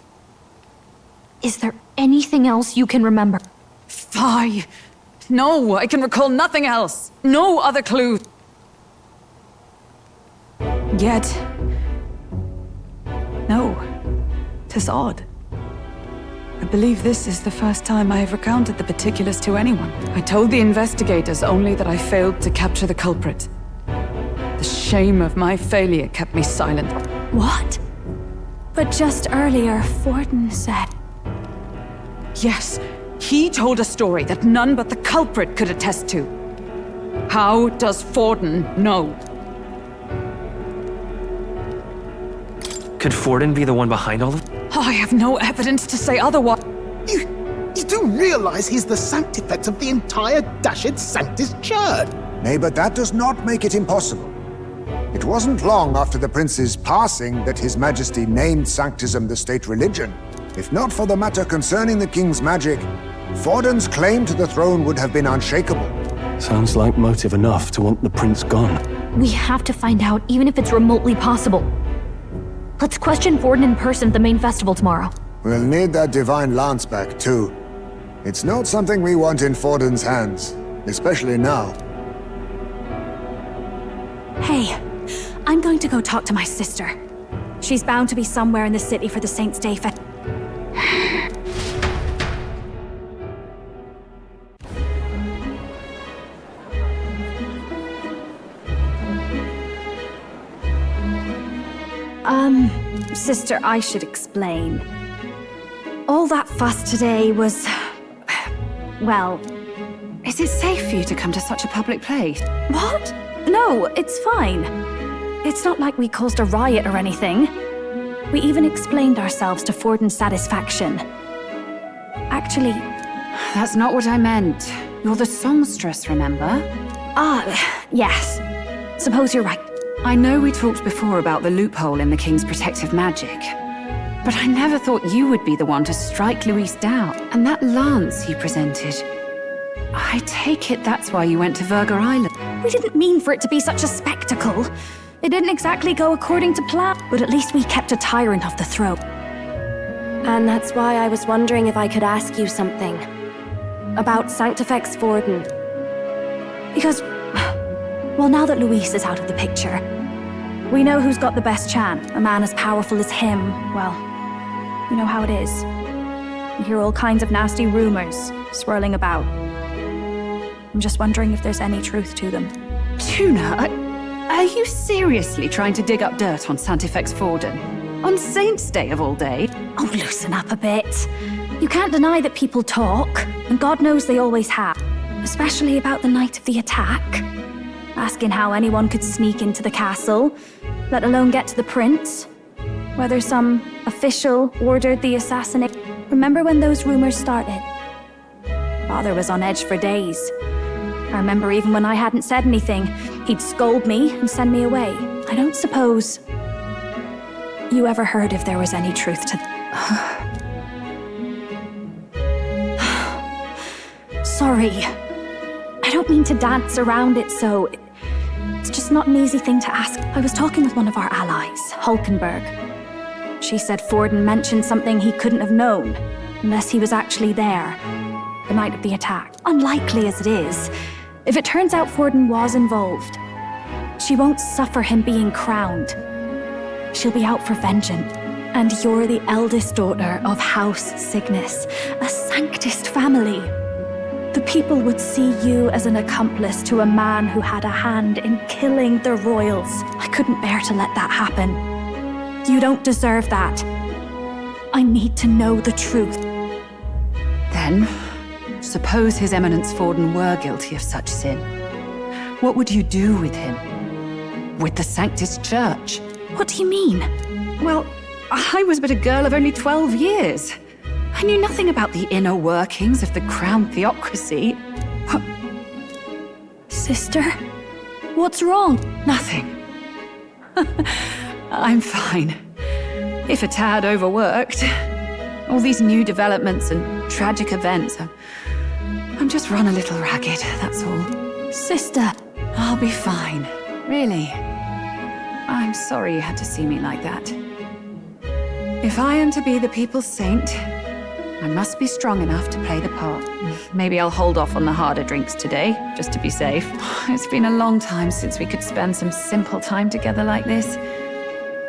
Is there anything else you can remember? Fie! No, I can recall nothing else. No other clue. Yet... no. 'Tis odd. I believe this is the first time I have recounted the particulars to anyone. I told the investigators only that I failed to capture the culprit. The shame of my failure kept me silent. What? But just earlier, Forden said... Yes, he told a story that none but the culprit could attest to. How does Forden know? Could Forden be the one behind all of it? Oh, I have no evidence to say otherwise. You do realize he's the sanctifex of the entire Dashed Sanctus Church? Nay, but that does not make it impossible. It wasn't long after the prince's passing that His Majesty named Sanctism the state religion. If not for the matter concerning the king's magic, Forden's claim to the throne would have been unshakable. Sounds like motive enough to want the prince gone. We have to find out, even if it's remotely possible. Let's question Forden in person at the main festival tomorrow. We'll need that divine lance back, too. It's not something we want in Forden's hands, especially now. Hey, I'm going to go talk to my sister. She's bound to be somewhere in the city for the Saint's Day festival. Sister, I should explain. All that fuss today was... well... Is it safe for you to come to such a public place? What? No, it's fine. It's not like we caused a riot or anything. We even explained ourselves to Forden's satisfaction. Actually... That's not what I meant. You're the songstress, remember? Yes. Suppose you're right. I know we talked before about the loophole in the king's protective magic, but I never thought you would be the one to strike Luis down. And that lance he presented, I take it that's why you went to Verger Island. We didn't mean for it to be such a spectacle. It didn't exactly go according to plan, but at least we kept a tyrant off the throat. And that's why I was wondering if I could ask you something. About Sanctifex Forden. Because, well, now that Luis is out of the picture, we know who's got the best chance. A man as powerful as him, well, you know how it is. You hear all kinds of nasty rumors swirling about. I'm just wondering if there's any truth to them. Tuna, are you seriously trying to dig up dirt on Sanctifex Forden? On Saint's Day of all day? Oh, loosen up a bit. You can't deny that people talk, and God knows they always have. Especially about the night of the attack. Asking how anyone could sneak into the castle, let alone get to the prince. Whether some official ordered the assassination. Remember when those rumors started? Father was on edge for days. I remember even when I hadn't said anything, he'd scold me and send me away. I don't suppose you ever heard if there was any truth to Sorry. I don't mean to dance around it, so it's just not an easy thing to ask. I was talking with one of our allies, Hulkenberg. She said Forden mentioned something he couldn't have known, unless he was actually there, the night of the attack. Unlikely as it is, if it turns out Forden was involved, she won't suffer him being crowned. She'll be out for vengeance. And you're the eldest daughter of House Cygnus, a Sanctist family. The people would see you as an accomplice to a man who had a hand in killing the royals. I couldn't bear to let that happen. You don't deserve that. I need to know the truth. Then, suppose His Eminence Forden were guilty of such sin. What would you do with him? With the Sanctist Church? What do you mean? Well, I was but a girl of only 12 years. I knew nothing about the inner workings of the crown theocracy. Sister? What's wrong? Nothing. I'm fine. If a tad overworked. All these new developments and tragic events. I'm just run a little ragged, that's all. Sister! I'll be fine. Really. I'm sorry you had to see me like that. If I am to be the people's saint, I must be strong enough to play the part. Maybe I'll hold off on the harder drinks today, just to be safe. It's been a long time since we could spend some simple time together like this.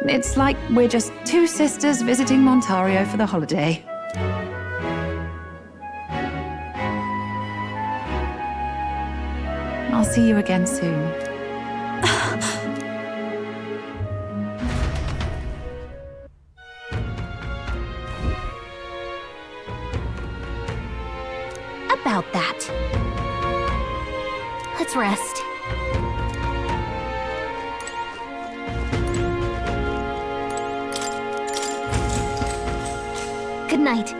It's like we're just two sisters visiting Montario for the holiday. I'll see you again soon. About that. Let's rest. Good night.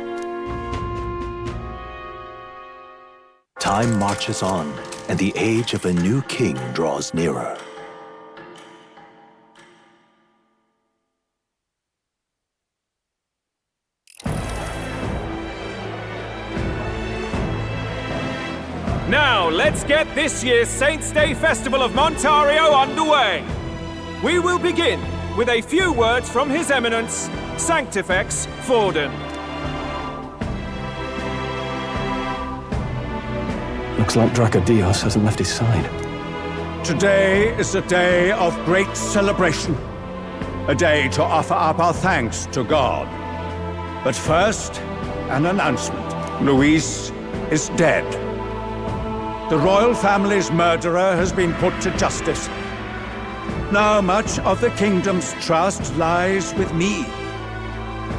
Time marches on, and the age of a new king draws nearer. Now, let's get this year's Saints' Day Festival of Montario underway. We will begin with a few words from His Eminence, Sanctifex Forden. Looks like Dracodios hasn't left his side. Today is a day of great celebration. A day to offer up our thanks to God. But first, an announcement. Luis is dead. The royal family's murderer has been put to justice. Now much of the kingdom's trust lies with me.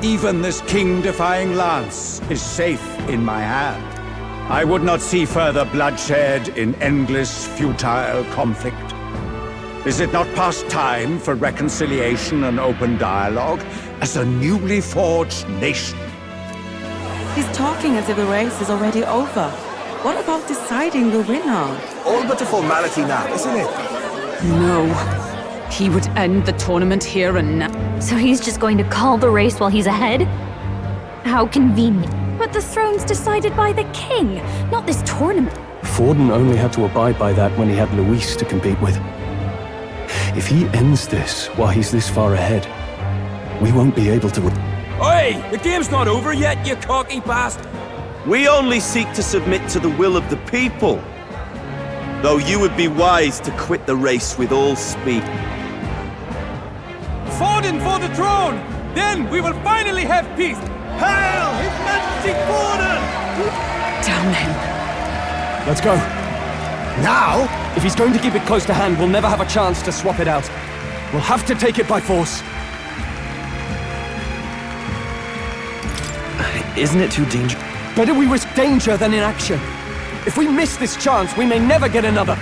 Even this king-defying lance is safe in my hand. I would not see further bloodshed in endless, futile conflict. Is it not past time for reconciliation and open dialogue as a newly forged nation? He's talking as if the race is already over. What about deciding the winner? All but a formality now, isn't it? No. He would end the tournament here and now. So he's just going to call the race while he's ahead? How convenient. But the throne's decided by the king, not this tournament. Forden only had to abide by that when he had Luis to compete with. If he ends this while he's this far ahead, we won't be able to... Oi! The game's not over yet, you cocky bastard! We only seek to submit to the will of the people. Though you would be wise to quit the race with all speed. Forden for the throne! Then we will finally have peace! Hail His Majesty Forden! Damn him. Let's go. Now? If he's going to keep it close to hand, we'll never have a chance to swap it out. We'll have to take it by force. Isn't it too dangerous? Better we risk danger than inaction. If we miss this chance, we may never get another.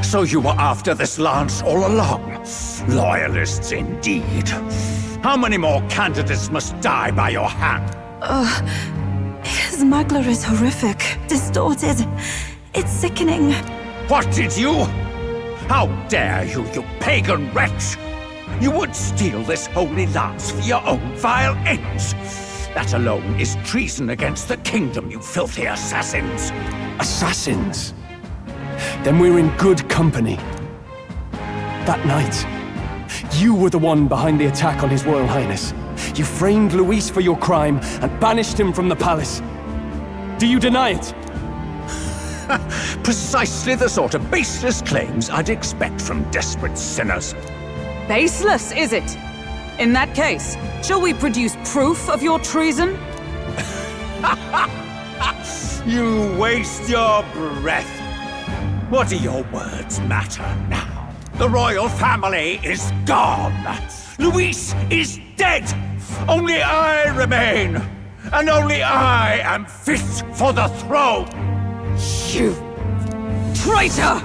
So you were after this lance all along? Loyalists indeed. How many more candidates must die by your hand? His Magler is horrific, distorted. It's sickening. What did you? How dare you, you pagan wretch! You would steal this holy lance for your own vile ends. That alone is treason against the kingdom, you filthy assassins. Assassins? Then we're in good company. That night, you were the one behind the attack on His Royal Highness. You framed Luis for your crime and banished him from the palace. Do you deny it? Precisely the sort of baseless claims I'd expect from desperate sinners. Baseless, is it? In that case, shall we produce proof of your treason? You waste your breath. What do your words matter now? The royal family is gone. Luis is dead. Only I remain. And only I am fit for the throne. You traitor!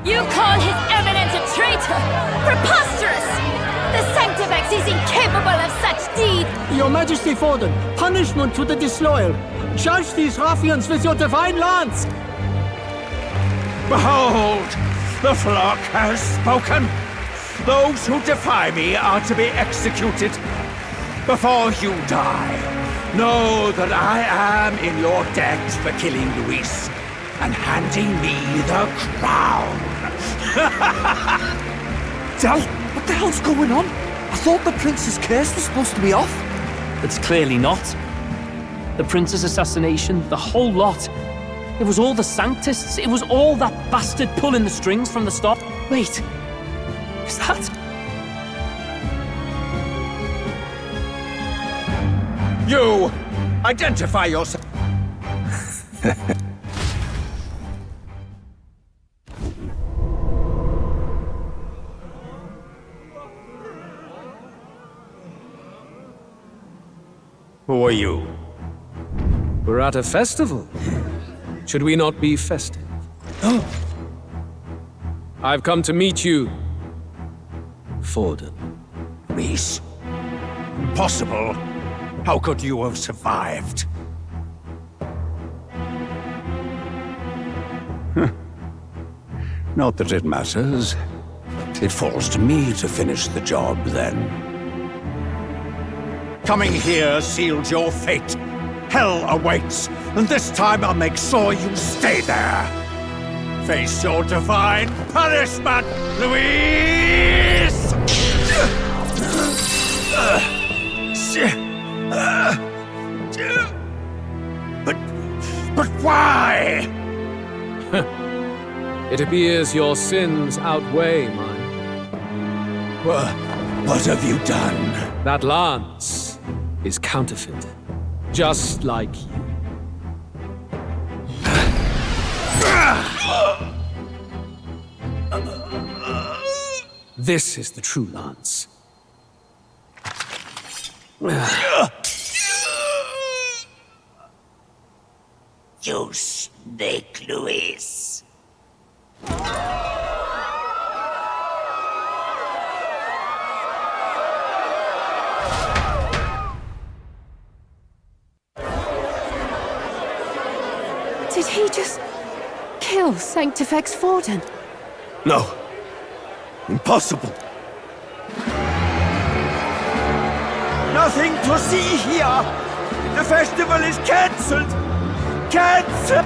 You call His Eminence a traitor? Preposterous! The Sanctifex is incapable of such deed! Your Majesty Forden, punishment to the disloyal. Judge these ruffians with your divine lance! Behold, the flock has spoken. Those who defy me are to be executed. Before you die, know that I am in your debt for killing Luis and handing me the crown. Del, what the hell's going on? I thought the prince's curse was supposed to be off. It's clearly not. The prince's assassination, the whole lot. It was all the Sanctists. It was all that bastard pulling the strings from the start. Wait, is that... You! Identify yourself! Who are you? We're at a festival. Should we not be festive? I've come to meet you, Forden. Reese. Impossible. How could you have survived? Not that it matters. It falls to me to finish the job, then. Coming here sealed your fate. Hell awaits, and this time I'll make sure you stay there. Face your divine punishment, Luis! But why? It appears your sins outweigh mine. What have you done? That lance is counterfeit, just like you. This is the true lance. You snake, Luis. Did he just kill Sanctifex Forden? No. Impossible. Nothing to see here! The festival is cancelled! Cancelled!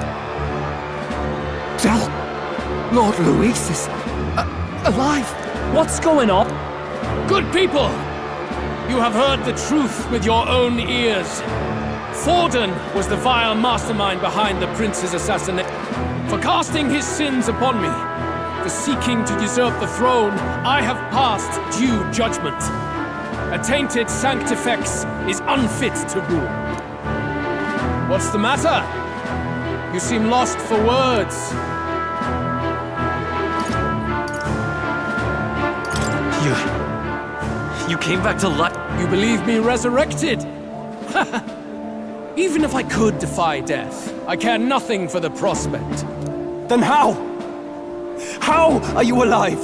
Del, Lord Luis is alive. What's going on? Good people! You have heard the truth with your own ears. Forden was the vile mastermind behind the prince's assassination. For casting his sins upon me, for seeking to usurp the throne, I have passed due judgment. A tainted Sanctifex is unfit to rule. What's the matter? You seem lost for words. You came back to life? You believe me resurrected? Even if I could defy death, I care nothing for the prospect. Then how? How are you alive?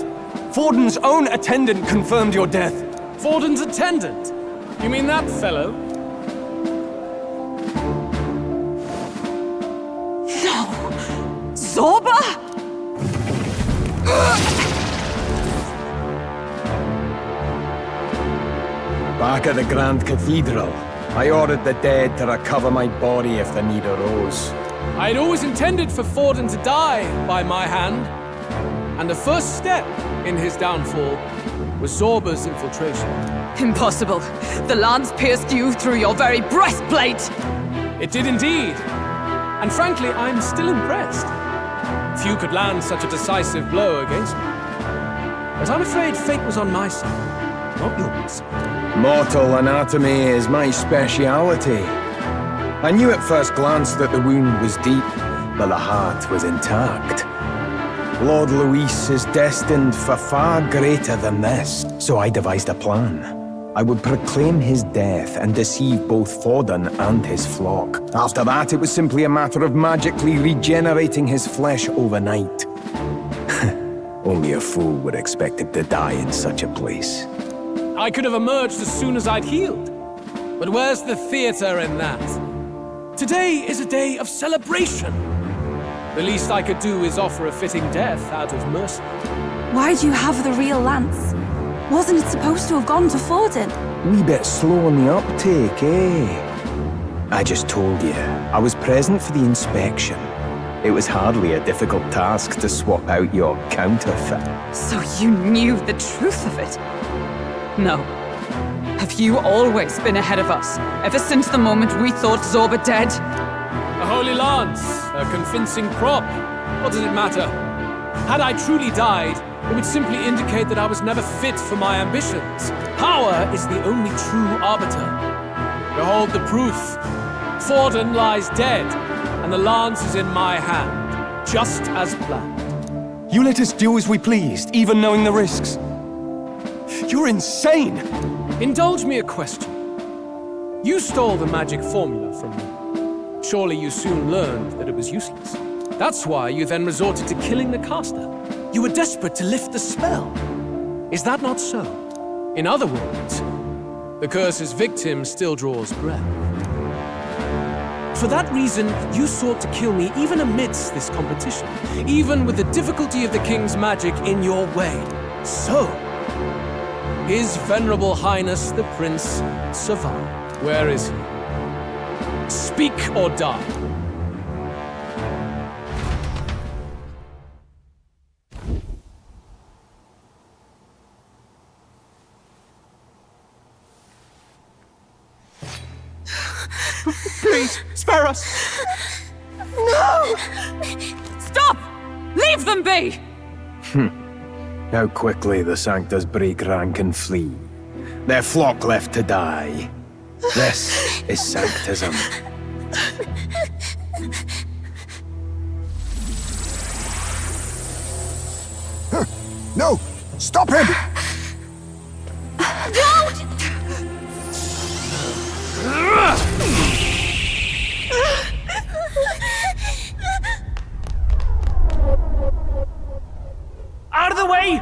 Forden's own attendant confirmed your death. Forden's attendant? You mean that fellow? No! Zorba? Back at the Grand Cathedral, I ordered the dead to recover my body if the need arose. I had always intended for Forden to die by my hand. And the first step in his downfall was Zorba's infiltration. Impossible. The lance pierced you through your very breastplate! It did indeed. And frankly, I'm still impressed. Few could land such a decisive blow against me. But I'm afraid fate was on my side, not yours. Mortal anatomy is my speciality. I knew at first glance that the wound was deep, but the heart was intact. Lord Luis is destined for far greater than this, so I devised a plan. I would proclaim his death and deceive both Forden and his flock. After that, it was simply a matter of magically regenerating his flesh overnight. Only a fool would expect him to die in such a place. I could have emerged as soon as I'd healed. But where's the theater in that? Today is a day of celebration. The least I could do is offer a fitting death out of mercy. Why do you have the real lance? Wasn't it supposed to have gone to Forden? Wee bit slow on the uptake, eh? I just told you, I was present for the inspection. It was hardly a difficult task to swap out your counterfeit. So you knew the truth of it? No. Have you always been ahead of us? Ever since the moment we thought Zorba dead? A holy lance, a convincing prop. What does it matter? Had I truly died, it would simply indicate that I was never fit for my ambitions. Power is the only true arbiter. Behold the proof. Forden lies dead, and the lance is in my hand, just as planned. You let us do as we pleased, even knowing the risks. You're insane! Indulge me a question. You stole the magic formula from me. Surely you soon learned that it was useless. That's why you then resorted to killing the caster. You were desperate to lift the spell. Is that not so? In other words, the curse's victim still draws breath. For that reason, you sought to kill me even amidst this competition, even with the difficulty of the king's magic in your way. So, His Venerable Highness the Prince survived. Where is he? Speak or die. Please, spare us! No! Stop! Leave them be! How quickly the Sanctus break rank and flee. Their flock left to die. This is Sanctism. No! Stop him! Don't! Out of the way!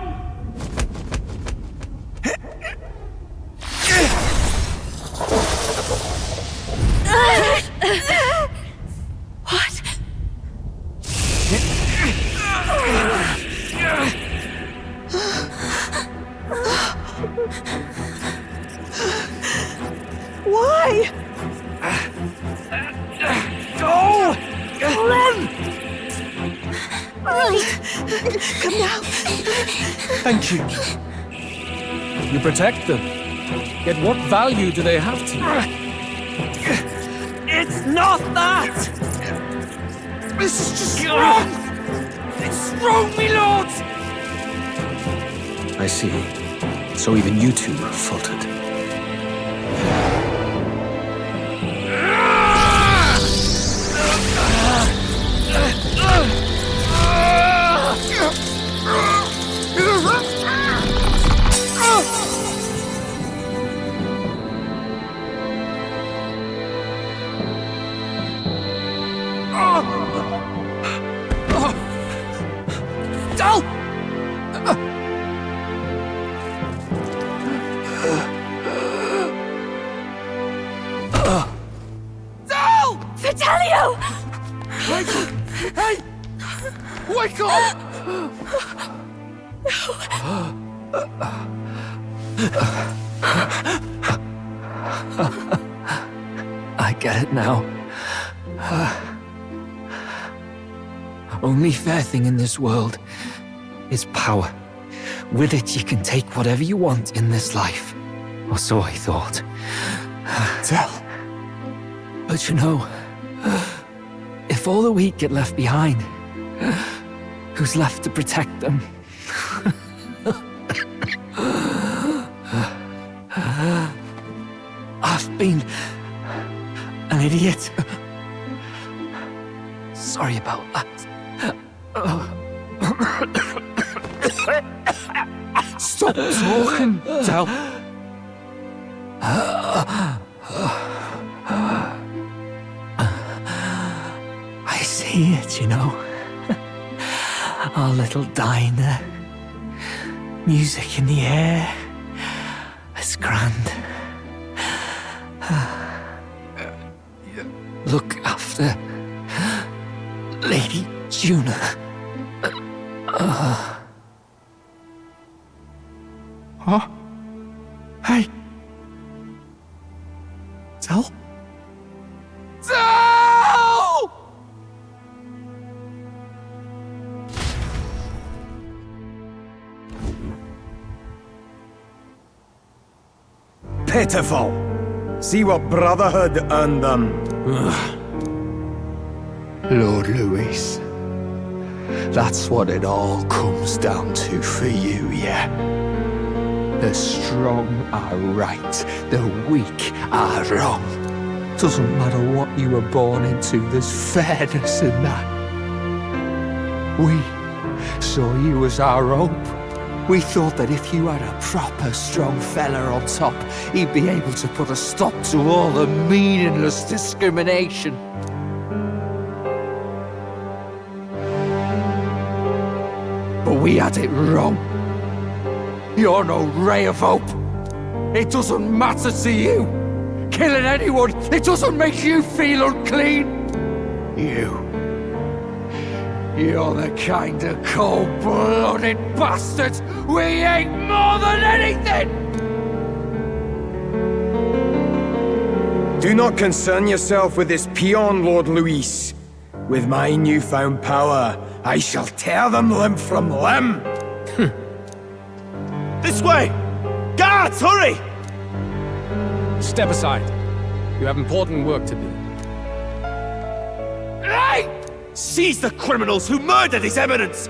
What? Why? Go! Run! Right. Come now. Thank you. You protect them. Yet what value do they have to you? It's not that! This is just wrong! It's wrong, me lord! I see. So even you two are faltered. Vitelio! Hey! Wake up! I get it now. Only fair thing in this world is power. With it, you can take whatever you want in this life. Or so I thought. Tell. But you know, if all the weak get left behind, who's left to protect them? I've been an idiot. Sorry about that. Stop talking, Del. I see it, you know. Our little diner. Music in the air. It's grand. Look after Lady Juna. Huh? Hey. Del? Del! Pitiful. See what brotherhood earned them. Lord Louis, that's what it all comes down to for you, yeah? The strong are right, the weak are wrong. Doesn't matter what you were born into, there's fairness in that. We saw you as our hope. We thought that if you had a proper strong fella on top, he'd be able to put a stop to all the meaningless discrimination. But we had it wrong. You're no ray of hope. It doesn't matter to you. Killing anyone, it doesn't make you feel unclean. You're the kind of cold-blooded bastards we hate more than anything! Do not concern yourself with this peon, Lord Louis. With my newfound power, I shall tear them limb from limb. This way! Guards, hurry! Step aside. You have important work to do. Hey! Seize the criminals who murdered His Eminence!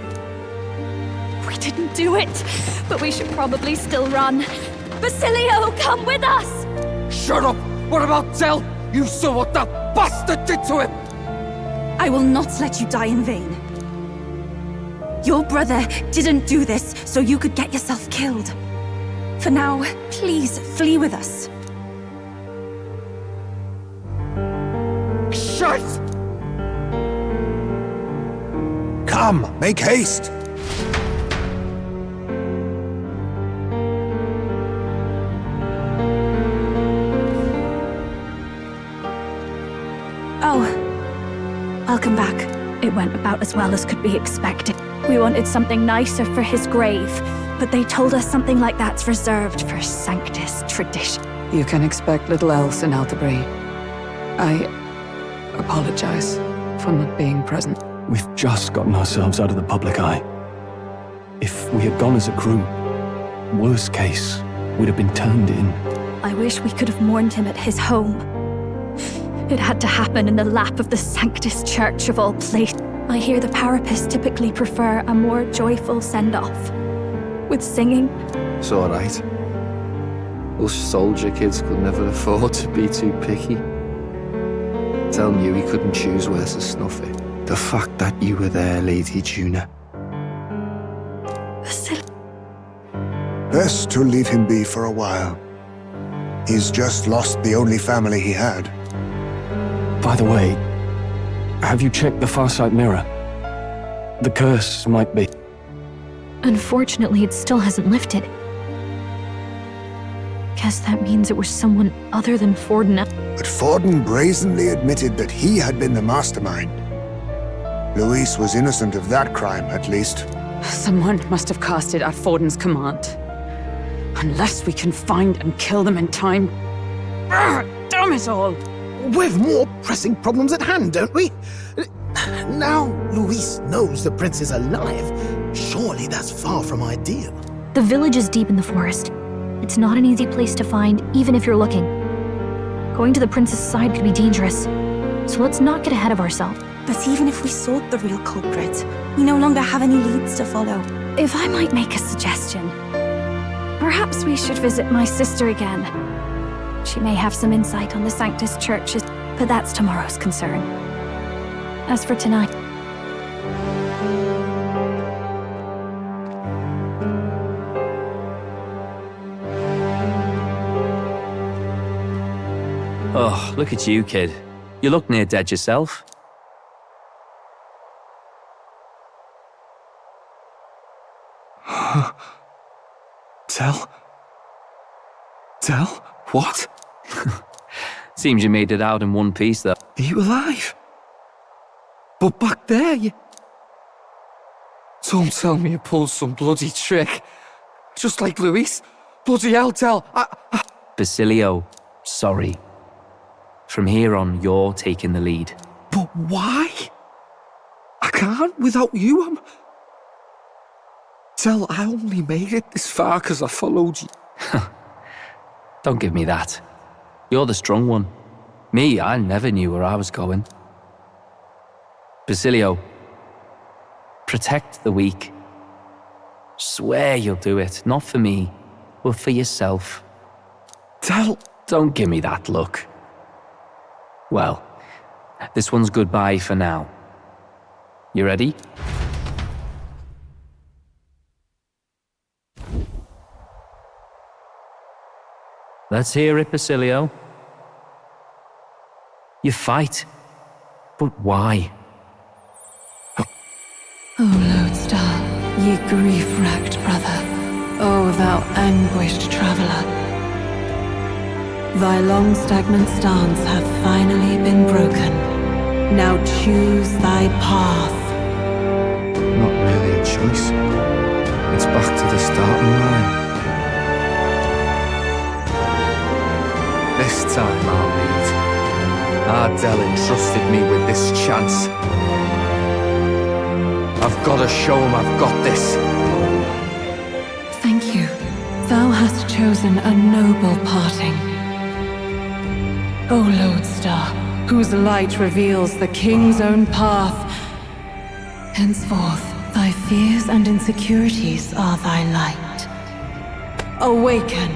We didn't do it, but we should probably still run. Basilio, come with us! Shut up! What about Del? You saw what that bastard did to him! I will not let you die in vain. Your brother didn't do this so you could get yourself killed. For now, please flee with us. Shut! Come, make haste! Oh, welcome back. It went about as well as could be expected. We wanted something nicer for his grave, but they told us something like that's reserved for Sanctus tradition. You can expect little else in Altabury. I apologize for not being present. We've just gotten ourselves out of the public eye. If we had gone as a group, worst case, we'd have been turned in. I wish we could have mourned him at his home. It had to happen in the lap of the Sanctus Church of all places. I hear the Parapists typically prefer a more joyful send-off. With singing. It's alright. Us soldier kids could never afford to be too picky. Telling you he couldn't choose where to snuff it. The fact that you were there, Lady Juna. Best to leave him be for a while. He's just lost the only family he had. By the way, have you checked the Farsight mirror? The curse might be... Unfortunately, it still hasn't lifted. Guess that means it was someone other than Forden. But Forden brazenly admitted that he had been the mastermind. Luis was innocent of that crime, at least. Someone must have cast it at Forden's command. Unless we can find and kill them in time. Damn it all! We've more pressing problems at hand, don't we? Now Luis knows the prince is alive. Surely that's far from ideal. The village is deep in the forest. It's not an easy place to find, even if you're looking. Going to the prince's side could be dangerous. So let's not get ahead of ourselves. But even if we sought the real culprit, we no longer have any leads to follow. If I might make a suggestion, perhaps we should visit my sister again. She may have some insight on the Sanctus churches, but that's tomorrow's concern. As for tonight... Oh, look at you, kid. You look near dead yourself. Tell? What? Seems you made it out in one piece, though. Are you alive? But back there, you... Don't tell me you pulled some bloody trick. Just like Luis. Bloody hell, Tell. Basilio, sorry. From here on, you're taking the lead. But why? I can't without you. Tell, I only made it this far because I followed you. Don't give me that. You're the strong one. Me, I never knew where I was going. Basilio, protect the weak. Swear you'll do it, not for me, but for yourself. Tell... Don't give me that look. Well, this one's goodbye for now. You ready? Let's hear it, Basilio. You fight, but why? O Lodestar, ye grief-racked brother, O thou anguished traveller, thy long stagnant stance hath finally been broken. Now choose thy path. Not really a choice. It's back to the starting line. This time I'll lead. Ardell entrusted me with this chance. I've got to show him I've got this. Thank you. Thou hast chosen a noble parting. O Lodestar, whose light reveals the king's own path. Henceforth, thy fears and insecurities are thy light. Awaken!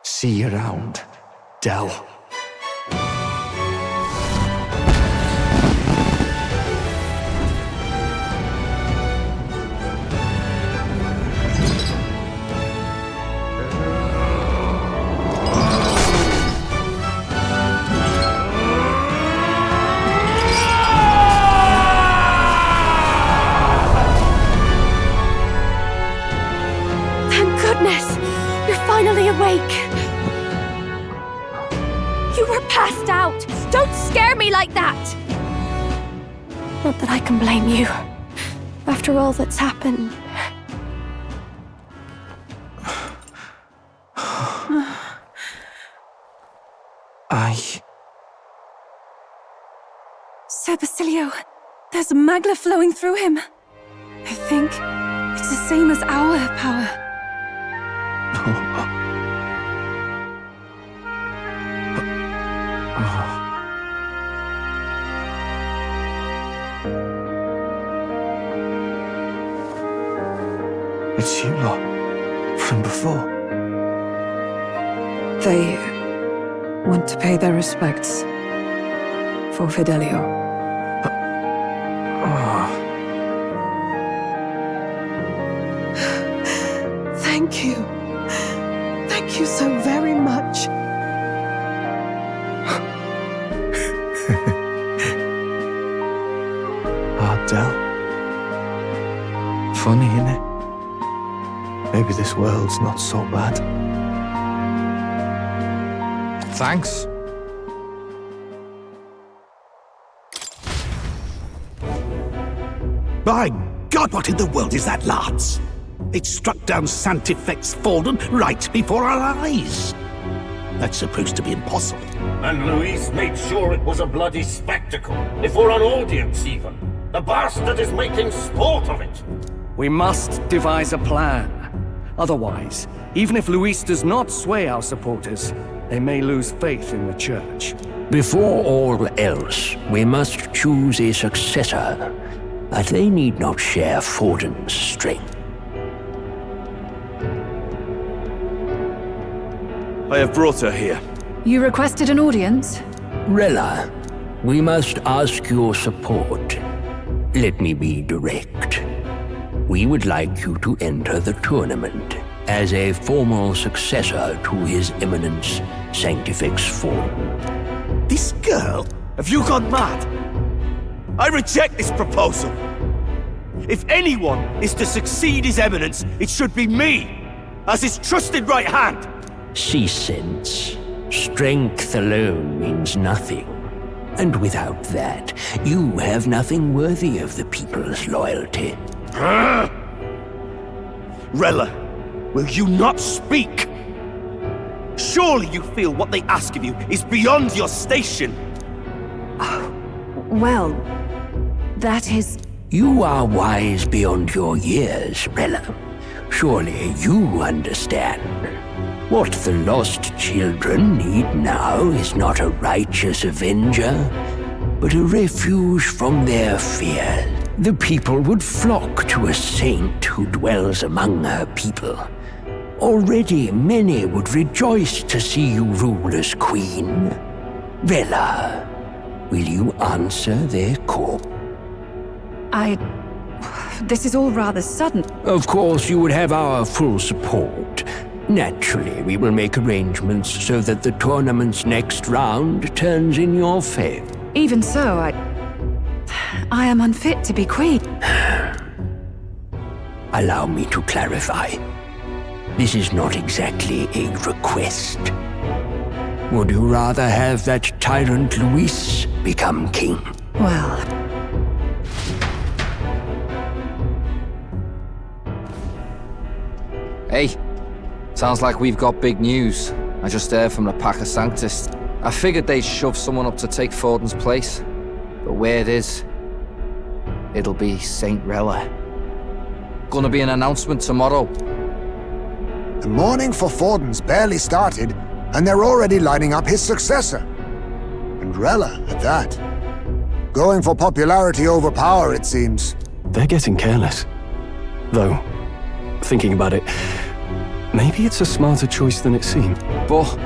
See you around, Dell. Don't scare me like that! Not that I can blame you. After all that's happened. Sir Basilio, there's magla flowing through him. I think it's the same as our power. It's you lot. From before. They want to pay their respects for Fidelio. Thank you. Thank you so very much. Ardell. Funny, innit? Maybe this world's not so bad. Thanks. By God, what in the world is that, lads? It struck down Sanctifex Forden right before our eyes. That's supposed to be impossible. And Luis made sure it was a bloody spectacle, before an audience even. The bastard is making sport of it. We must devise a plan. Otherwise, even if Luis does not sway our supporters, they may lose faith in the church. Before all else, we must choose a successor. But they need not share Forden's strength. I have brought her here. You requested an audience? Rella, we must ask your support. Let me be direct. We would like you to enter the tournament as a formal successor to His Eminence Sanctifex Forden. This girl? Have you gone mad? I reject this proposal. If anyone is to succeed His Eminence, it should be me, as his trusted right hand. Cease sense. Strength alone means nothing. And without that, you have nothing worthy of the people's loyalty. Rella, will you not speak? Surely you feel what they ask of you is beyond your station. Well, that is... You are wise beyond your years, Rella. Surely you understand. What the lost children need now is not a righteous avenger, but a refuge from their fears. The people would flock to a saint who dwells among her people. Already many would rejoice to see you rule as queen. Rella, will you answer their call? This is all rather sudden. Of course, you would have our full support. Naturally, we will make arrangements so that the tournament's next round turns in your favor. Even so, I am unfit to be queen. Allow me to clarify. This is not exactly a request. Would you rather have that tyrant Luis become king? Well... Hey, sounds like we've got big news. I just heard from the Pack of Sanctus. I figured they'd shove someone up to take Forden's place. But where it is, it'll be Saint Rella. Gonna be an announcement tomorrow. The mourning for Forden's barely started, and they're already lining up his successor. And Rella, at that. Going for popularity over power, it seems. They're getting careless. Though, thinking about it, maybe it's a smarter choice than it seemed. But,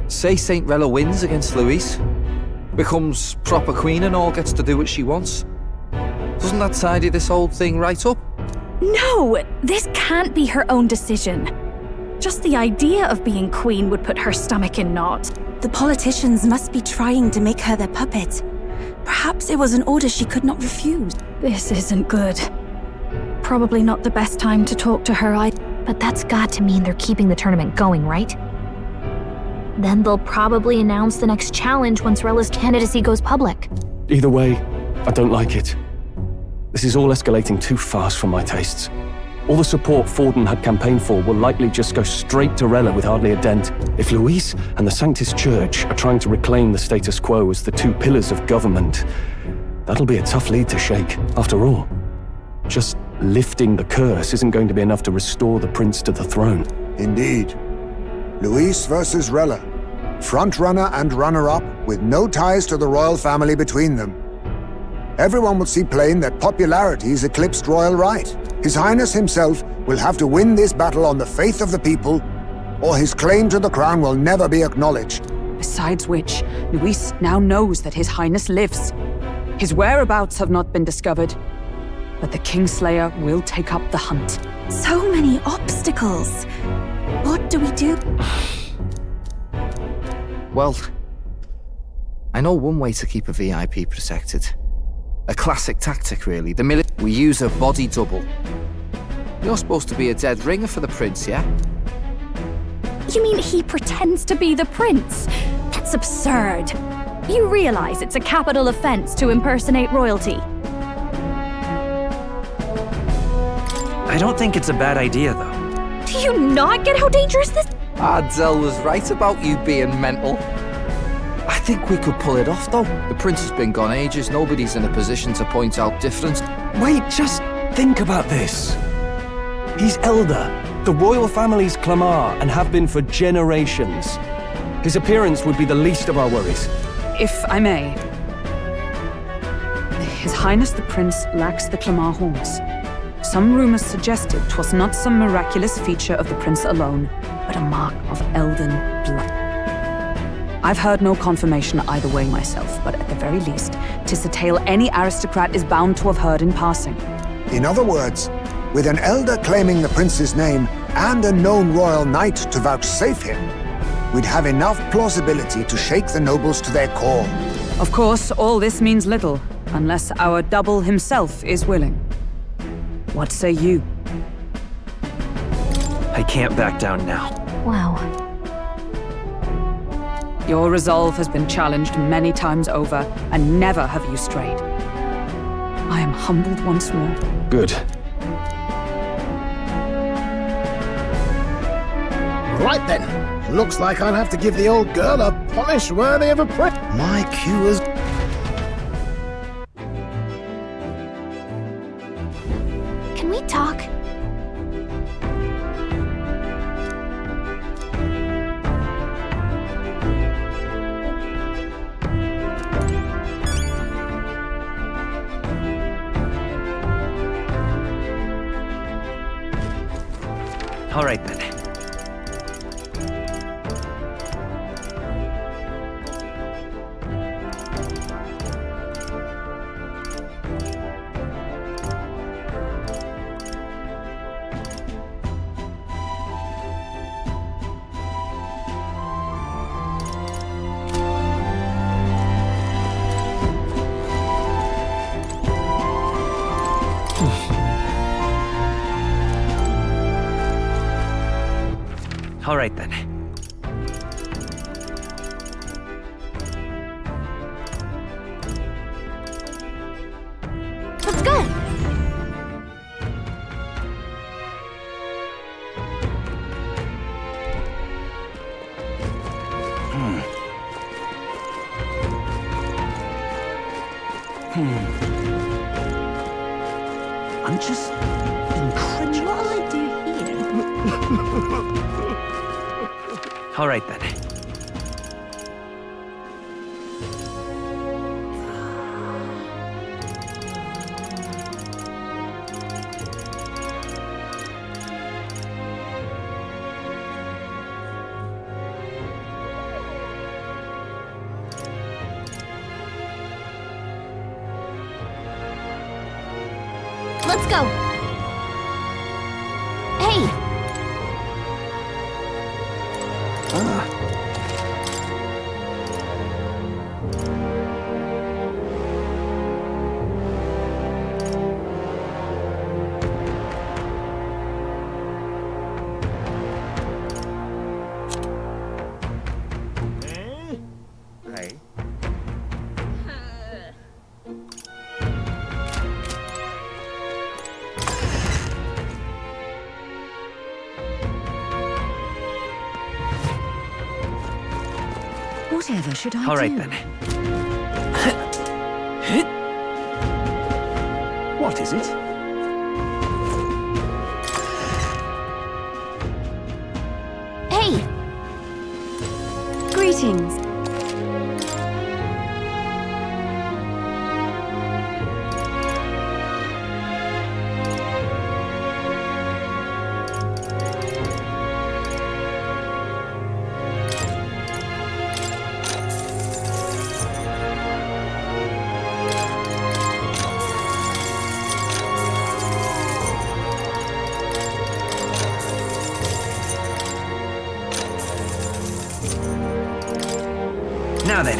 say Saint Rella wins against Luis, becomes proper queen and all, gets to do what she wants. Doesn't that tidy this whole thing right up? No! This can't be her own decision. Just the idea of being queen would put her stomach in knots. The politicians must be trying to make her their puppet. Perhaps it was an order she could not refuse. This isn't good. Probably not the best time to talk to her, But that's got to mean they're keeping the tournament going, right? Then they'll probably announce the next challenge once Rella's candidacy goes public. Either way, I don't like it. This is all escalating too fast for my tastes. All the support Forden had campaigned for will likely just go straight to Rella with hardly a dent. If Luis and the Sanctus Church are trying to reclaim the status quo as the two pillars of government, that'll be a tough lead to shake. After all, just lifting the curse isn't going to be enough to restore the prince to the throne. Indeed. Luis versus Rella. Frontrunner and runner-up with no ties to the royal family between them. Everyone will see plain that popularity's eclipsed royal right. His Highness himself will have to win this battle on the faith of the people, or his claim to the crown will never be acknowledged. Besides which, Luis now knows that His Highness lives. His whereabouts have not been discovered, but the Kingslayer will take up the hunt. So many obstacles. What do we do? Well, I know one way to keep a VIP protected. A classic tactic, really. We use a body double. You're supposed to be a dead ringer for the prince, yeah? You mean he pretends to be the prince? That's absurd. You realize it's a capital offense to impersonate royalty. I don't think it's a bad idea, though. Do you not get how dangerous this? Ardell was right about you being mental. I think we could pull it off, though. The prince has been gone ages. Nobody's in a position to point out difference. Wait, just think about this. He's elder, the royal family's Clamar, and have been for generations. His appearance would be the least of our worries. If I may. His Highness the Prince lacks the Clamar horns. Some rumors suggested 'twas not some miraculous feature of the prince alone, but a mark of elden blood. I've heard no confirmation either way myself, but at the very least, 'tis a tale any aristocrat is bound to have heard in passing. In other words, with an elder claiming the prince's name and a known royal knight to vouchsafe him, we'd have enough plausibility to shake the nobles to their core. Of course, all this means little, unless our double himself is willing. What say you? I can't back down now. Wow. Your resolve has been challenged many times over, and never have you strayed. I am humbled once more. Good. Right then. Looks like I'll have to give the old girl a polish worthy of a prince. My cue is... Can we talk? All right, then. All right, then. Let's go! I'm just incredulous. What will I do here? All right, then. Let's go! Hey! Whatever should I All right do? then. What is it? Hey! Greetings. Now then.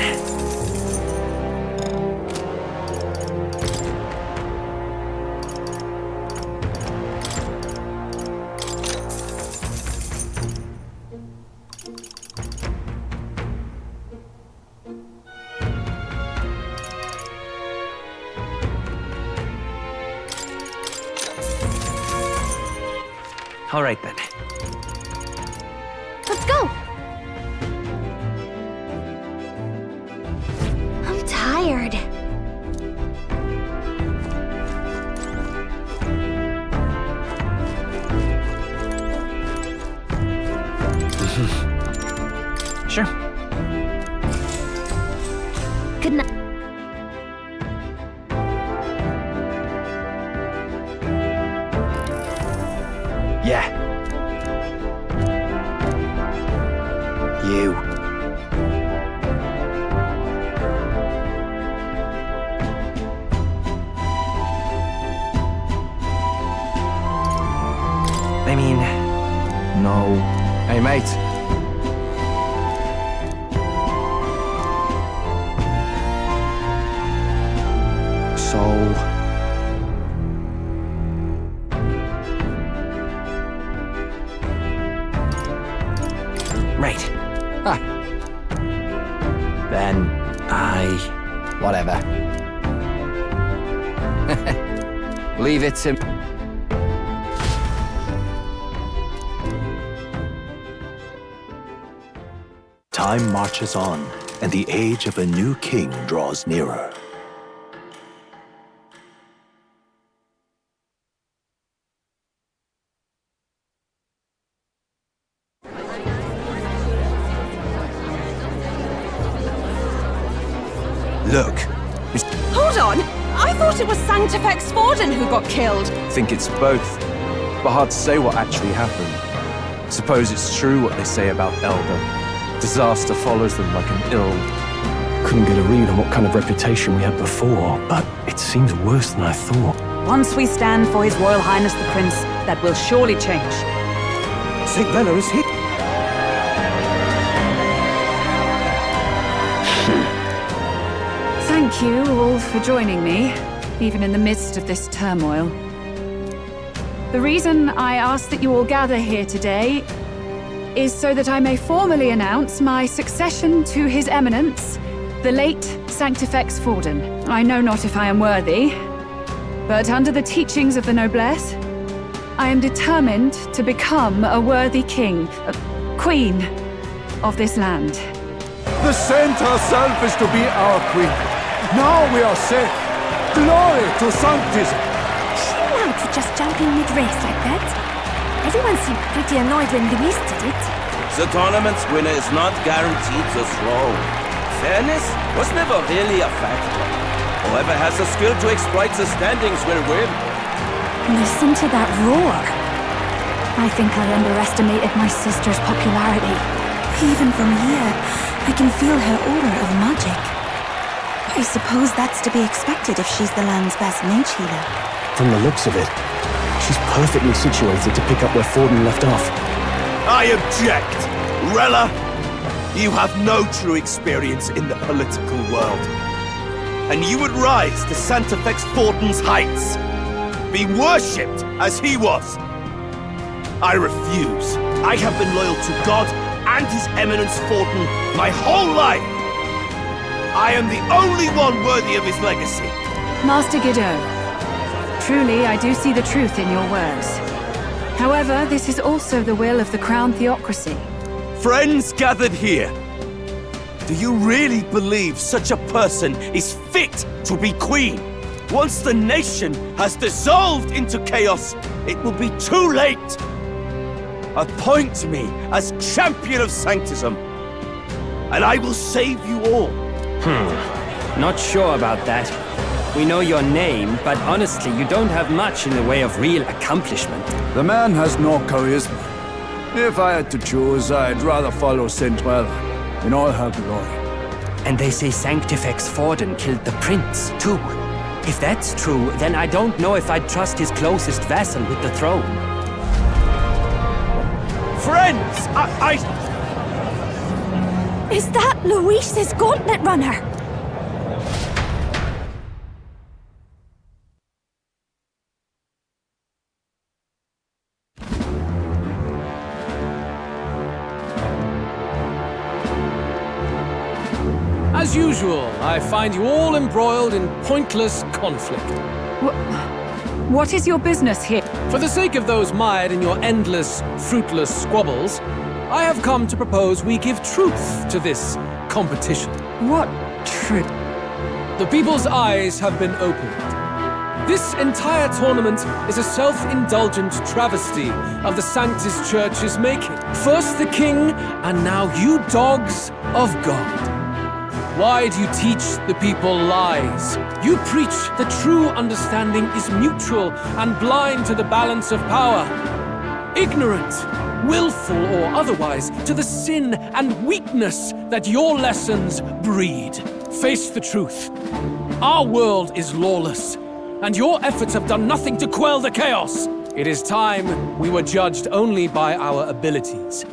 All right then. Let's go! I'm tired. Sure. Good night. Yeah. You. I mean... No. Hey, mate. So... Right. Ah. Then whatever. Leave it to... Time marches on, and the age of a new king draws nearer. Look, Hold on! I thought it was Sanctifex Forden who got killed. Think it's both, but hard to say what actually happened. Suppose it's true what they say about Elder. Disaster follows them like an ill. Couldn't get a read on what kind of reputation we had before, but it seems worse than I thought. Once we stand for His Royal Highness the Prince, that will surely change. St. Rella is here. Thank you all for joining me, even in the midst of this turmoil. The reason I ask that you all gather here today is so that I may formally announce my succession to His Eminence, the late Sanctifex Forden. I know not if I am worthy, but under the teachings of the noblesse, I am determined to become a worthy king, a queen of this land. The saint herself is to be our queen. Now we are safe. Glory to Sanctism. Is she allowed to just jump in mid-race like that? Everyone seemed pretty annoyed when Luis did it. The tournament's winner is not guaranteed the throne. Fairness was never really a factor. Whoever has the skill to exploit the standings will win. Listen to that roar. I think I underestimated my sister's popularity. Even from here, I can feel her aura of magic. I suppose that's to be expected if she's the land's best mage healer. From the looks of it, she's perfectly situated to pick up where Forden left off. I object! Rella, you have no true experience in the political world. And you would rise to Sanctifex Forden's heights. Be worshipped as he was. I refuse. I have been loyal to God and His Eminence Forden my whole life. I am the only one worthy of his legacy. Master Godot, truly I do see the truth in your words. However, this is also the will of the Crown Theocracy. Friends gathered here, Do you really believe such a person is fit to be queen? Once the nation has dissolved into chaos, it will be too late. Appoint me as champion of Sanctism, and I will save you all. Not sure about that. We know your name, but honestly, you don't have much in the way of real accomplishment. The man has no charisma. If I had to choose, I'd rather follow Centrella in all her glory. And they say Sanctifex Forden killed the prince, too. If that's true, then I don't know if I'd trust his closest vassal with the throne. Friends, Is that Luis's gauntlet runner? As usual, I find you all embroiled in pointless conflict. What is your business here? For the sake of those mired in your endless, fruitless squabbles, I have come to propose we give truth to this competition. What truth? The people's eyes have been opened. This entire tournament is a self-indulgent travesty of the Sanctus Church's making. First the king, and now you dogs of God. Why do you teach the people lies? You preach that true understanding is mutual and blind to the balance of power. Ignorant, willful or otherwise, to the sin and weakness that your lessons breed. Face the truth. Our world is lawless, and your efforts have done nothing to quell the chaos. It is time we were judged only by our abilities.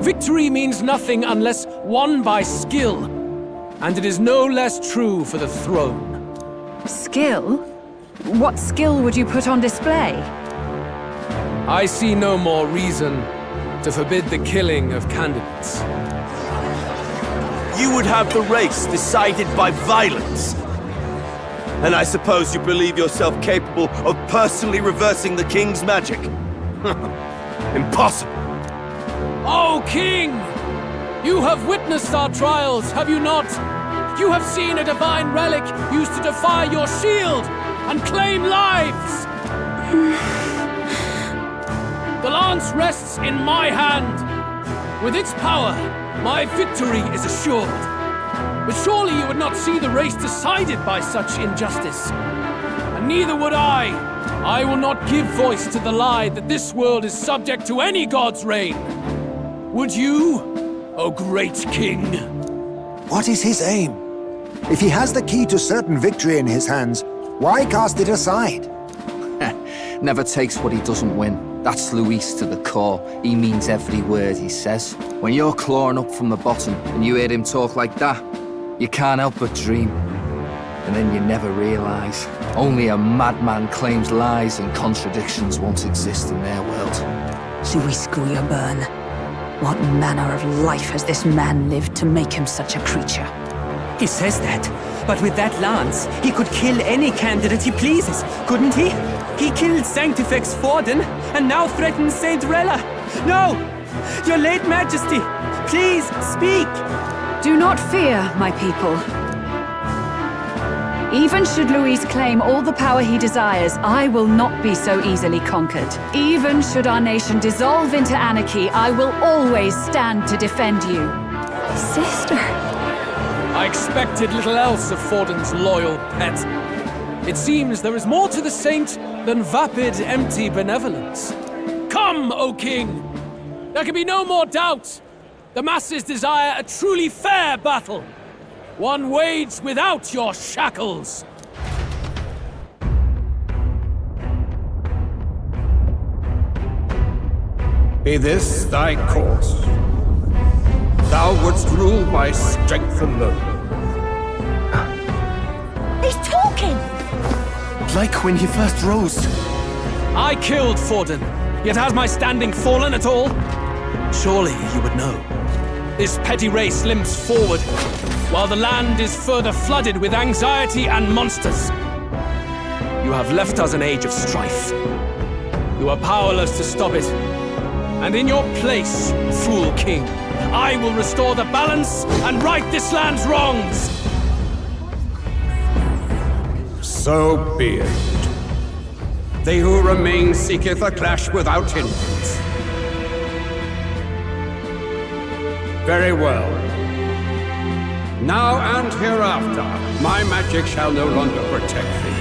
Victory means nothing unless won by skill. And it is no less true for the throne. Skill? What skill would you put on display? I see no more reason to forbid the killing of candidates. You would have the race decided by violence. And I suppose you believe yourself capable of personally reversing the king's magic? Impossible. Oh, king! You have witnessed our trials, have you not? You have seen a divine relic used to defy your shield and claim lives! The lance rests in my hand. With its power, my victory is assured. But surely you would not see the race decided by such injustice. And neither would I. I will not give voice to the lie that this world is subject to any god's reign. Would you, O great king? What is his aim? If he has the key to certain victory in his hands, why cast it aside? Never takes what he doesn't win. That's Luis to the core. He means every word he says. When you're clawing up from the bottom and you hear him talk like that, you can't help but dream. And then you never realize. Only a madman claims lies and contradictions won't exist in their world. Luis Guyaburn. What manner of life has this man lived to make him such a creature? He says that, but with that lance, he could kill any candidate he pleases, couldn't he? He killed Sanctifex Forden, and now threatens Saint Rella. No! Your late majesty, please, speak! Do not fear, my people. Even should Luis claim all the power he desires, I will not be so easily conquered. Even should our nation dissolve into anarchy, I will always stand to defend you. Sister. I expected little else of Forden's loyal pet. It seems there is more to the saint than vapid, empty benevolence. Come, O king! There can be no more doubt. The masses desire a truly fair battle. One waged without your shackles. Be this thy course. Thou wouldst rule by strength alone. He's talking! Like when he first rose. I killed Forden, yet has my standing fallen at all? Surely you would know. This petty race limps forward, while the land is further flooded with anxiety and monsters. You have left us an age of strife. You are powerless to stop it. And in your place, fool king, I will restore the balance and right this land's wrongs! So be it. They who remain seeketh a clash without hindrance. Very well. Now and hereafter, my magic shall no longer protect thee.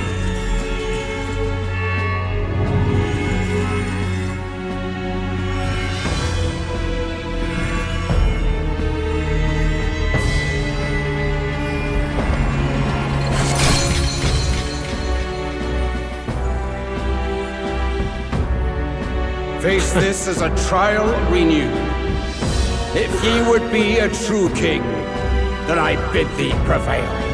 Face this as a trial renewed. If ye would be a true king, then I bid thee prevail.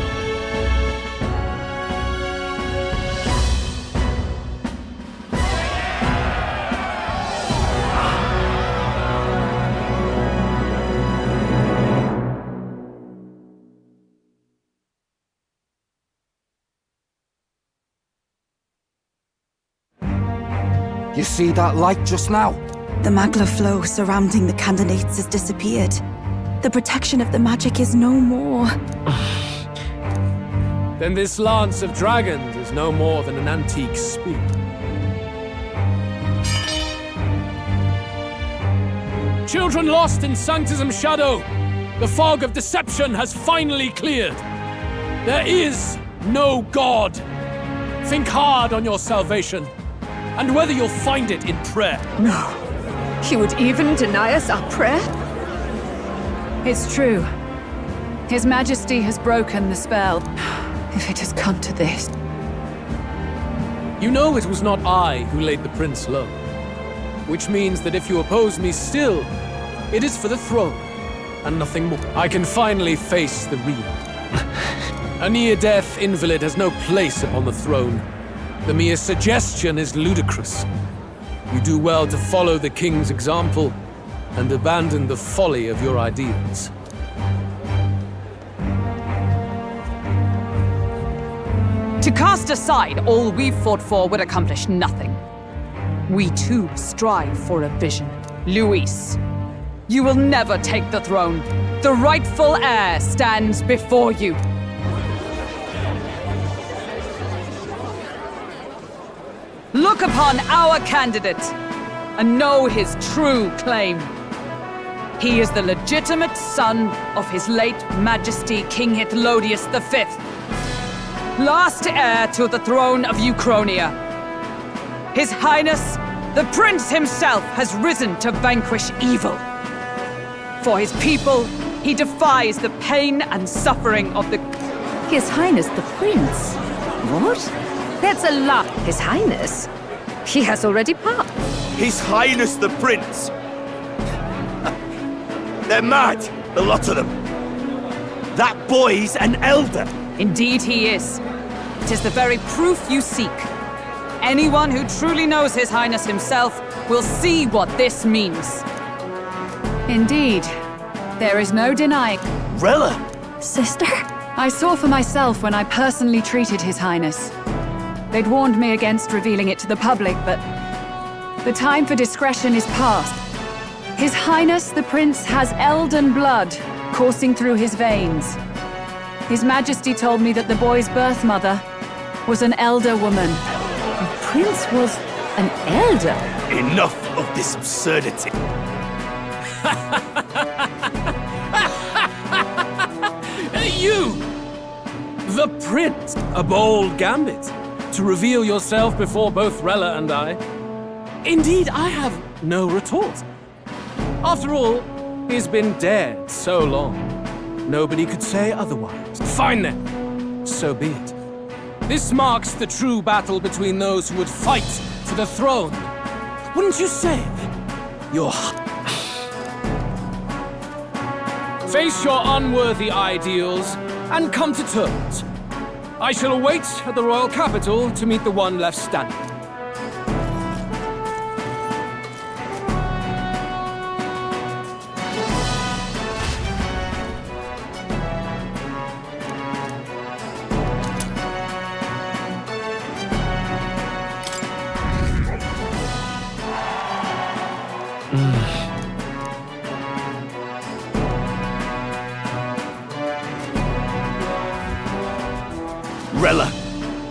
You see that light just now? The magla flow surrounding the candidates has disappeared. The protection of the magic is no more. Then this lance of dragons is no more than an antique spear. Children lost in Sanctism's shadow, the fog of deception has finally cleared. There is no God. Think hard on your salvation, and whether you'll find it in prayer. No. He would even deny us our prayer? It's true. His Majesty has broken the spell. If it has come to this. You know it was not I who laid the prince low. Which means that if you oppose me still, it is for the throne, and nothing more. I can finally face the real. A near-death invalid has no place upon the throne. The mere suggestion is ludicrous. You do well to follow the king's example and abandon the folly of your ideals. To cast aside all we've fought for would accomplish nothing. We too strive for a vision. Luis, you will never take the throne. The rightful heir stands before you. Look upon our candidate and know his true claim. He is the legitimate son of his late Majesty King Hytlodius V, last heir to the throne of Euchronia. His Highness, the Prince himself, has risen to vanquish evil. For his people, he defies the pain and suffering of the... His Highness the Prince? What? That's a lie. His Highness? He has already passed. His Highness the Prince! They're mad, the lot of them. That boy's an elder. Indeed he is. It is the very proof you seek. Anyone who truly knows His Highness himself will see what this means. Indeed. There is no denying. Rella! Sister? I saw for myself when I personally treated His Highness. They'd warned me against revealing it to the public, but the time for discretion is past. His Highness the Prince has elden blood coursing through his veins. His Majesty told me that the boy's birth mother was an elder woman. The Prince was an elder? Enough of this absurdity. You! The Prince! A bold gambit. To reveal yourself before both Rella and I. Indeed, I have no retort. After all, he's been dead so long. Nobody could say otherwise. Fine then. So be it. This marks the true battle between those who would fight for the throne. Wouldn't you say? Face your unworthy ideals and come to terms. I shall await at the royal capital to meet the one left standing. Rella,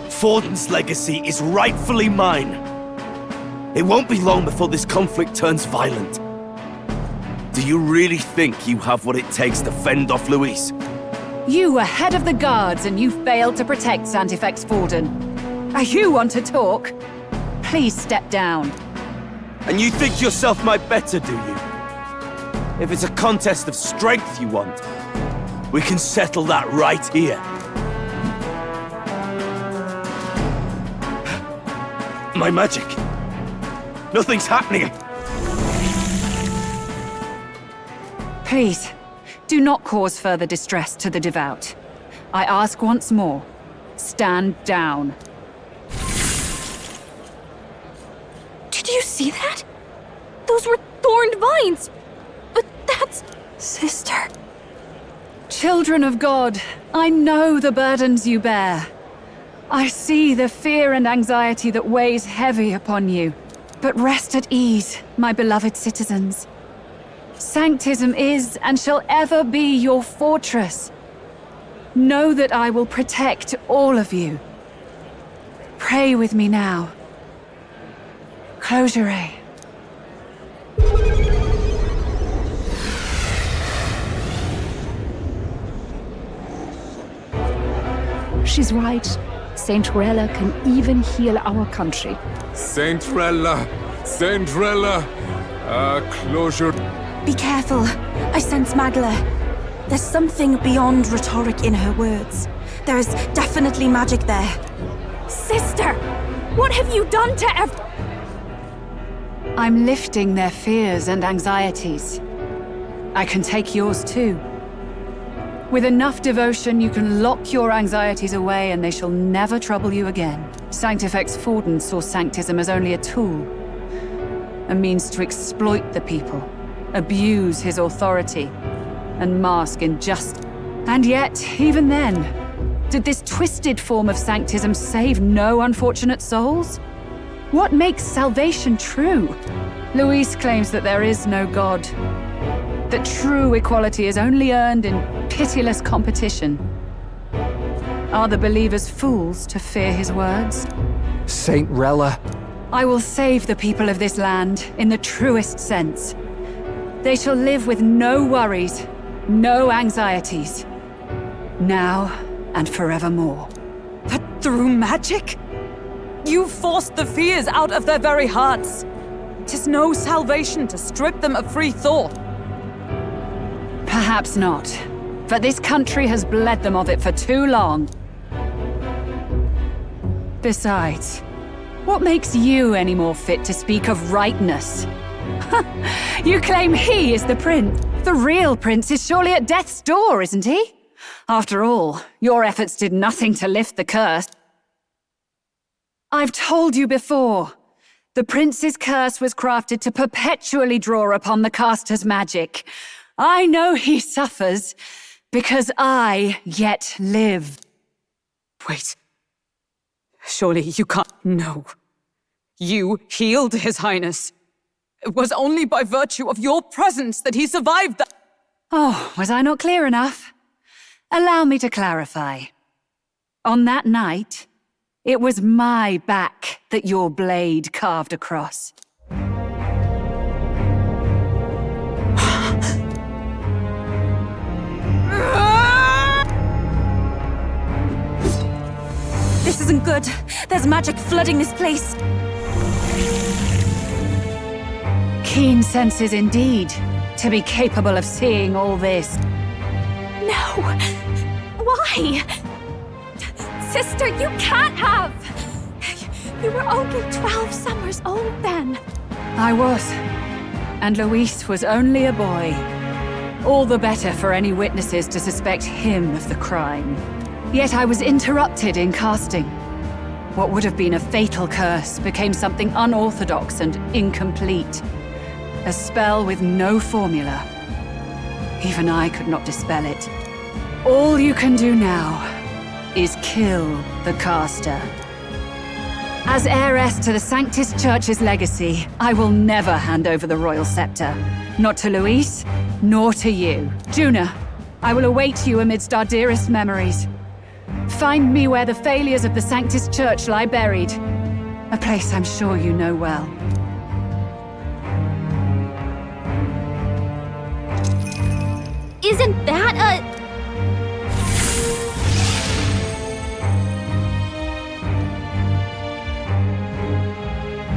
Forden's legacy is rightfully mine. It won't be long before this conflict turns violent. Do you really think you have what it takes to fend off Luis? You were head of the guards and you failed to protect Santifex Forden. You want to talk? Please step down. And you think yourself my better, do you? If it's a contest of strength you want, we can settle that right here. My magic. Nothing's happening. Please, do not cause further distress to the devout. I ask once more, stand down. Did you see that? Those were thorned vines. But that's... Sister. Children of God, I know the burdens you bear. I see the fear and anxiety that weighs heavy upon you. But rest at ease, my beloved citizens. Sanctism is and shall ever be your fortress. Know that I will protect all of you. Pray with me now. Close your eyes. She's right. Saint Rella can even heal our country. Saint Rella! Saint Rella! Close your... Be careful. I sense Magla. There's something beyond rhetoric in her words. There's definitely magic there. Sister! What have you done to I'm lifting their fears and anxieties. I can take yours too. With enough devotion, you can lock your anxieties away and they shall never trouble you again. Sanctifex Forden saw Sanctism as only a tool. A means to exploit the people, abuse his authority, and mask injustice. And yet, even then, did this twisted form of Sanctism save no unfortunate souls? What makes salvation true? Luis claims that there is no God. That true equality is only earned in pitiless competition. Are the believers fools to fear his words? Saint Rella. I will save the people of this land in the truest sense. They shall live with no worries, no anxieties. Now and forevermore. But through magic? You forced the fears out of their very hearts. 'Tis no salvation to strip them of free thought. Perhaps not. But this country has bled them of it for too long. Besides, what makes you any more fit to speak of rightness? You claim he is the prince. The real prince is surely at death's door, isn't he? After all, your efforts did nothing to lift the curse. I've told you before. The prince's curse was crafted to perpetually draw upon the caster's magic. I know he suffers, because I yet live. Wait. Surely you can't... No. You healed His Highness. It was only by virtue of your presence that he survived that... Oh, was I not clear enough? Allow me to clarify. On that night, it was my back that your blade carved across. This isn't good. There's magic flooding this place. Keen senses indeed, to be capable of seeing all this. No! Why? Sister, you can't have! You were only 12 summers old then. I was. And Luis was only a boy. All the better for any witnesses to suspect him of the crime. Yet I was interrupted in casting. What would have been a fatal curse became something unorthodox and incomplete. A spell with no formula. Even I could not dispel it. All you can do now is kill the caster. As heiress to the Sanctus Church's legacy, I will never hand over the royal scepter. Not to Luis, nor to you. Juna, I will await you amidst our dearest memories. Find me where the failures of the Sanctus Church lie buried. A place I'm sure you know well. Isn't that a...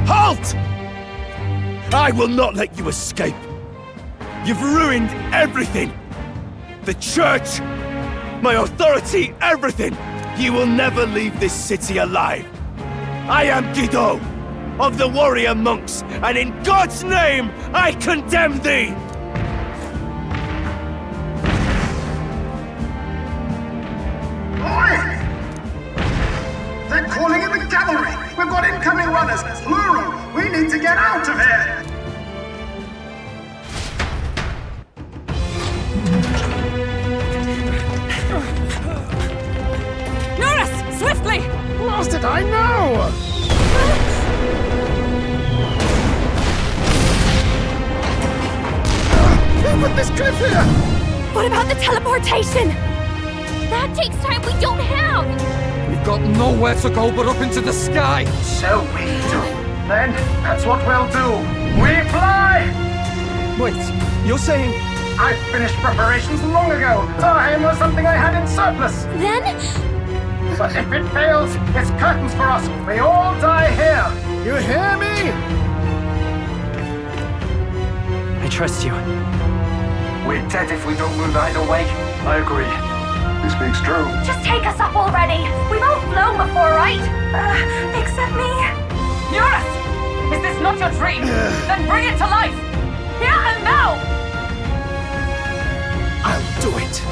Halt! I will not let you escape. You've ruined everything. The church, my authority, everything. You will never leave this city alive. I am Guido, of the warrior monks, and in God's name, I condemn thee! Oi! They're calling in the cavalry! We've got incoming runners, plural! We need to get out of here! Norris! Swiftly! Lost it, I know! Who put this cliff here? What about the teleportation? That takes time we don't have! We've got nowhere to go but up into the sky! So we do. Then, that's what we'll do. We fly! Wait, you're saying... I finished preparations long ago. Our aim was something I had in surplus. Then? But if it fails, it's curtains for us. We all die here. You hear me? I trust you. We're dead if we don't move either way. I agree. He speaks true. Just take us up already. We've all flown before, right? Except me. Norris! Is this not your dream? Then bring it to life! Here and now! I'll do it.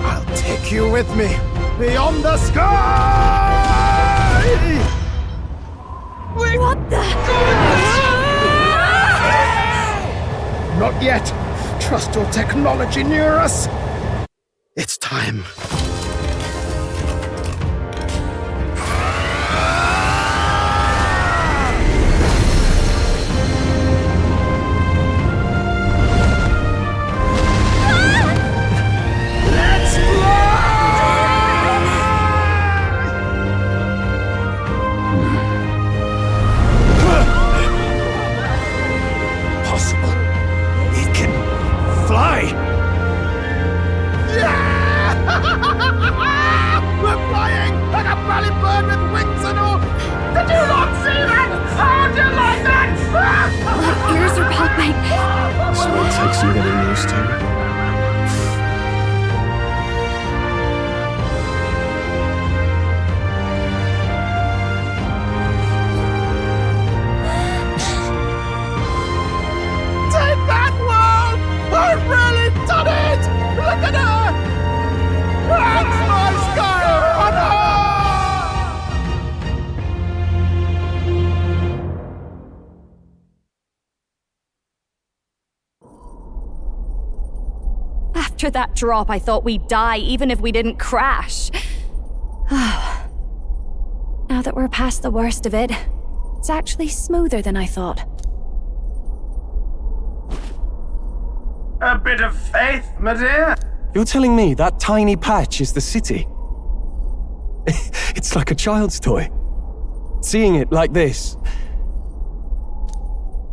I'll take you with me. Beyond the sky! What the? Not yet. Trust your technology near us. It's time. Some getting used to. Take that world! I've really done it! Look at her! That's my sky runner! After that drop, I thought we'd die even if we didn't crash. Now that we're past the worst of it, it's actually smoother than I thought. A bit of faith, my dear? You're telling me that tiny patch is the city? It's like a child's toy. Seeing it like this.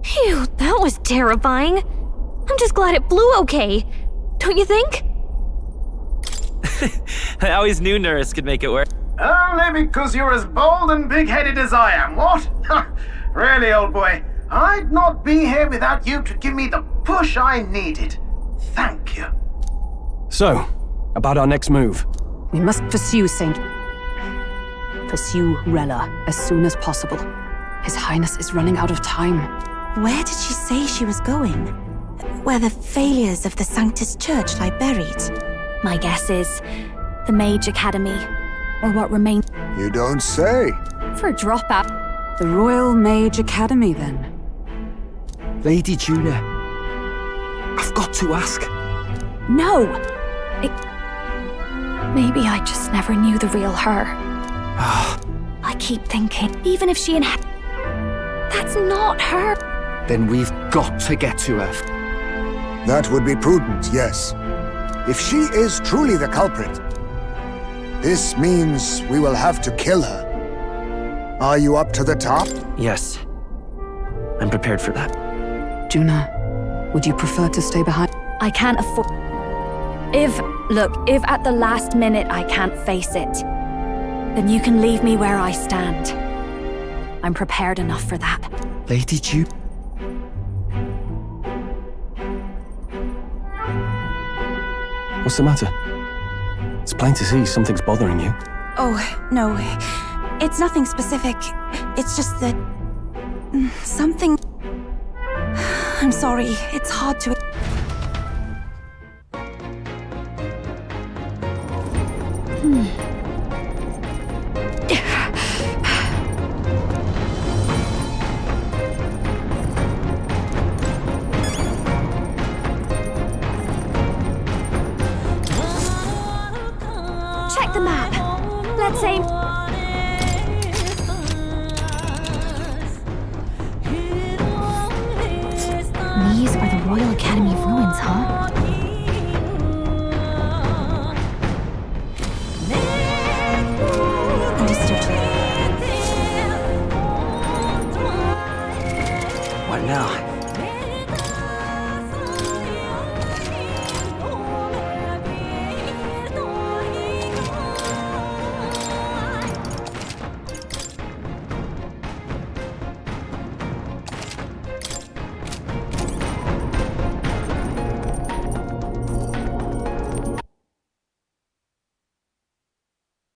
Phew, that was terrifying. I'm just glad it flew okay. Don't you think? I always knew Norris could make it work. Only because you're as bold and big-headed as I am, what? Really, old boy, I'd not be here without you to give me the push I needed. Thank you. So, about our next move. We must pursue Rella as soon as possible. His Highness is running out of time. Where did she say she was going? Where the failures of the Sanctus Church lie buried? My guess is the Mage Academy, or what remains. You don't say. For a dropout. The Royal Mage Academy, then. Lady Juna, I've got to ask. No! Maybe I just never knew the real her. I keep thinking, even if she that's not her. Then we've got to get to her. That would be prudent, yes. If she is truly the culprit, This means we will have to kill her. Are you up to the top? Yes. I'm prepared for that. Juna, would you prefer to stay behind? I can't afford... If at the last minute I can't face it, then you can leave me where I stand. I'm prepared enough for that. Lady Jude. What's the matter? It's plain to see something's bothering you. Oh, no. It's nothing specific. It's just that... something... I'm sorry. It's hard to... Check the map. Let's aim... These are the Royal Academy